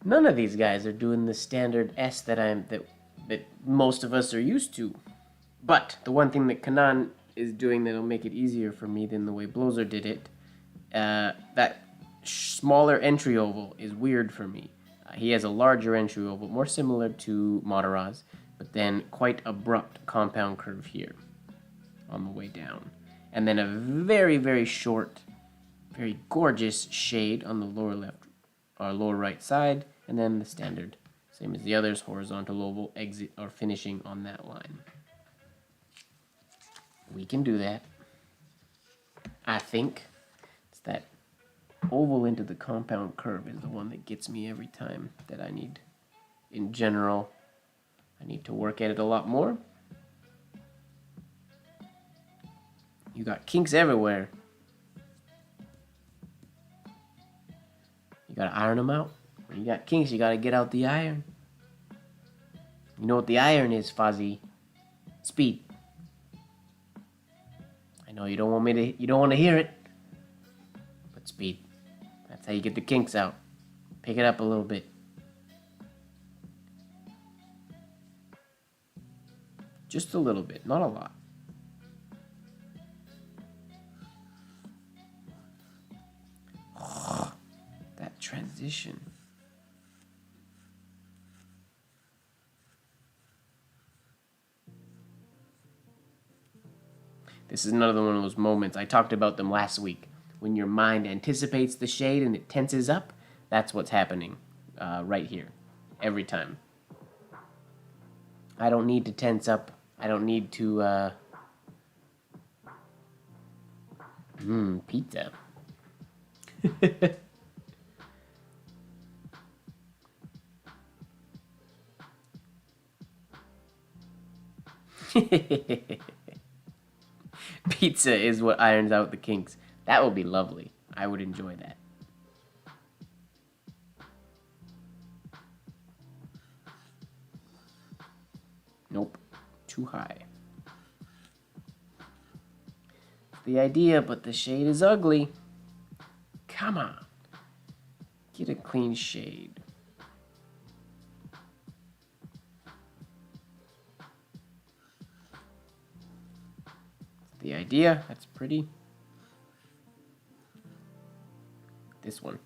None of these guys are doing the standard S that most of us are used to. But the one thing that Kanan is doing that'll make it easier for me than the way Blozer did it. That smaller entry oval is weird for me. He has a larger entry oval, more similar to Mataraz, but then quite abrupt compound curve here on the way down. And then a very, very short, very gorgeous shade on the lower left or lower right side, and then the standard, same as the others, horizontal oval, exit or finishing on that line. We can do that. I think it's that oval into the compound curve is the one that gets me every time that I need. In general, I need to work at it a lot more. You got kinks everywhere. You gotta iron them out. When you got kinks, you gotta get out the iron. You know what the iron is, Fozzie? Speed. I know you don't want to hear it, but speed. That's how you get the kinks out. Pick it up a little bit. Just a little bit, not a lot. That transition. This is another one of those moments. I talked about them last week. When your mind anticipates the shade and it tenses up, that's what's happening right here. Every time. I don't need to tense up. I don't need to... pizza. Pizza is what irons out the kinks. That would be lovely. I would enjoy that. Nope. Too high. The idea, but the shade is ugly. Come on. Get a clean shade. The idea, that's pretty. This one.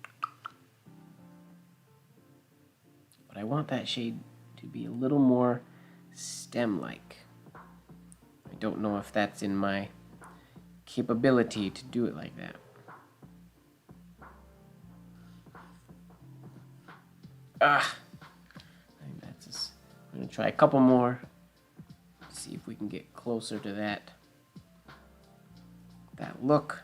But I want that shade to be a little more stem-like. I don't know if that's in my capability to do it like that. I think that's just, I'm gonna try a couple more. See if we can get closer to that look.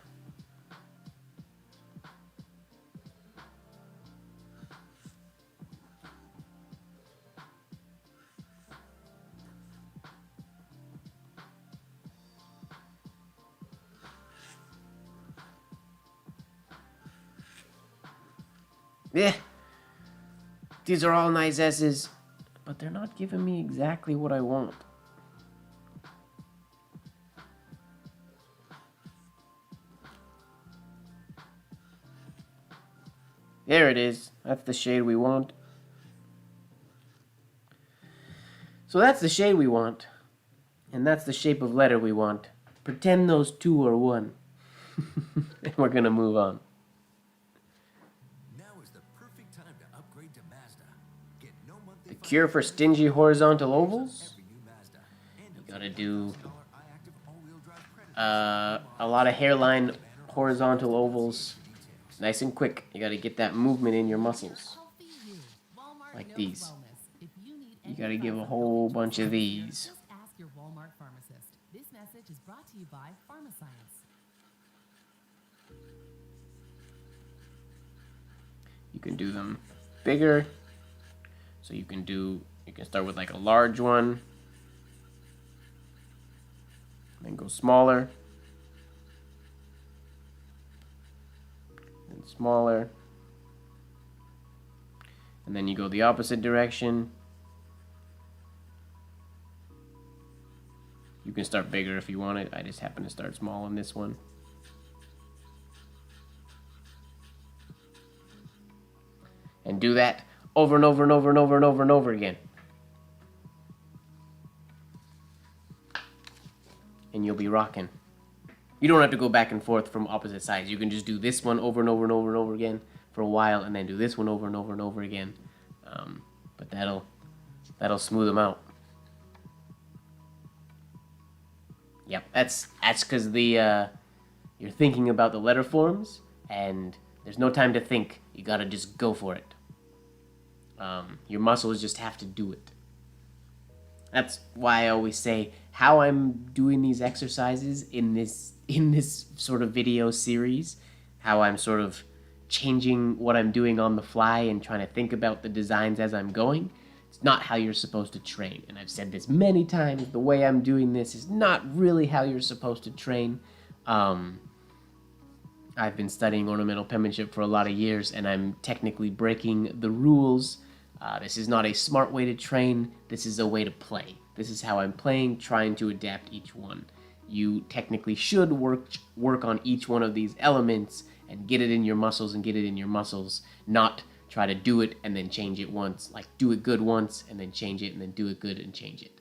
Yeah, these are all nice S's, but they're not giving me exactly what I want. There it is. That's the shade we want. So that's the shade we want. And that's the shape of letter we want. Pretend those two are one. And we're gonna move on. Now is the perfect time to upgrade to Mazda. Get no monthly The cure for stingy horizontal ovals? every new Mazda. And You gotta do iActive all-wheel drive credit a lot of hairline horizontal ovals. Nice and quick. You gotta get that movement in your muscles. Healthy you. Walmart Like knows these. wellness. If you need You any gotta give a advice on whole wellness bunch of this year, these. Just ask your Walmart pharmacist. This message is brought to you by Pharmascience. You can do them bigger. So you can start with like a large one. Then go smaller. And smaller. And then you go the opposite direction. You can start bigger if you want it. I just happen to start small on this one. And do that over and over and over and over and over and over again. And you'll be rocking. You don't have to go back and forth from opposite sides. You can just do this one over and over and over and over again for a while, and then do this one over and over and over again. But that'll smooth them out. Yep, that's because you're thinking about the letter forms, and there's no time to think. You gotta just go for it. Your muscles just have to do it. That's why I always say how I'm doing these exercises in this sort of video series, how I'm sort of changing what I'm doing on the fly and trying to think about the designs as I'm going. It's not how you're supposed to train. And I've said this many times, the way I'm doing this is not really how you're supposed to train. I've been studying ornamental penmanship for a lot of years, and I'm technically breaking the rules. This is not a smart way to train. This is a way to play. This is how I'm playing, trying to adapt each one. You technically should work on each one of these elements and get it in your muscles and get it in your muscles, not try to do it and then change it once, like do it good once and then change it and then do it good and change it.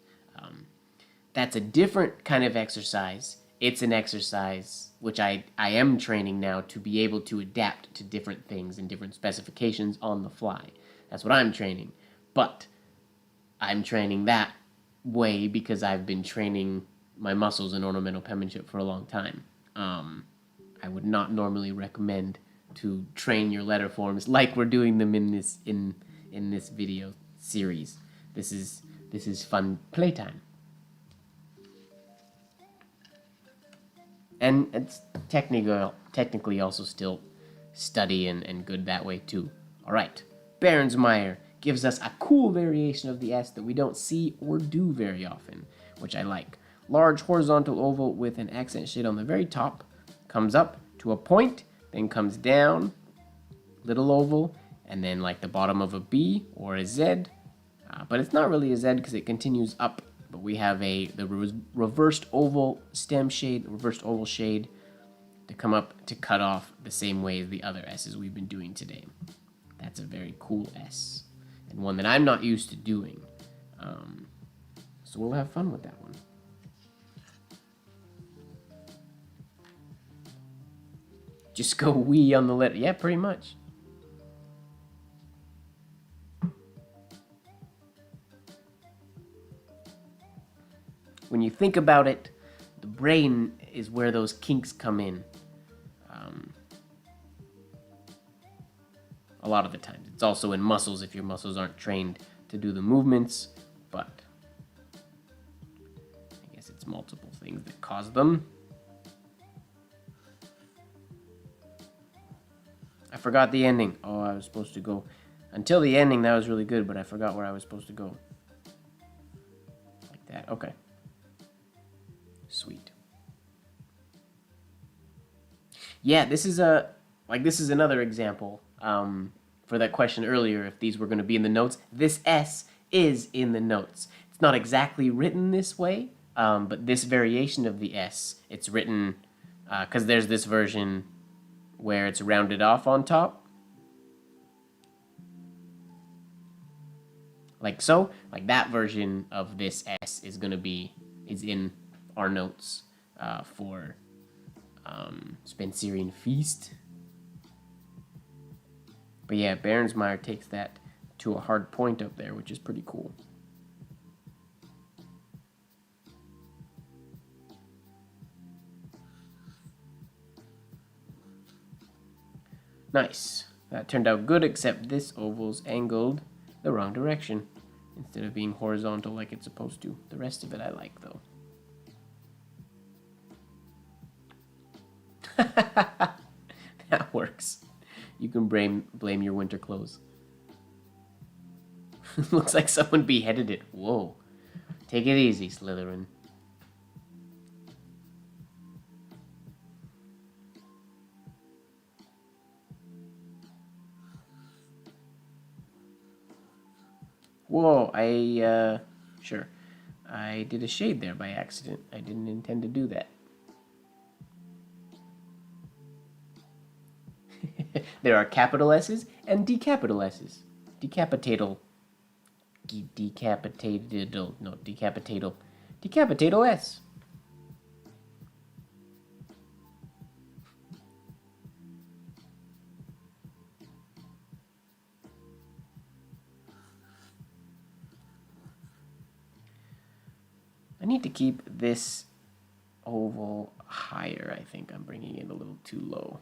That's a different kind of exercise. It's an exercise which I am training now to be able to adapt to different things and different specifications on the fly. That's what I'm training. But I'm training that way because I've been training my muscles in ornamental penmanship for a long time. I would not normally recommend to train your letter forms like we're doing them in this video series. This is fun playtime. And it's technically also still study and good that way too. Alright, Berensmeyer gives us a cool variation of the S that we don't see or do very often, which I like. Large horizontal oval with an accent shade on the very top, comes up to a point, then comes down, little oval, and then like the bottom of a B or a Z. But it's not really a Z because it continues up. But we have the reversed oval stem shade, reversed oval shade to come up to cut off the same way as the other S's we've been doing today. That's a very cool S, and one that I'm not used to doing. So we'll have fun with that one. Just go wee on the letter. Yeah, pretty much. When you think about it, the brain is where those kinks come in. A lot of the times. It's also in muscles if your muscles aren't trained to do the movements, but I guess it's multiple things that cause them. I forgot the ending. Oh, I was supposed to go. Until the ending, that was really good, but I forgot where I was supposed to go. Like that. Okay. Sweet. Yeah, this is another example for that question earlier, if these were going to be in the notes. This S is in the notes. It's not exactly written this way, but this variation of the S, it's written, because there's this version where it's rounded off on top. Like so. Like that version of this S is in our notes for Spencerian Feast. But yeah, Berensmeyer takes that to a hard point up there, which is pretty cool. Nice. That turned out good, except this oval's angled the wrong direction instead of being horizontal like it's supposed to. The rest of it I like, though. That works. You can blame your winter clothes. Looks like someone beheaded it. Whoa. Take it easy, Slytherin. Whoa, sure. I did a shade there by accident. I didn't intend to do that. There are capital S's and decapital S's. Decapitatal S. need to keep this oval higher. I think I'm bringing it a little too low.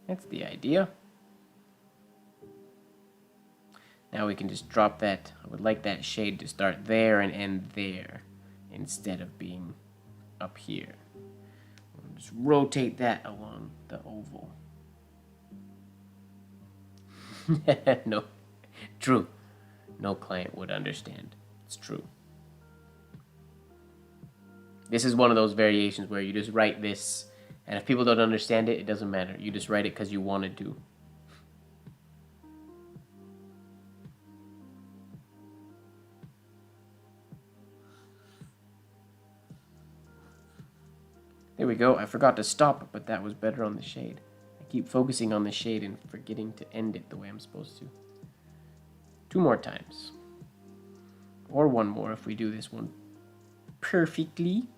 That's the idea. Now we can just drop that. I would like that shade to start there and end there instead of being up here. We'll just rotate that along the oval. No, true. No client would understand. It's true. This is one of those variations where you just write this, and if people don't understand it, it doesn't matter. You just write it because you wanted to. There we go. I forgot to stop, but that was better on the shade. I keep focusing on the shade and forgetting to end it the way I'm supposed to. 2 more times. Or 1 more if we do this one perfectly.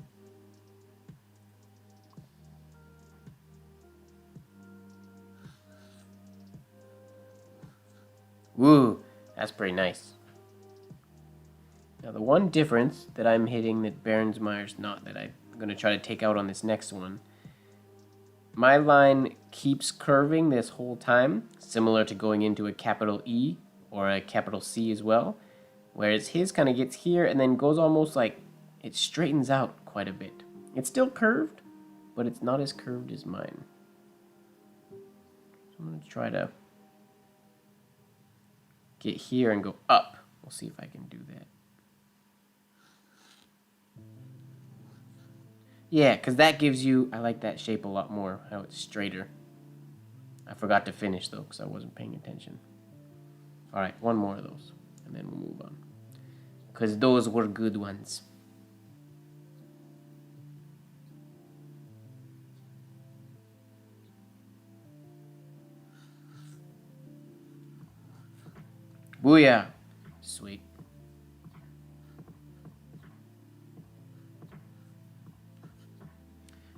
Woo, that's pretty nice. Now the one difference that I'm hitting that MrMGWard's not, that I'm going to try to take out on this next one, my line keeps curving this whole time, similar to going into a capital E or a capital C as well, whereas his kind of gets here and then goes almost like it straightens out quite a bit. It's still curved, but it's not as curved as mine. So I'm going to try to get here and go up. We'll see if I can do that. Yeah, because that gives you, I like that shape a lot more, how it's straighter. I forgot to finish though, because I wasn't paying attention. All right, 1 more of those, and then we'll move on. Because those were good ones. Booyah! Sweet.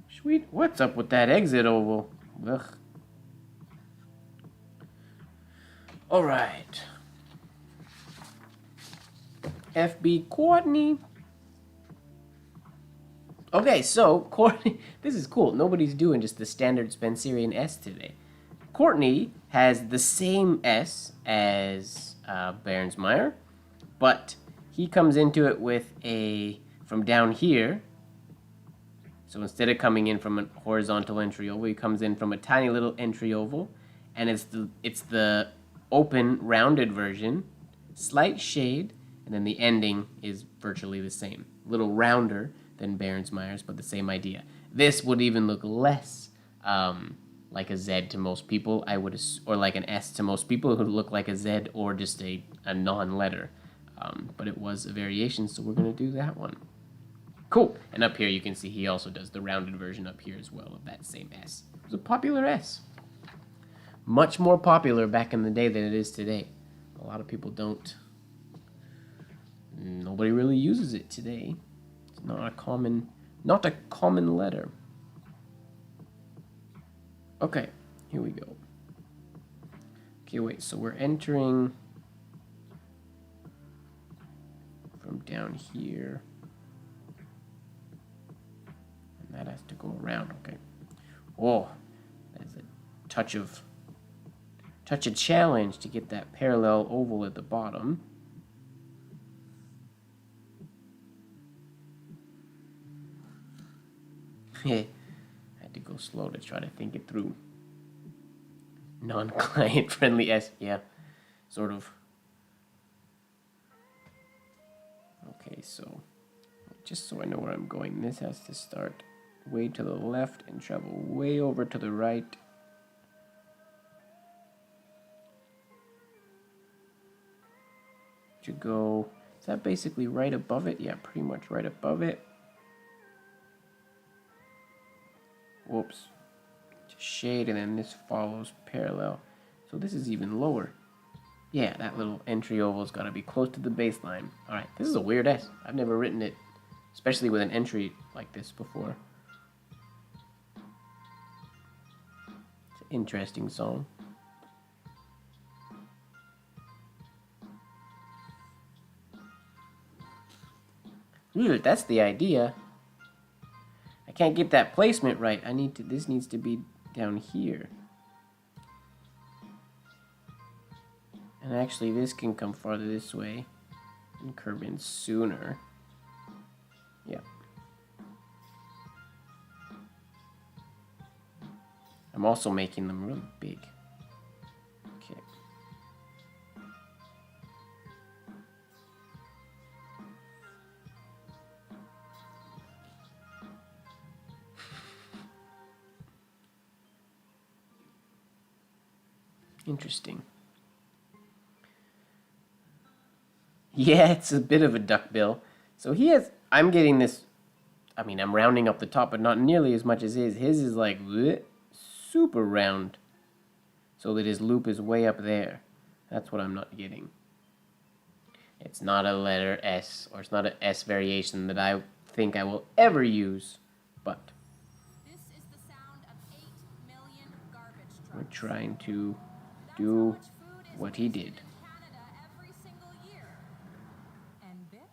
Sweet. What's up with that exit oval? Ugh. All right. FB Courtney. Okay, so Courtney, this is cool. Nobody's doing just the standard Spencerian S today. Courtney has the same S as MrMGWard, but he comes into it with a, from down here. So instead of coming in from a horizontal entry oval, he comes in from a tiny little entry oval, and it's the open rounded version, slight shade, and then the ending is virtually the same. A little rounder than MrMGWard's, but the same idea. This would even look less like a Z to most people, or like an S to most people. It would look like a Z or just a non-letter. But it was a variation, so we're going to do that one. Cool. And up here you can see he also does the rounded version up here as well of that same S. It was a popular S. Much more popular back in the day than it is today. A lot of people don't. Nobody really uses it today. It's not a common letter. Okay, here we go. Okay, wait, so we're entering from down here. And that has to go around, okay. Oh, that's a touch of challenge to get that parallel oval at the bottom. I had to go slow to try to think it through. Non-client friendly S, yeah, sort of. Okay, so just so I know where I'm going, this has to start way to the left and travel way over to the right. To go, is that basically right above it? Yeah, pretty much right above it. Whoops. Just shade, and then this follows parallel. So this is even lower. Yeah, that little entry oval's got to be close to the baseline. All right, this is a weird S. I've never written it, especially with an entry like this before. Interesting song. Ooh, that's the idea. I can't get that placement right. This needs to be down here. And actually, this can come farther this way and curve in sooner. Yeah. I'm also making them really big. Okay. Interesting. Yeah, it's a bit of a duckbill. So I'm getting this, I mean, I'm rounding up the top, but not nearly as much as his. His is like bleh, super round, so that his loop is way up there. That's what I'm not getting. It's not a letter S, or it's not an S variation that I think I will ever use, but This is the sound of 8 million garbage trucks. we're trying to That's do how much food is what he wasted did. in Canada every single year. And this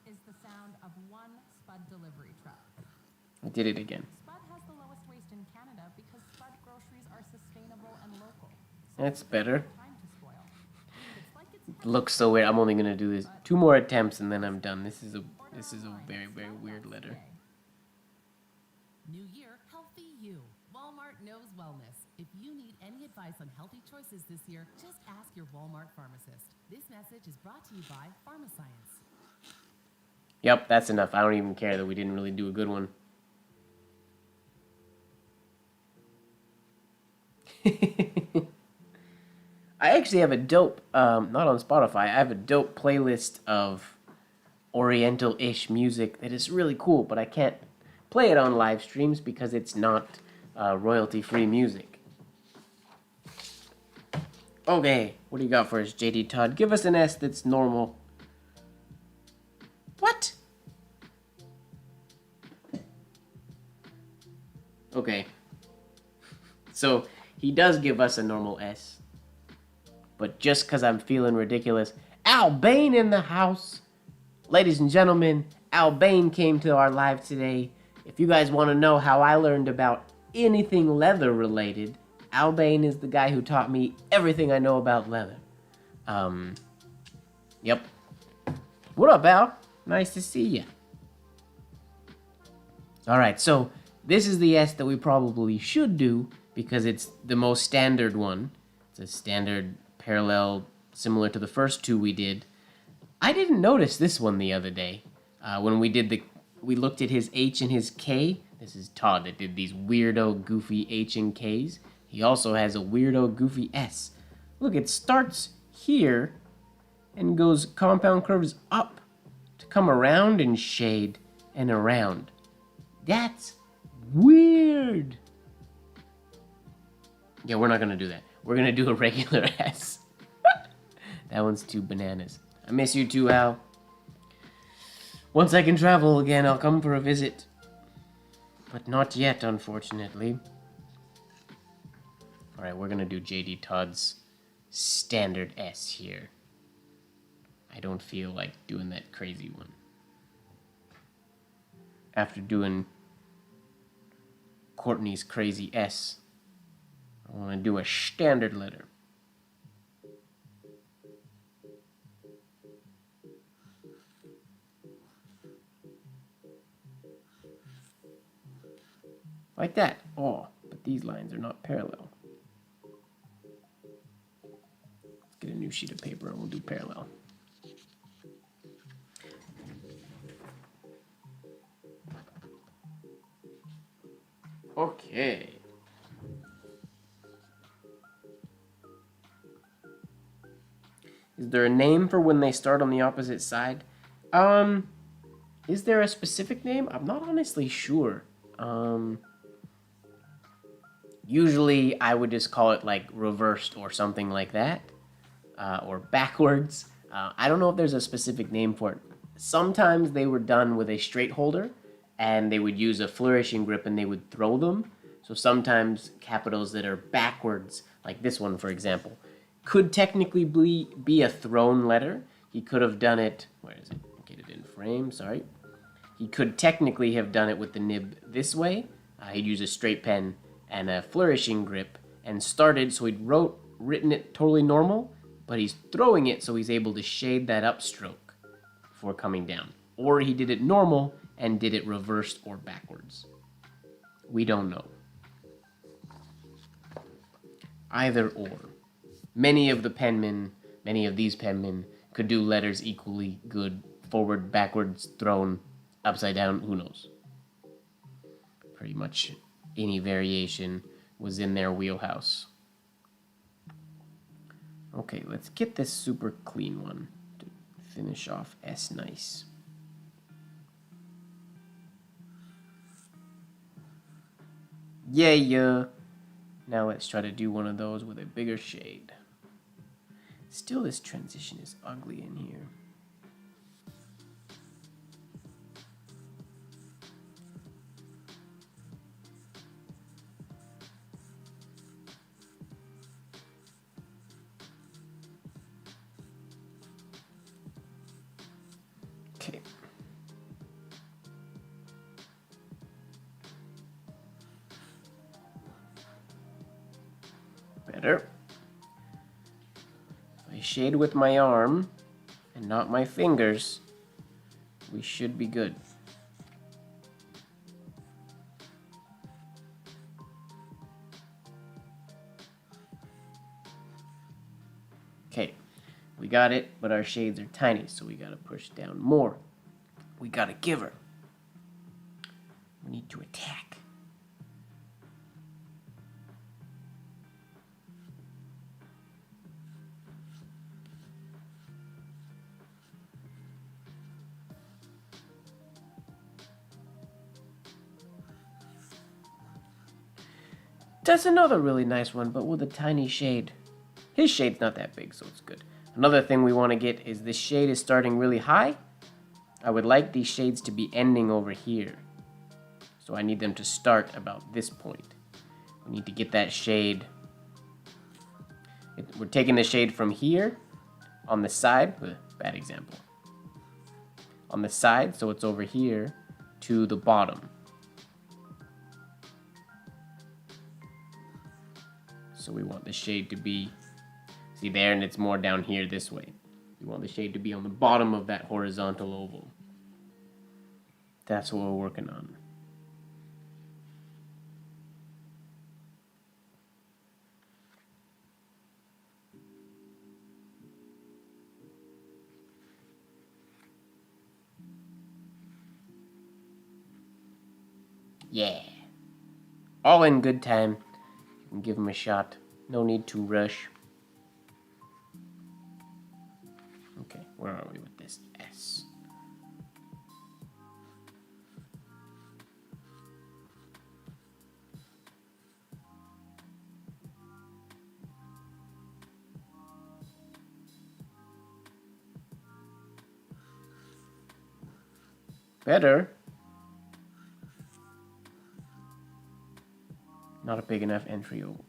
is the sound of one Spud delivery truck. I did it again. Spud has the lowest waste in Canada because Spud groceries are sustainable and local. That's better. Time to spoil. It's like it's It looks so weird. I'm only gonna do this 2 more attempts and then I'm done. This is a very, very weird letter. New year, healthy you. Walmart knows wellness. If you need any advice on healthy choices this year, just ask your Walmart pharmacist. This message is brought to you by Pharmascience. Yep, that's enough. I don't even care that we didn't really do a good one. I actually have a dope, not on Spotify, I have a dope playlist of Oriental-ish music that is really cool, but I can't play it on live streams because it's not royalty-free music. Okay, what do you got for us, JD Todd? Give us an S that's normal. What? Okay. So, he does give us a normal S. But just because I'm feeling ridiculous, Al Bain in the house. Ladies and gentlemen, Al Bain came to our live today. If you guys want to know how I learned about anything leather related, Al Bain is the guy who taught me everything I know about leather. Yep. What up, Al? Nice to see you. Alright, so this is the S that we probably should do because it's the most standard one. It's a standard parallel similar to the first two we did. I didn't notice this one the other day. When we looked at his H and his K. This is Todd that did these weirdo, goofy H and Ks. He also has a weirdo, goofy S. Look, it starts here and goes compound curves up to come around and shade and around. That's weird. Yeah, we're not gonna do that. We're gonna do a regular S. That one's too bananas. I miss you too, Al. Once I can travel again, I'll come for a visit. But not yet, unfortunately. Alright, we're gonna do JD Todd's standard S here. I don't feel like doing that crazy one. After doing Courtney's crazy S, I want to do a standard letter. Like that. Oh, but these lines are not parallel. Let's get a new sheet of paper and we'll do parallel. Okay. Is there a name for when they start on the opposite side? Is there a specific name? I'm not honestly sure. Usually I would just call it like reversed or something like that. Or backwards. I don't know if there's a specific name for it. Sometimes they were done with a straight holder and they would use a flourishing grip and they would throw them. So sometimes capitals that are backwards, like this one, for example, could technically be a thrown letter. He could have done it, where is it? Get it in frame, sorry. He could technically have done it with the nib this way. He'd use a straight pen and a flourishing grip and started, so he'd written it totally normal, but he's throwing it so he's able to shade that upstroke before coming down. Or he did it normal and did it reversed or backwards. We don't know. Either or. Many of these penmen could do letters equally good, forward, backwards, thrown, upside down, who knows. Pretty much any variation was in their wheelhouse. Okay, let's get this super clean one to finish off S nice. Yeah. Now let's try to do one of those with a bigger shade. Still, this transition is ugly in here. Okay. Better. If I shade with my arm and not my fingers, we should be good. Okay, we got it, but our shades are tiny, so we gotta push down more. We gotta give her. We need to attack. That's another really nice one, but with a tiny shade. His shade's not that big, so it's good. Another thing we want to get is this shade is starting really high. I would like these shades to be ending over here. So I need them to start about this point. We need to get that shade. We're taking the shade from here on the side. Bad example. On the side, so it's over here to the bottom. So we want the shade to be, see there, and it's more down here this way. We want the shade to be on the bottom of that horizontal oval. That's what we're working on. Yeah. All in good time. And give him a shot. No need to rush. Okay, where are we with this S? Better. Not a big enough entry oval.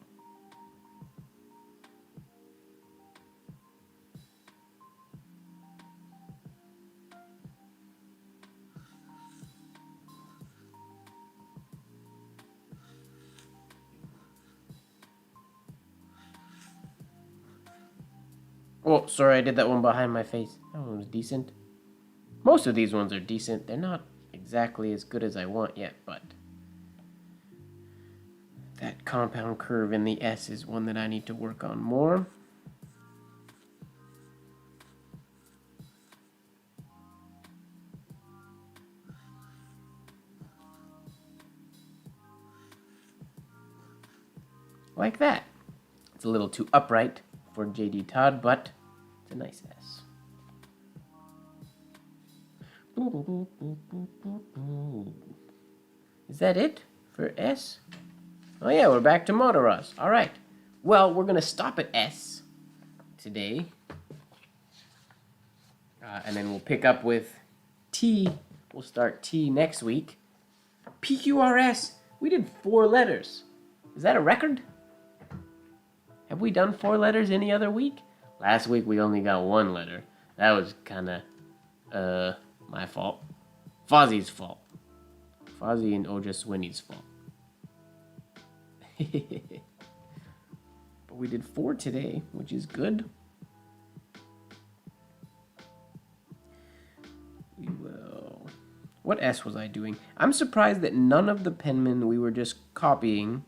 Oh, sorry, I did that one behind my face. That one was decent. Most of these ones are decent. They're not exactly as good as I want yet, but that compound curve in the S is one that I need to work on more. Like that. It's a little too upright for J.D. Todd, but it's a nice S. Is that it for S? Oh yeah, we're back to Motoros. All right. Well, we're going to stop at S today. And then we'll pick up with T. We'll start T next week. PQRS. We did 4 letters. Is that a record? Have we done 4 letters any other week? Last week we only got 1 letter. That was kinda, my fault. Fozzie's fault. Fozzie and Oja Swinny's fault. But we did 4 today, which is good. We will... What S was I doing? I'm surprised that none of the Penman we were just copying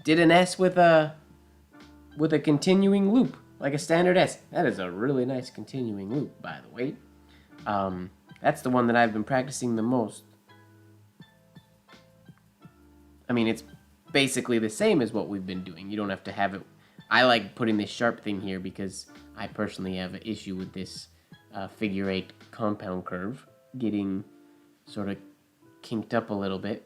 did an S with a continuing loop, like a standard S. That is a really nice continuing loop, by the way. That's the one that I've been practicing the most. I mean, it's basically the same as what we've been doing. You don't have to have it. I like putting this sharp thing here because I personally have an issue with this figure 8 compound curve getting sort of kinked up a little bit.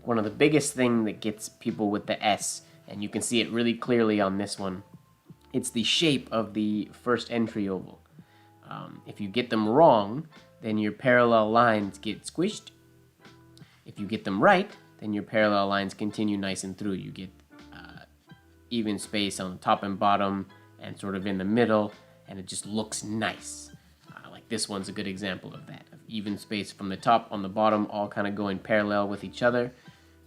One of the biggest thing that gets people with the S, and you can see it really clearly on this one, it's the shape of the first entry oval. If you get them wrong, then your parallel lines get squished. If you get them right, then your parallel lines continue nice and through. You get even space on the top and bottom and sort of in the middle, and it just looks nice. Like this one's a good example of that. Of even space from the top on the bottom, all kind of going parallel with each other.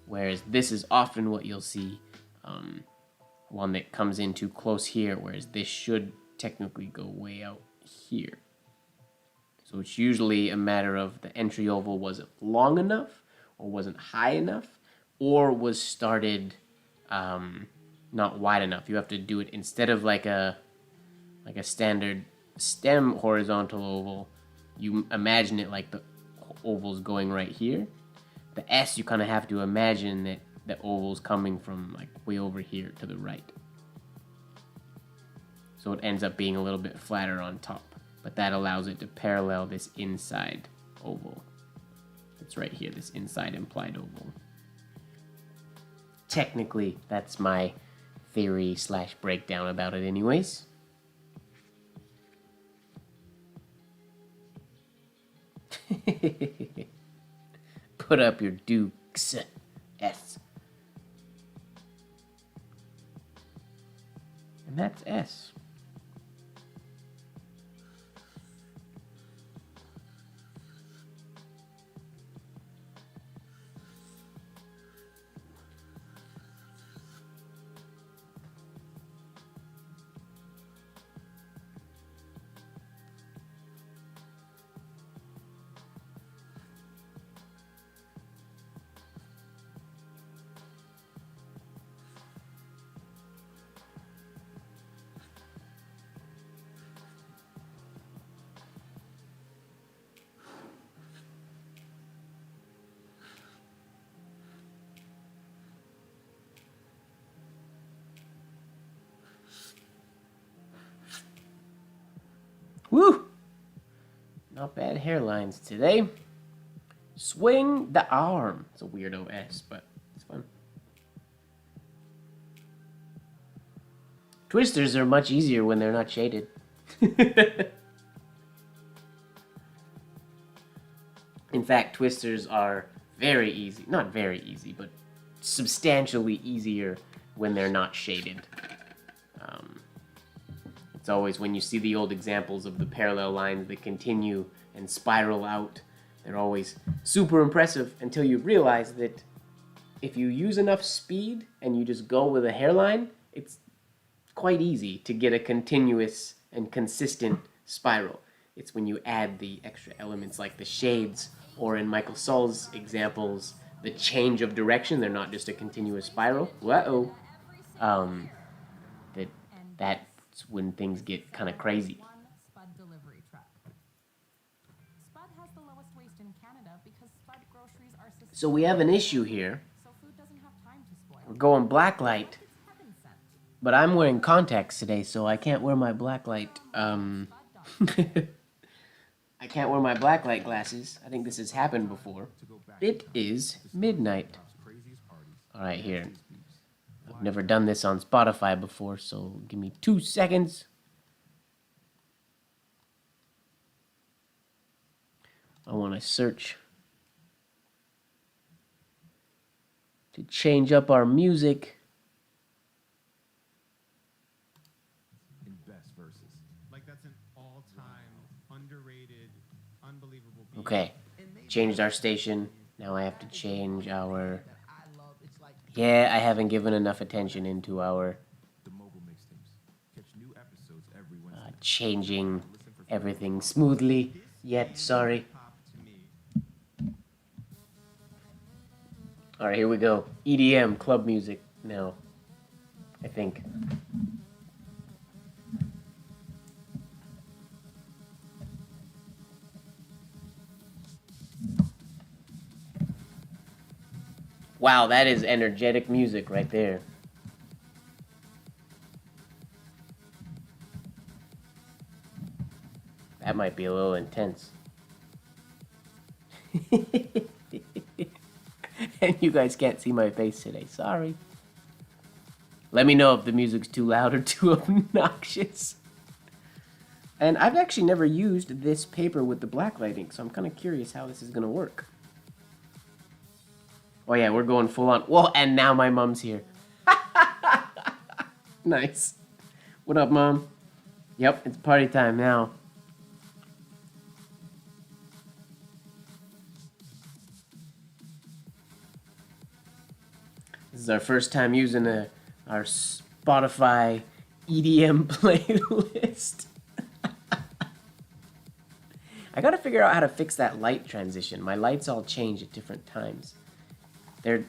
Whereas this is often what you'll see, one that comes in too close here, whereas this should technically go way out here. So it's usually a matter of the entry oval wasn't long enough, or wasn't high enough, or was started not wide enough. You have to do it instead of like a standard stem horizontal oval. You imagine it like the oval's going right here. The S, you kind of have to imagine that the oval's coming from like way over here to the right. So it ends up being a little bit flatter on top, but that allows it to parallel this inside oval. It's right here, this inside implied oval. Technically, that's my theory / breakdown about it anyways. Put up your dukes. S. And that's S. Woo! Not bad hairlines today. Swing the arm. It's a weirdo S, but it's fun. Twisters are much easier when they're not shaded. In fact, twisters are very easy. Not very easy, but substantially easier when they're not shaded. It's always when you see the old examples of the parallel lines that continue and spiral out, they're always super impressive until you realize that if you use enough speed and you just go with a hairline, it's quite easy to get a continuous and consistent spiral. It's when you add the extra elements like the shades, or in Michael Sull's examples, the change of direction. They're not just a continuous spiral. Whoa. That's when things get kind of crazy. Spud delivery truck. Spud has the lowest waste in Canada because Spud groceries are sustainable. So we have an issue here. So food doesn't have time to spoil. We're going blacklight, It's heaven sent. But I'm wearing contacts today, so I can't wear my blacklight. I can't wear my blacklight glasses. I think this has happened before. It is midnight. All right, here. I've never done this on Spotify before, so give me 2 seconds. I want to search to change up our music. In best verses. Like that's an all-time underrated, unbelievable beat. Okay, changed our station. Now I have to change our... Yeah, I haven't given enough attention into our The mobile mixtapes. Catch new episodes every Wednesday. changing everything smoothly yet. Sorry. All right, here we go. EDM, club music now, I think. Wow, that is energetic music right there. That might be a little intense. And you guys can't see my face today. Sorry. Let me know if the music's too loud or too obnoxious. And I've actually never used this paper with the blacklight ink, so I'm kind of curious how this is going to work. Oh yeah, we're going full on. Whoa, and now my mom's here. Nice. What up, Mom? Yep, it's party time now. This is our first time using our Spotify EDM playlist. I gotta figure out how to fix that light transition. My lights all change at different times. They're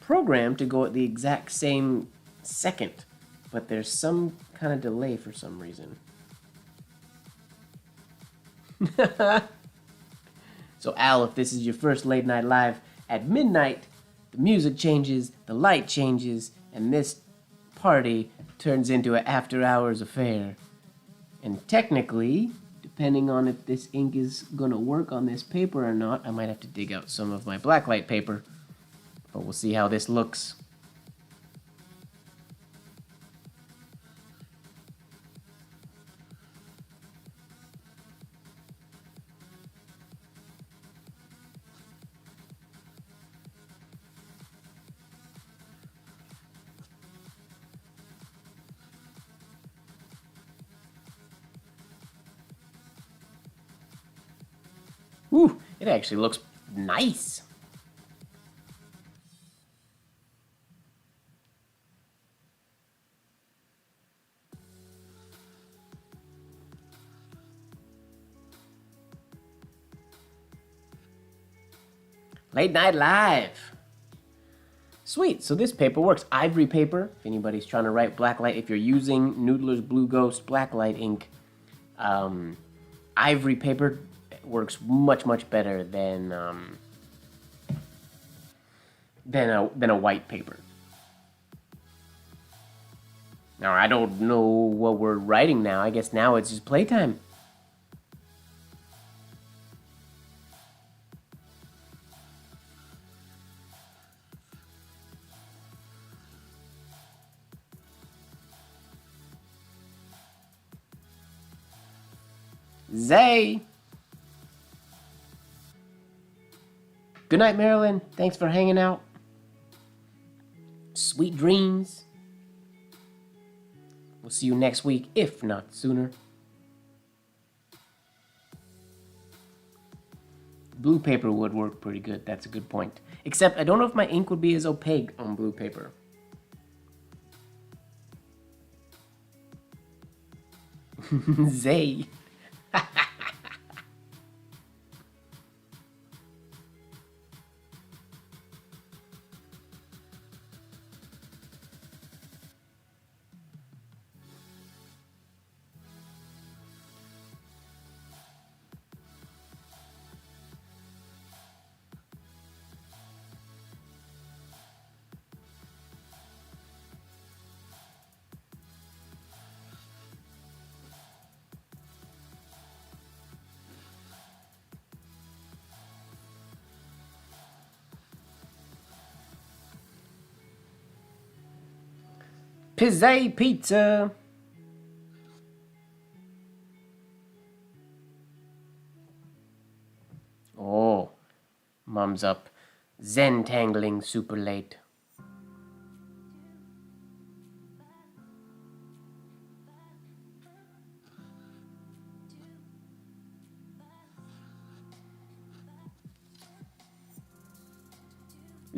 programmed to go at the exact same second, but there's some kind of delay for some reason. So Al, if this is your first late night live at midnight, the music changes, the light changes, and this party turns into an after-hours affair. And technically, depending on if this ink is gonna work on this paper or not, I might have to dig out some of my blacklight paper. But we'll see how this looks. Woo, it actually looks nice. Late Night Live. Sweet, so this paper works. Ivory paper, if anybody's trying to write blacklight, if you're using Noodler's Blue Ghost blacklight ink, ivory paper works much better than a white paper. Now I don't know what we're writing now. I guess now it's just playtime. Zay! Good night, Marilyn. Thanks for hanging out. Sweet dreams. We'll see you next week, if not sooner. Blue paper would work pretty good. That's a good point. Except I don't know if my ink would be as opaque on blue paper. Zay. Pizza pizza. Oh, Mom's up. Zen tangling super late.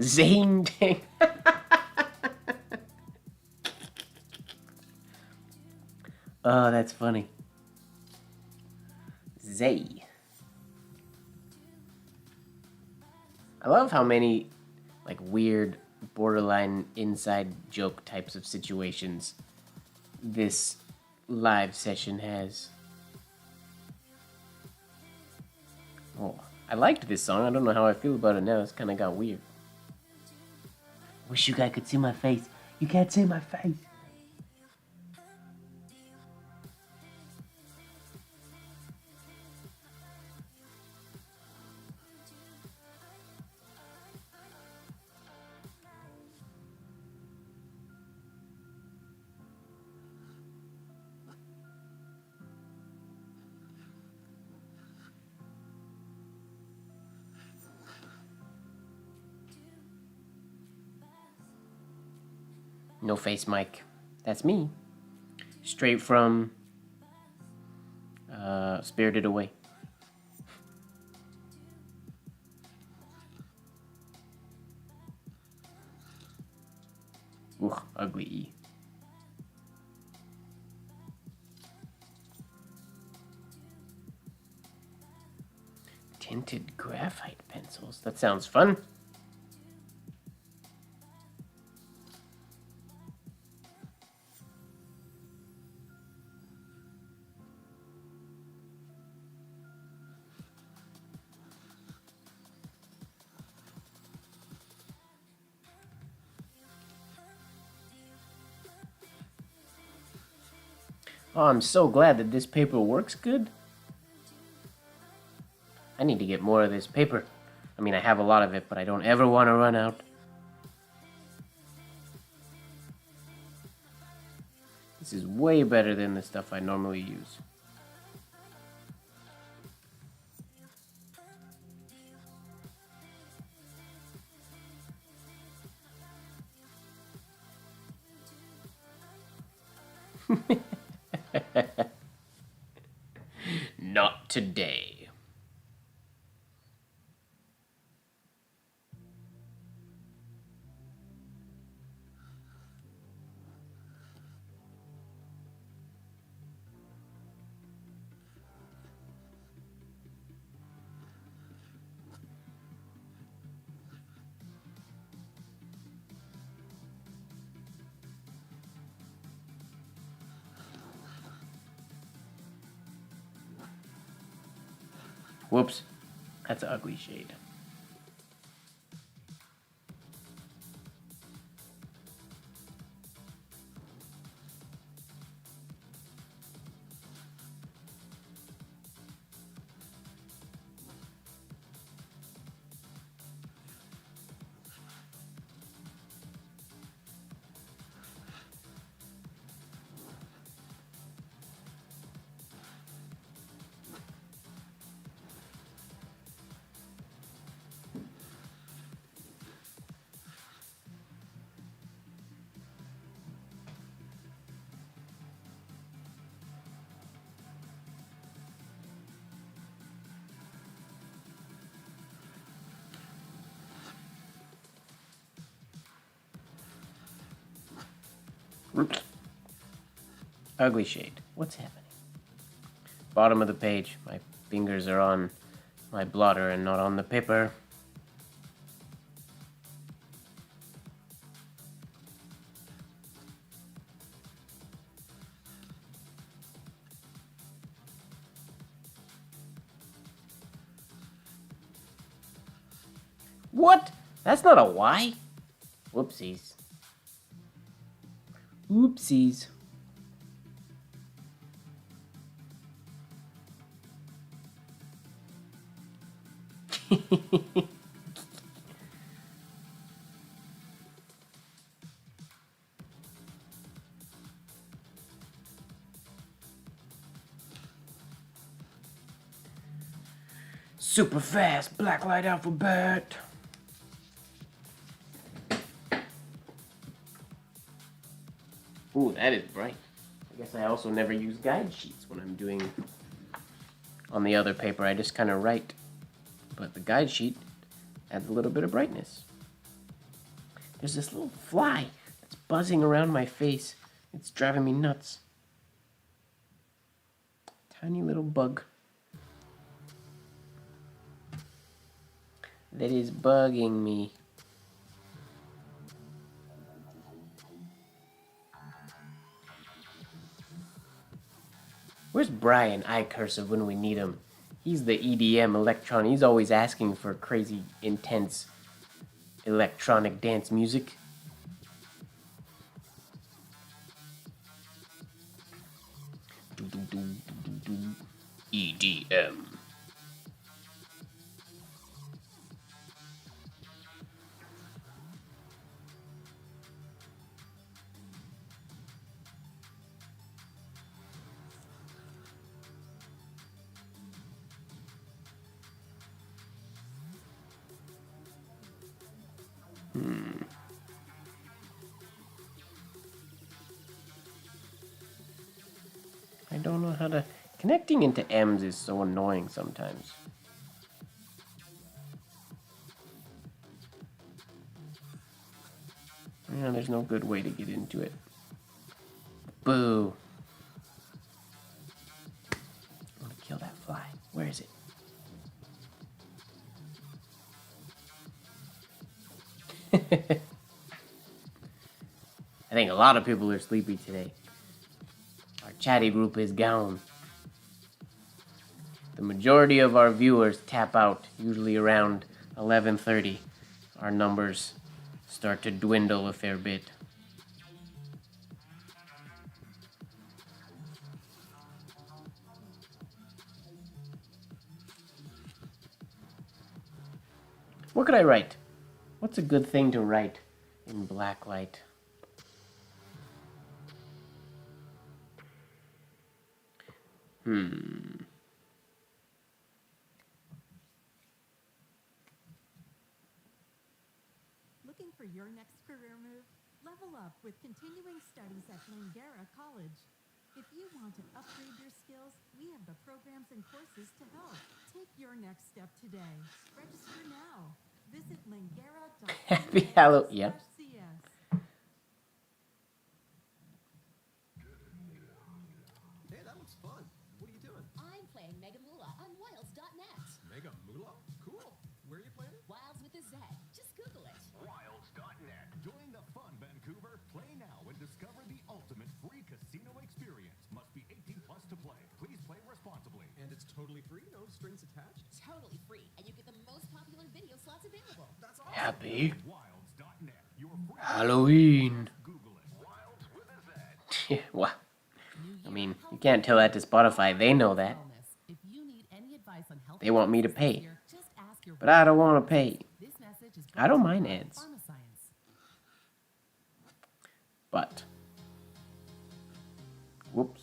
Zane tang. Oh, that's funny. Zay. I love how many like weird borderline inside joke types of situations this live session has. Oh, I liked this song. I don't know how I feel about it now. It's kind of got weird. Wish you guys could see my face. You can't see my face. No face, Mike. That's me. Straight from Spirited Away. Ugh, ugly. Tinted graphite pencils. That sounds fun. Oh, I'm so glad that this paper works good. I need to get more of this paper. I mean, I have a lot of it, but I don't ever want to run out. This is way better than the stuff I normally use. Not today. Whoops. That's an ugly shade. Oops. Ugly shade. What's happening? Bottom of the page. My fingers are on my blotter and not on the paper. What? That's not a Y? Whoopsies. Oopsies. Super fast blacklight alphabet. Ooh, that is bright. I guess I also never use guide sheets when I'm doing on the other paper. I just kind of write. But the guide sheet adds a little bit of brightness. There's this little fly that's buzzing around my face. It's driving me nuts. Tiny little bug. That is bugging me. Where's Brian iCursive when we need him? He's the EDM electron. He's always asking for crazy, intense electronic dance music. EDM. I don't know how to... Connecting into M's is so annoying sometimes. Yeah, there's no good way to get into it. Boo. I want to kill that fly. Where is it? I think a lot of people are sleepy today. Our chatty group is gone. The majority of our viewers tap out, usually around 11:30. Our numbers start to dwindle a fair bit. What could I write? What's a good thing to write in black light? Looking for your next career move? Level up with continuing studies at Langara College. If you want to upgrade your skills, we have the programs and courses to help. Take your next step today. Register now. Visit langara.com. Happy Halloween. Yep. Hey, that looks fun. What are you doing? I'm playing Mega Moolah on Wilds.net. Mega Moolah? Cool. Where are you playing it? Wilds with a Z. Just Google it. Wilds.net. Join the fun, Vancouver. Play now and discover the ultimate free casino experience. Must be 18 plus to play. Please play responsibly. And it's totally free, no strings attached? Totally free, and you get the most popular video slots available. That's awesome. Happy Wilds.net. Your free Halloween. Google it. Wilds with a Z. Yeah, well, I mean, you can't tell that to Spotify. They know that. If you need any advice on health They want me to this pay. year, just ask your But I don't want to pay. This message is I don't brought to you mind by ads. Pharmascience. But, whoops.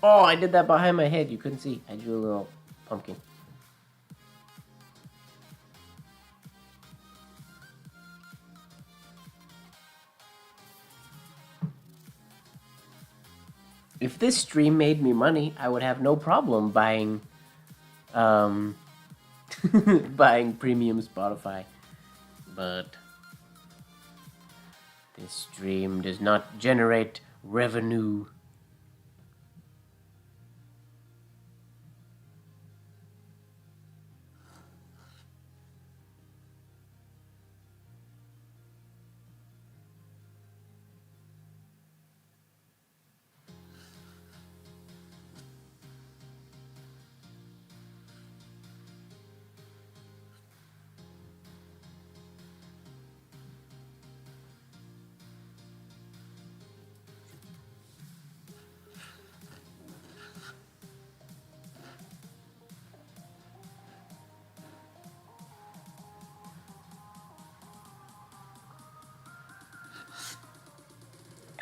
Oh, I did that behind my head. You couldn't see. I drew a little pumpkin. If this stream made me money, I would have no problem buying, buying premium Spotify. But this stream does not generate revenue.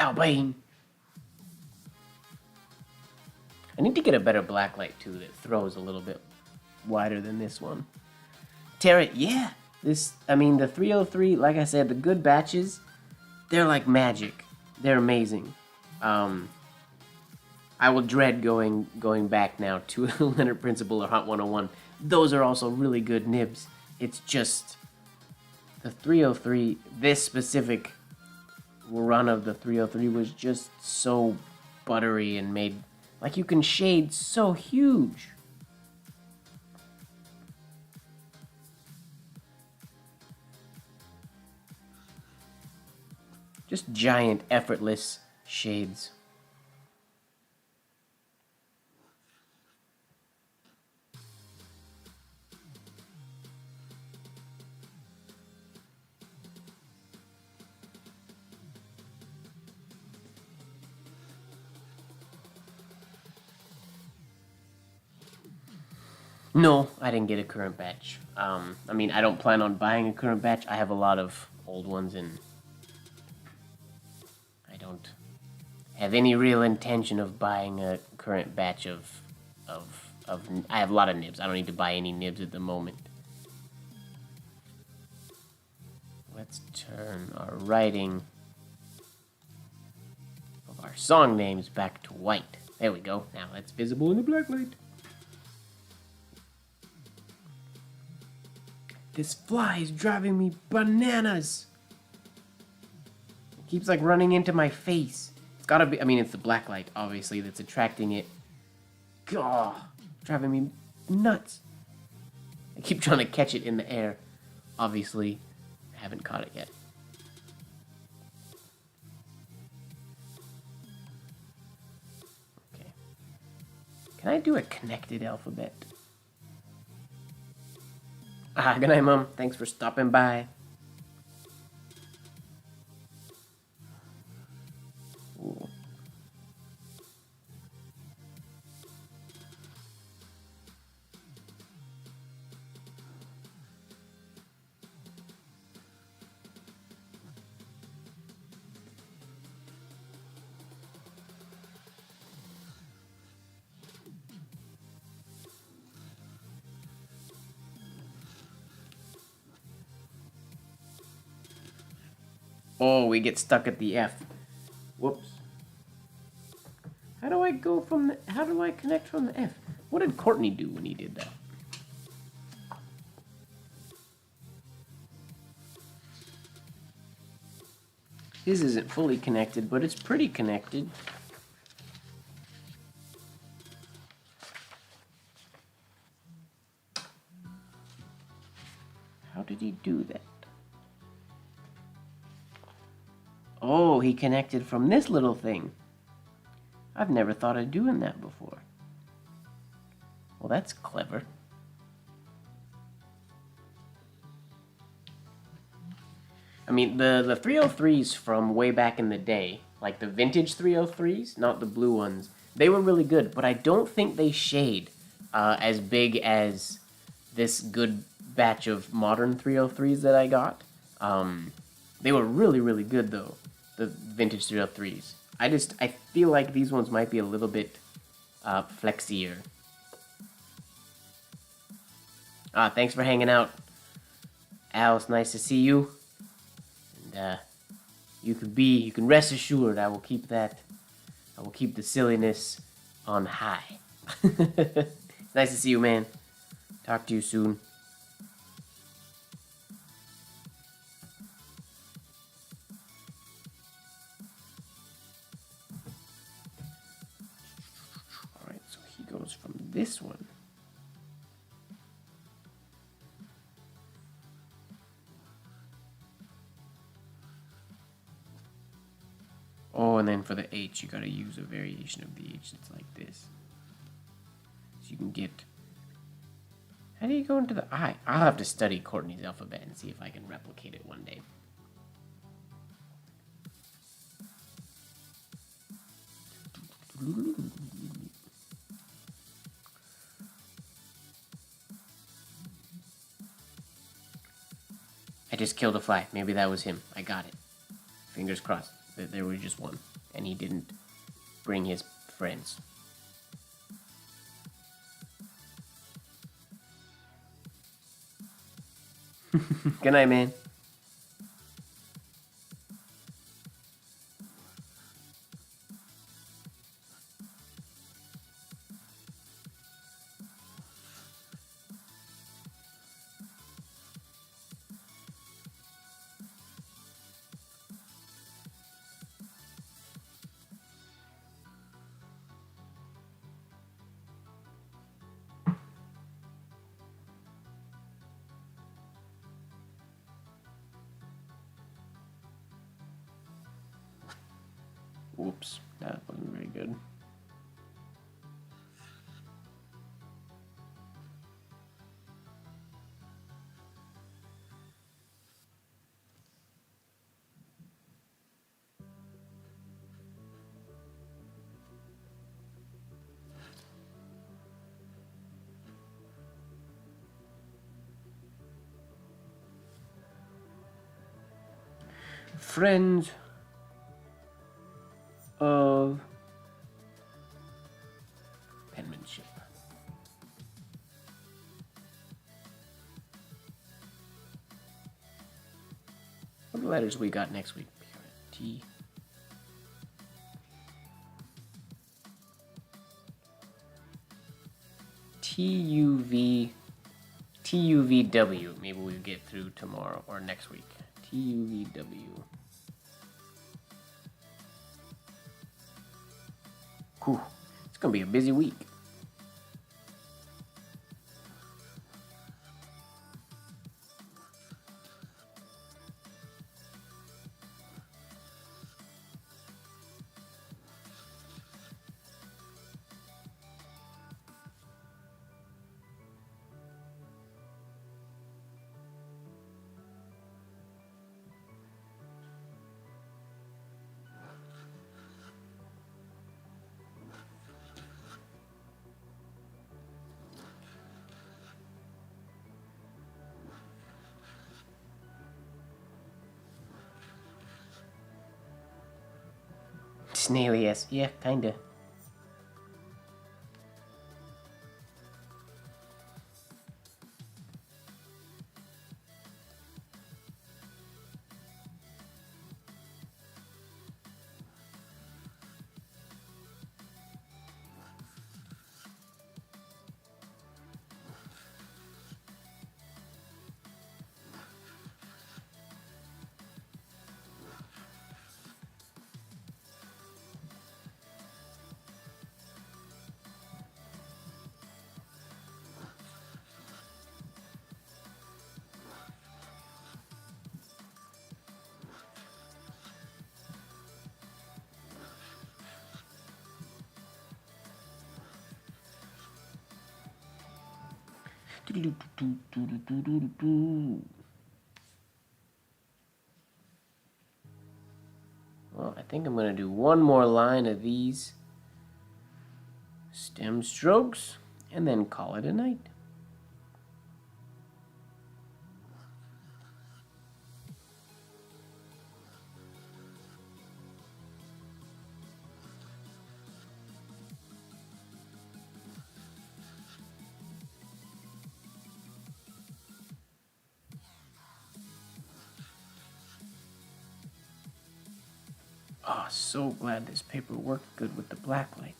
Albane. I need to get a better blacklight too that throws a little bit wider than this one. Terry, yeah. The 303, like I said, the good batches, they're like magic. They're amazing. I will dread going back now to Leonard Principle or Hot 101. Those are also really good nibs. It's just the 303, this specific run of the 303 was just so buttery and made, like you can shade so huge. Just giant, effortless shades. No, I didn't get a current batch. I don't plan on buying a current batch. I have a lot of old ones, and I don't have any real intention of buying a current batch of I have a lot of nibs. I don't need to buy any nibs at the moment. Let's turn our writing of our song names back to white. There we go. Now that's visible in the black light. This fly is driving me bananas. It keeps like running into my face. It's gotta be, it's the black light, obviously, that's attracting it. Gah, driving me nuts. I keep trying to catch it in the air. Obviously, I haven't caught it yet. Okay. Can I do a connected alphabet? Good night, Mom. Thanks for stopping by. Ooh. Oh, we get stuck at the F. Whoops. How do I connect from the F? What did Courtney do when he did that? His isn't fully connected, but it's pretty connected. How did he do that? Oh, he connected from this little thing. I've never thought of doing that before. Well, that's clever. The 303s from way back in the day, like the vintage 303s, not the blue ones, they were really good, but I don't think they shade as big as this good batch of modern 303s that I got. They were really, really good, though, the vintage 303s. I feel like these ones might be a little bit flexier. Thanks for hanging out, Al. It's nice to see you. And you can rest assured I will keep the silliness on high. It's nice to see you, man. Talk to you soon. Alright, so he goes from this one. Oh, and then for the H, you gotta use a variation of the H that's like this. So you can get... How do you go into the I? I'll have to study Courtney's alphabet and see if I can replicate it one day. I just killed a fly. Maybe that was him. I got it. Fingers crossed that there was just one. and he didn't bring his friends. Good night, man. Whoops, that wasn't very good. Friends of penmanship. What are the letters we got next week? T. TUV. TUVW. Maybe we'll get through tomorrow or next week. TUVW. Whew. It's gonna be a busy week. Snaily-esque, yeah, kinda. Well, I think I'm going to do one more line of these stem strokes and then call it a night. Oh, so glad this paper worked good with the black light.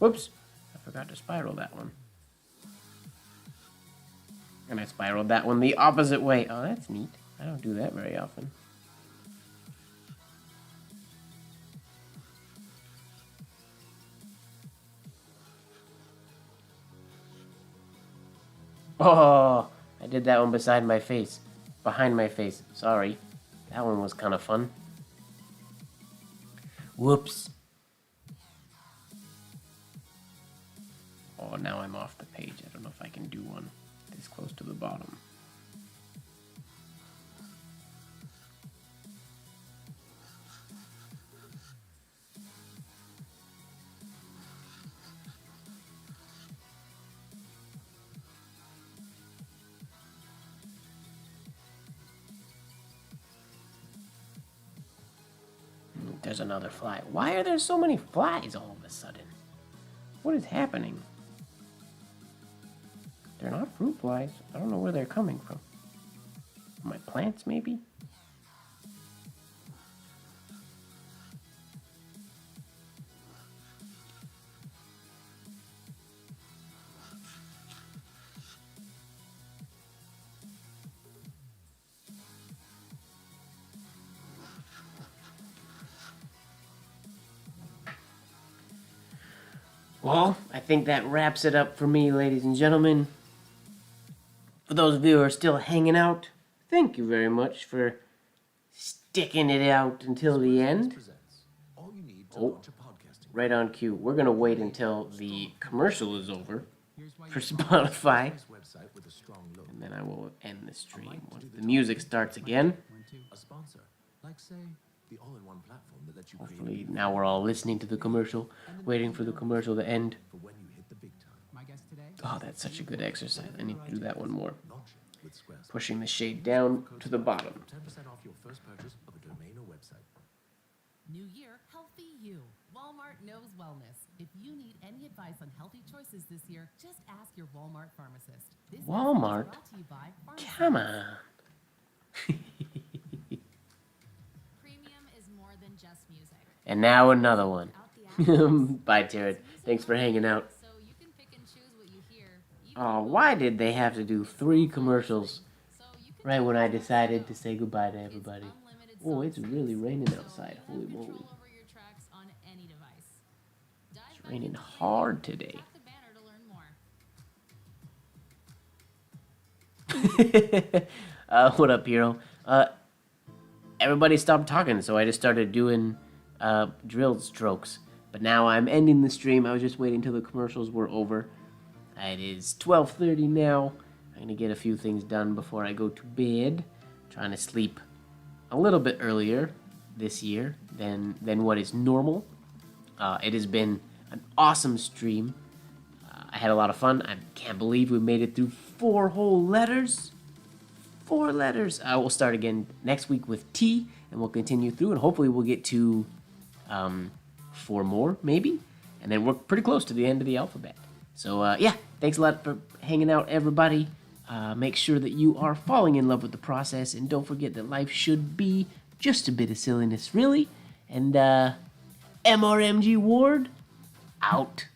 Whoops, I forgot to spiral that one. And I spiraled that one the opposite way. Oh, that's neat. I don't do that very often. Oh, I did that one beside my face. Behind my face. Sorry. That one was kind of fun. Whoops. Oh, now I'm off the page. I don't know if I can do one this close to the bottom. There's another fly. Why are there so many flies all of a sudden? What is happening? They're not fruit flies. I don't know where they're coming from. My plants, maybe? Well, I think that wraps it up for me, ladies and gentlemen. For those of you who are still hanging out, thank you very much for sticking it out until the end. All you need to Oh, launch a podcasting. right on cue. We're going to wait until the commercial is over for Spotify, Website with a strong logo. and then I will end the stream once the music starts again. A sponsor, like say the all-in-one platform that lets you create Hopefully, now we're all listening to the commercial, waiting for the commercial to end. for when you hit the big time. My guest today. Oh, that's such a good exercise. I need to do that one more. Launch it with Squarespace. Pushing the shade down to the bottom. 10% off your first purchase of a domain or website. New year, healthy you. Walmart knows wellness. If you need any advice on healthy choices this year, just ask your Walmart pharmacist. This message is Walmart? brought to you by Pharmacy. Come on. Premium is more than just music. And now another one. Out the app, Bye, Jared. Thanks for hanging out. so you can pick and choose what you hear. Oh, why did they have to do 3 commercials So you can right when I download decided the to show. say goodbye to It's everybody? unlimited Oh, it's songs for really music, raining so outside. you Holy have moly. control over your tracks on any device. Dive back raining into hard premium. today. Tap the banner to learn more. What up, hero? Everybody stopped talking, so I just started doing drill strokes. But now I'm ending the stream. I was just waiting till the commercials were over. It is 12:30 now. I'm gonna get a few things done before I go to bed. Trying to sleep a little bit earlier this year than what is normal. It has been an awesome stream. I had a lot of fun. I can't believe we made it through 4 whole letters. 4 letters. We'll start again next week with T, and we'll continue through, and hopefully we'll get to 4 more, maybe, and then we're pretty close to the end of the alphabet. So, yeah, thanks a lot for hanging out, everybody. Make sure that you are falling in love with the process, and don't forget that life should be just a bit of silliness, really. And, MrMGWard, out.